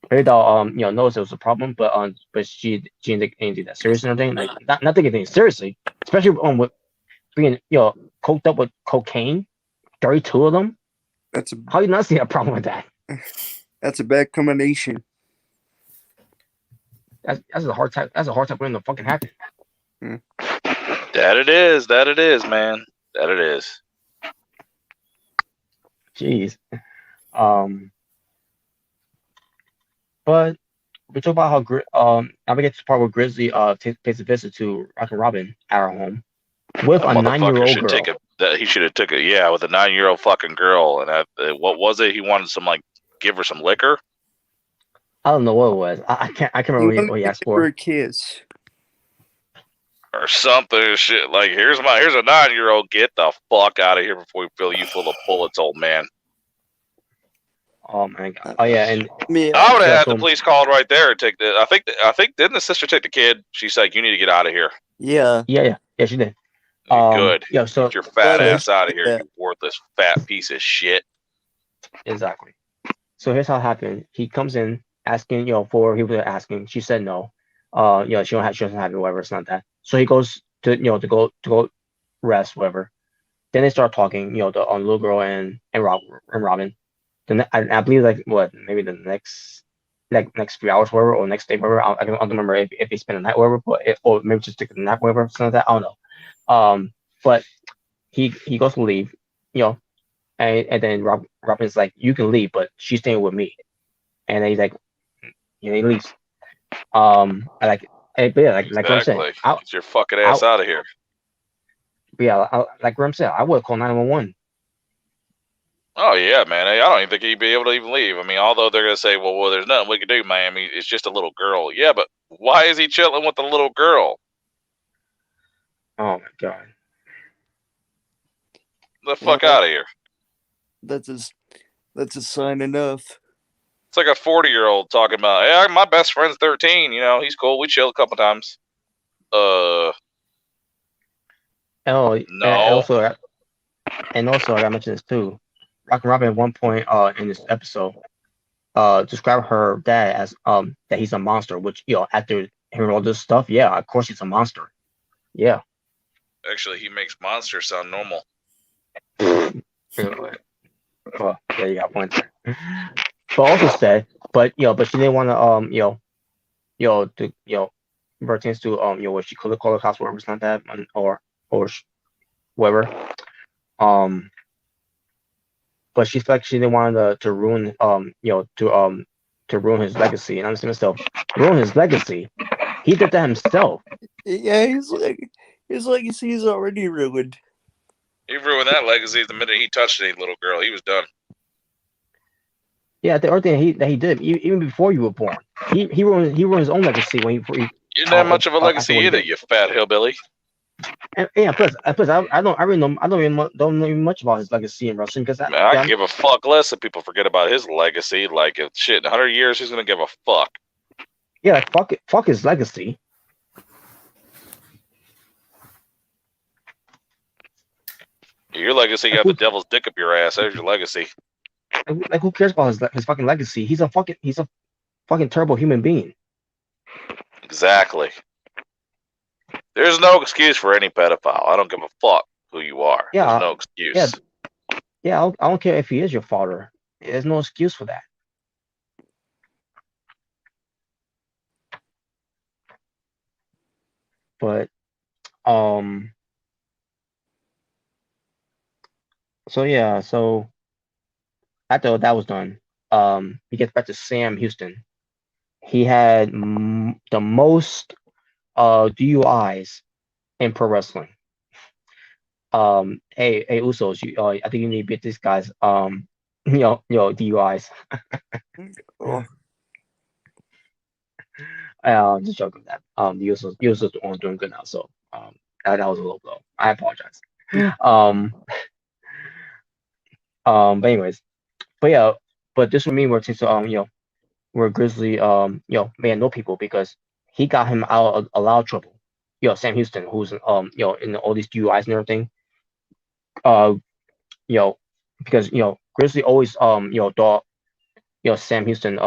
Baby Doll, knows it was a problem, but she didn't take that serious and everything. Like not taking anything seriously, especially with being coked up with cocaine. 32 of them. How do you not see a problem with that? That's a bad combination. That's a hard time. That's a hard time for him to fucking happen. That it is, man. That it is. Jeez. But we talk about how now we get to the part where Grizzly pays a visit to Rockin' Robin at our home with a 9-year-old girl. He should have took it, with a 9-year-old fucking girl. And what was it? He wanted give her some liquor. I don't know what it was. I can't remember what he asked for. A kiss or something. Shit, like here's a 9-year-old. Get the fuck out of here before we fill you full of bullets, old man. Oh my god! Oh yeah, and I would have had the police called right there and take the. I think didn't the sister take the kid? She's like, you need to get out of here. Yeah, she did. Good. Yeah, so get your fat ass out of here, you worthless fat piece of shit. Exactly. So here's how it happened. He comes in asking, for he was asking. She said no. She doesn't have it, whatever. It's not that. So he goes to to go rest, whatever. Then they start talking, the little girl and Robin. Then I believe maybe the next few hours, whatever, or next day, whatever. I don't remember if they spend the night, whatever, or maybe just take a nap, whatever, something like that. I don't know. But he goes to leave, and then Robin's like, you can leave, but she's staying with me. And then he's like, he leaves. Like I'm saying, get your fucking ass out of here. Yeah, like I'm saying, I would call 911. Oh yeah, man. I don't even think he'd be able to even leave. I mean, although they're gonna say, well, there's nothing we can do, man. I mean, it's just a little girl. Yeah, but why is he chilling with the little girl? Oh my god. The fuck out of here. That's a sign enough. It's like a 40-year-old talking about, yeah, my best friend's 13. You know, he's cool. We chill a couple times. Oh, No. and also, I gotta mention this too. Rockin' Robin at one point in this episode described her dad as that he's a monster, which after hearing all this stuff, yeah, of course he's a monster. Yeah. Actually, he makes monsters sound normal. Well, yeah, you got a point there. But also said, but she didn't want to pertains to what she could call the cops, whatever, it's not that, or whatever. But she felt like she didn't want to ruin to ruin his legacy. And I'm saying myself, ruin his legacy. He did that himself. Yeah, his legacy is already ruined. He ruined that legacy the minute he touched any little girl. He was done. Yeah, the other thing that he did, even before you were born, he ruined his own legacy when he you didn't have much of a legacy either, you fat hillbilly. And yeah, plus I don't know much about his legacy in wrestling because I give a fuck less if people forget about his legacy. Like, if shit, in 100 years, who's gonna give a fuck? Yeah, like fuck his legacy. Your legacy got the devil's dick up your ass. There's your legacy. Like, who cares about his fucking legacy? He's a fucking terrible human being. Exactly. There's no excuse for any pedophile. I don't give a fuck who you are. Yeah, there's no excuse. Yeah, I don't care if he is your father. There's no excuse for that. But so after that was done, he gets back to Sam Houston. He had the most DUIs in pro wrestling. Hey Usos, I think you need to beat these guys. DUIs. Just joking with that. The Usos aren't doing good now, so that was a low blow. I apologize. But anyways, but this would mean where where Grizzly may know people because he got him out of a lot of trouble. Sam Houston, who's in all these DUIs and everything. Because Grizzly always thought Sam Houston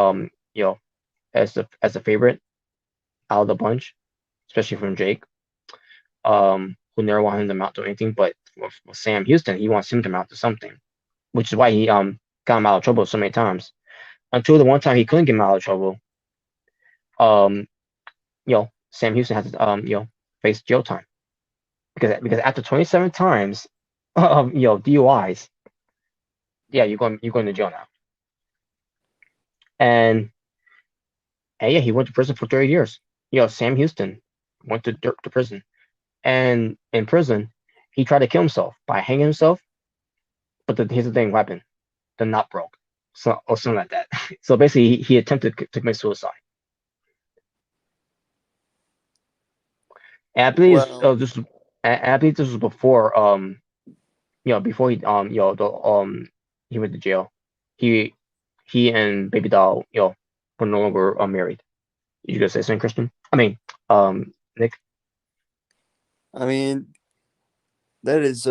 as a favorite out of the bunch, especially from Jake, who never wanted him to mount to anything. But with Sam Houston, he wants him to mount to something, which is why he got him out of trouble so many times. Until the one time he couldn't get him out of trouble, Sam Houston had to face jail time because after 27 times of DUIs, yeah, you're going to jail now. And yeah, he went to prison for 30 years. Sam Houston went to prison, and in prison he tried to kill himself by hanging himself. But here's the thing: what happened? The knot broke, or something like that. So basically, he attempted to commit suicide. And I believe this was before before he he went to jail. He and Baby Doll were no longer married. You gonna say something, Christian? I mean, Nick. I mean, that is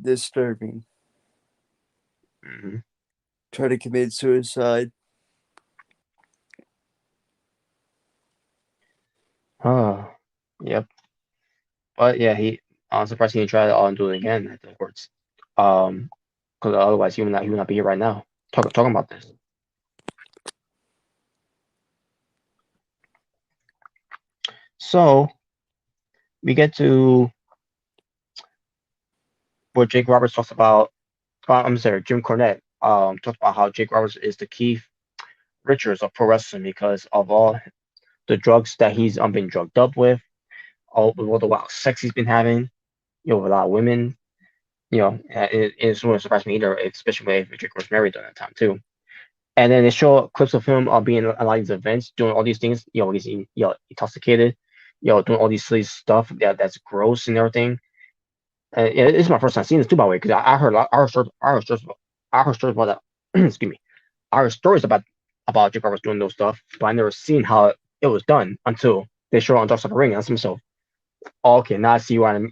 disturbing. Mm-hmm. Try to commit suicide. Yep. But yeah, I'm surprised he didn't try to do it again afterwards. Because otherwise he would not be here right now talking about this. So we get to where Jake Roberts talks about. I'm sorry, Jim Cornette talks about how Jake Roberts is the Keith Richards of pro wrestling because of all the drugs that he's been drugged up with, all the wild sex he's been having, with a lot of women. It wouldn't surprise me either, especially if Jake was married during that time too. And then they show clips of him being at a lot of these events, doing all these things. He's intoxicated, doing all these silly stuff that's gross and everything. Yeah, it's my first time seeing this too, by the way, because I heard stories about that. Excuse me. I heard stories about Jake Roberts doing those stuff, but I never seen how it was done until they show it on Darkside Ring. And I asked myself, okay, now I see now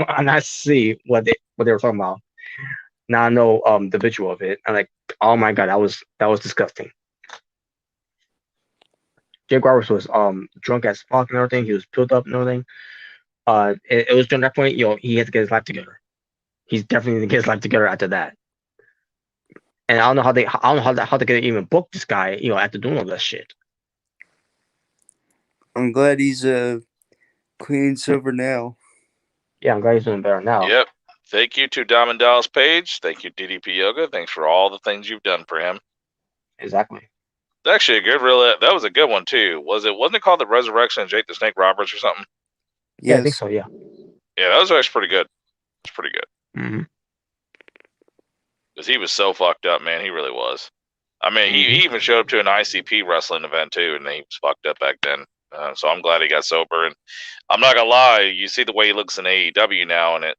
I see what they were talking about. Now I know the visual of it. I'm like, oh my god, that was disgusting. Jake Roberts was drunk as fuck and everything. He was pilled up and everything. It was during that point, he had to get his life together. He's definitely gonna get his life together after that. And I don't know how they could even book this guy, after doing all that shit. I'm glad he's clean and sober now. Yeah, I'm glad he's doing better now. Yep. Thank you to Diamond Dallas Page. Thank you, DDP Yoga. Thanks for all the things you've done for him. Exactly. Actually, that was a good one too. Wasn't it called The Resurrection of Jake the Snake Roberts or something? Yes. Yeah, I think so. Yeah. Yeah, that was actually pretty good. It's pretty good. Mm-hmm. Because he was so fucked up, man. He really was. I mean, he even showed up to an ICP wrestling event too, and he was fucked up back then. So I'm glad he got sober. And I'm not gonna lie, you see the way he looks in AEW now, and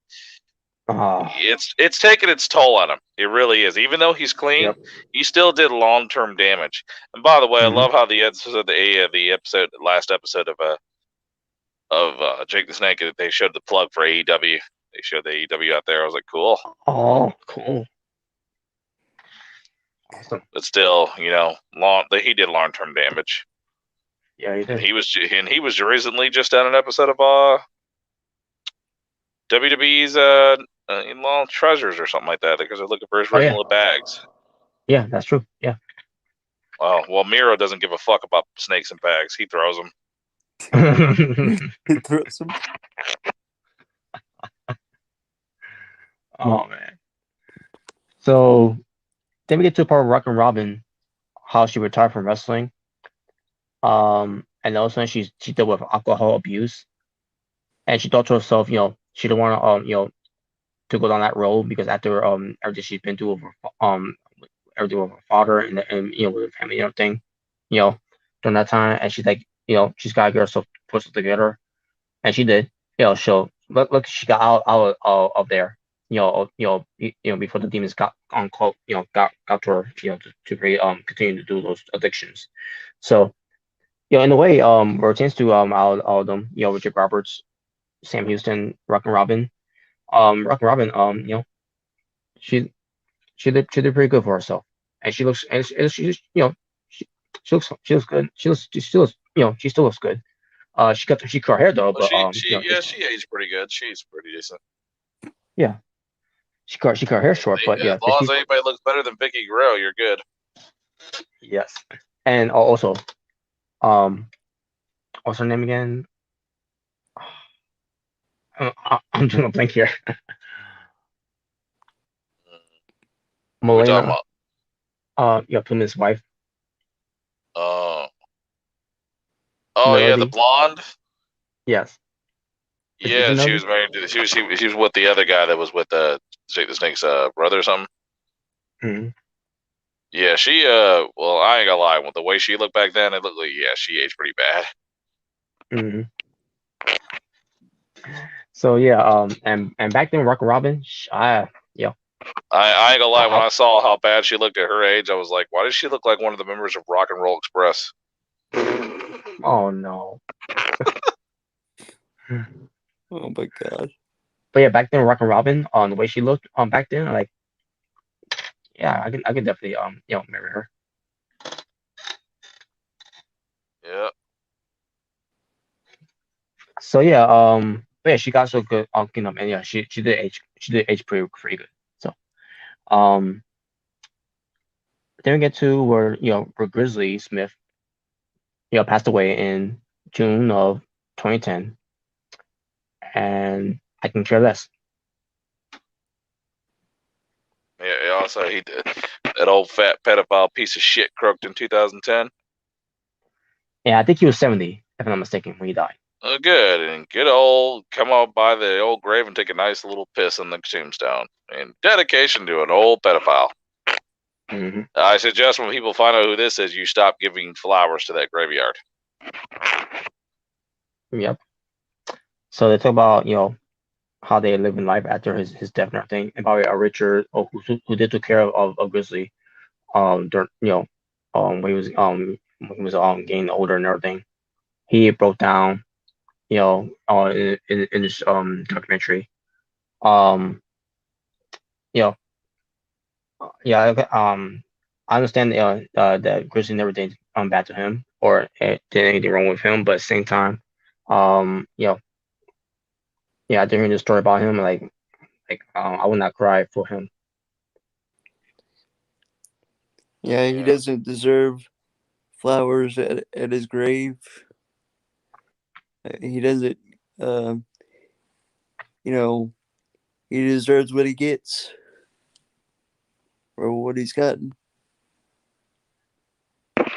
it's taking its toll on him. It really is. Even though he's clean, he still did long-term damage. And by the way, I love how the last episode of Jake the Snake, they showed the plug for AEW. They showed the AEW out there. I was like, cool. Oh, cool. Awesome. But still, he did long-term damage. Yeah, he did. And he was recently just on an episode of WWE's Long Treasures or something like that, because they're looking for his original bags. Yeah, that's true. Yeah. Well, Miro doesn't give a fuck about snakes and bags. He throws them. He throws them. Oh man. So then we get to the part of Rock and Robin, how she retired from wrestling. And also she dealt with alcohol abuse, and she thought to herself, she didn't want to to go down that road, because after everything she's been through with everything with her father and with her family and everything, during that time, and she's like, she's gotta get herself put together, and she did. Look, she got out of there, before the demons got got to her, to continue to do those addictions. So, in a way, we're a chance to all of them, Richard Roberts, Sam Houston, Rock and Robin. Rock and Robin, she did pretty good for herself, and she looks good. She still looks good. She cut her hair though, but she aged pretty good. She's pretty decent. Yeah, she cut her hair short, but as long as anybody looks better than Vicky Guerrero, you're good. Yes, and also, what's her name again? I'm doing a blank here. Melina. Plymouth's wife. Oh, Melody. Yeah, the blonde. Yes. Yeah, she was married to. She was with the other guy that was with Jake the Snake's brother or something. Mm-hmm. Yeah, she. Well, I ain't gonna lie. With the way she looked back then, it looked like she aged pretty bad. Mm-hmm. So yeah, and back then, Rock and Robin, I ain't gonna lie. When I saw how bad she looked at her age, I was like, why does she look like one of the members of Rock and Roll Express? Oh no. Oh my god. But yeah, back then, Rock and Robin, the way she looked, back then, like, yeah, I can definitely marry her. Yeah. So yeah, but yeah, she got so good, and yeah, she did age pretty good. So, then we get to where Grizzly Smith, passed away in June of 2010, and I can care less. Yeah. Also, he did that old fat pedophile piece of shit croaked in 2010. Yeah, I think he was 70, if I'm not mistaken, when he died. Good, and good old come out by the old grave and take a nice little piss on the tombstone in dedication to an old pedophile. Mm-hmm. I suggest when people find out who this is, you stop giving flowers to that graveyard. Yep. So they talk about how they live in life after his death and everything, and probably Richard, who did take care of Grizzly, during, when he was getting older and everything. He broke down, in this documentary. You know, yeah, I understand that Grizzly never did bad to him or did anything wrong with him, but at the same time, after hearing the story about him, I would not cry for him. Yeah, he doesn't deserve flowers at his grave. He doesn't, he deserves what he gets or what he's gotten.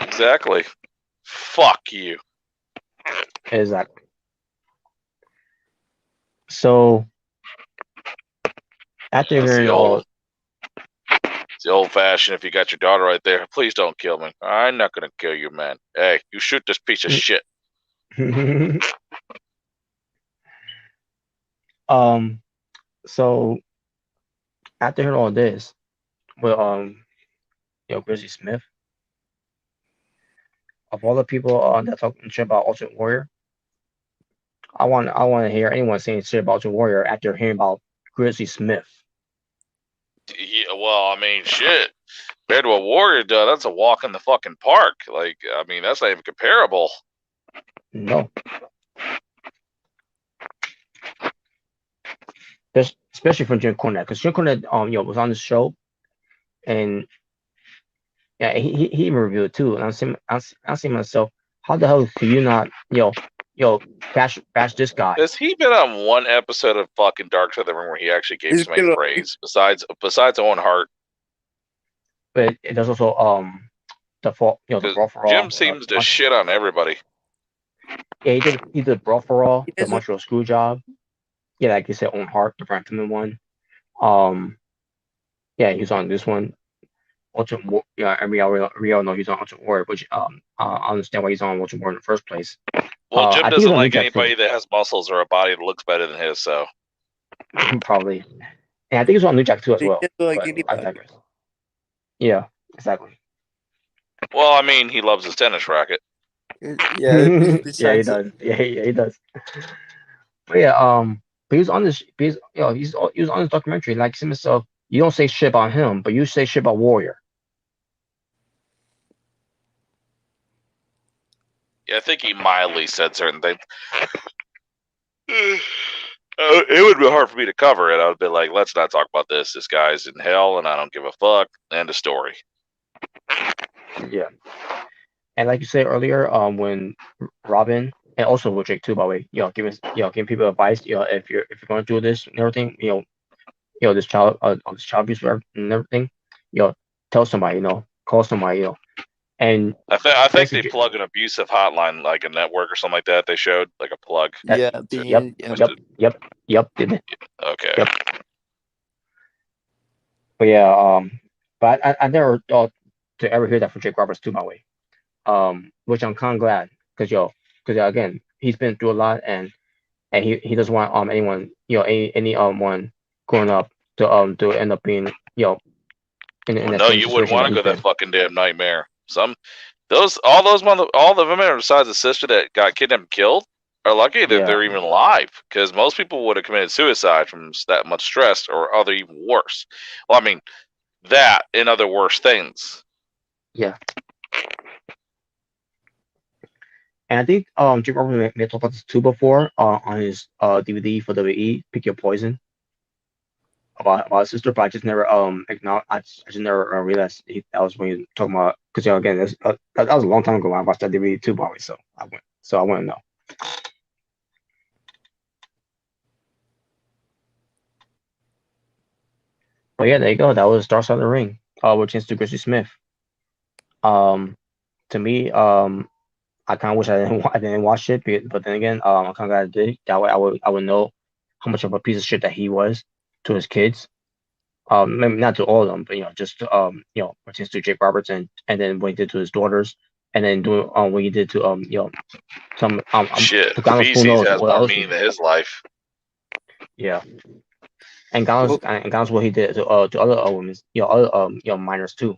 Exactly. Fuck you. Exactly. So after hearing all, it's the old fashioned. If you got your daughter right there, please don't kill me. I'm not gonna kill you, man. Hey, you shoot this piece of shit. So after hearing all this, well, Grizzly Smith, of all the people that talk shit about Ultimate Warrior, I want to hear anyone saying shit about Ultimate Warrior after hearing about Grizzly Smith. Yeah, well, I mean, shit. Compared to what Warrior does, that's a walk in the fucking park. Like, I mean, that's not even comparable. No. Especially from Jim Cornette, because Jim Cornette, was on the show, and yeah, he even reviewed it too. And I'm saying myself, how the hell could you not, bash this guy? Has he been on one episode of fucking Darkside where he actually gave somebody praise besides Owen Hart? But there's also the Brawl for All. Jim seems to shit on everybody. Yeah, he did Brawl for All, the Montreal Screwjob. Yeah, like you said, Owen Hart, the Brant Pittman one. Yeah, he was on this one. Ultimate, and we all know he's on Ultimate Warrior, which I understand why he's on Ultimate Warrior in the first place. Well, Jim doesn't like anybody that has muscles or a body that looks better than his, so probably. And I think he's on New Jack too as well. I digress. Yeah, exactly. Well, I mean, he loves his tennis racket. Yeah, yeah, he does. Yeah, he does. But yeah, but he was on this. He was on this documentary. Like himself, you don't say shit about him, but you say shit about Warrior. Yeah, I think he mildly said certain things. It would be hard for me to cover it. I would be like, let's not talk about this. This guy's in hell, and I don't give a fuck. End of story. Yeah. And like you said earlier, when Robin, and also with Jake too, by the way, giving people advice, if you're going through this and everything, this child abuse and everything, tell somebody, call somebody, and I think they plug an abusive hotline, like a network or something like that. They showed like a plug. Yep. Okay. Yep. But yeah, but I never thought to ever hear that from Jake Roberts too, by the way. Which I'm kind of glad, because again, he's been through a lot, and he doesn't want anyone, one growing up to end up being, in no, you wouldn't want to go that fucking damn nightmare. All the women besides the sister that got kidnapped and killed are lucky that they're even alive, because most people would have committed suicide from that much stress or other even worse. Well, I mean, that and other worse things. Yeah. And I think Jim Roberts may have talked about this too before on his DVD for WWE, Pick Your Poison, about his sister, but I just never acknowledged. I just never realized that was when he was talking about, because again, that was a long time ago when I watched that DVD too, probably. So I want to know. But yeah, there you go. That was Darkside of the Ring, which is to Grizzly Smith. To me, I kind of wish I didn't watch it, but then again, I'm kind of glad I did. That way, I would know how much of a piece of shit that he was to his kids. Maybe not to all of them, but just pertains to Jake Roberts, and then what he did to his daughters, and then doing what he did to some shit. Feces has more meaning than his life. Yeah, and Gaunt's what he did to other women, other minors too.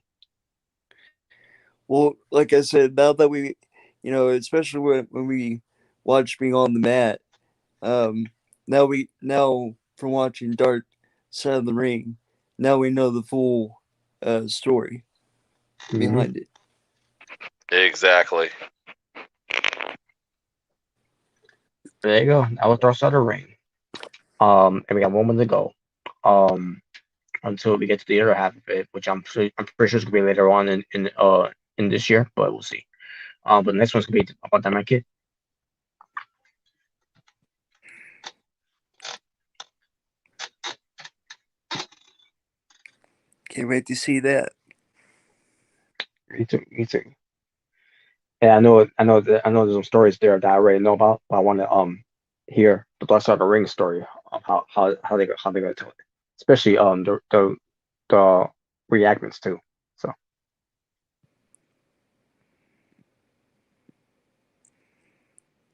Well, like I said, now that we, especially when we watch Being on the Mat, now from watching Dark Side of the Ring, now we know the full story behind it. Exactly. There you go. That was Dark Side of the Ring. And we got 1 month to go. Until we get to the other half of it, which I'm pretty sure is gonna be later on in this year, but we'll see. But the next one's gonna be about Dynamite Kid. Can't wait to see that. Me too. And I know there's some stories there that I already know about, but I want to hear the Dark Side of the Ring story of how they gonna tell it, especially the reenactments too.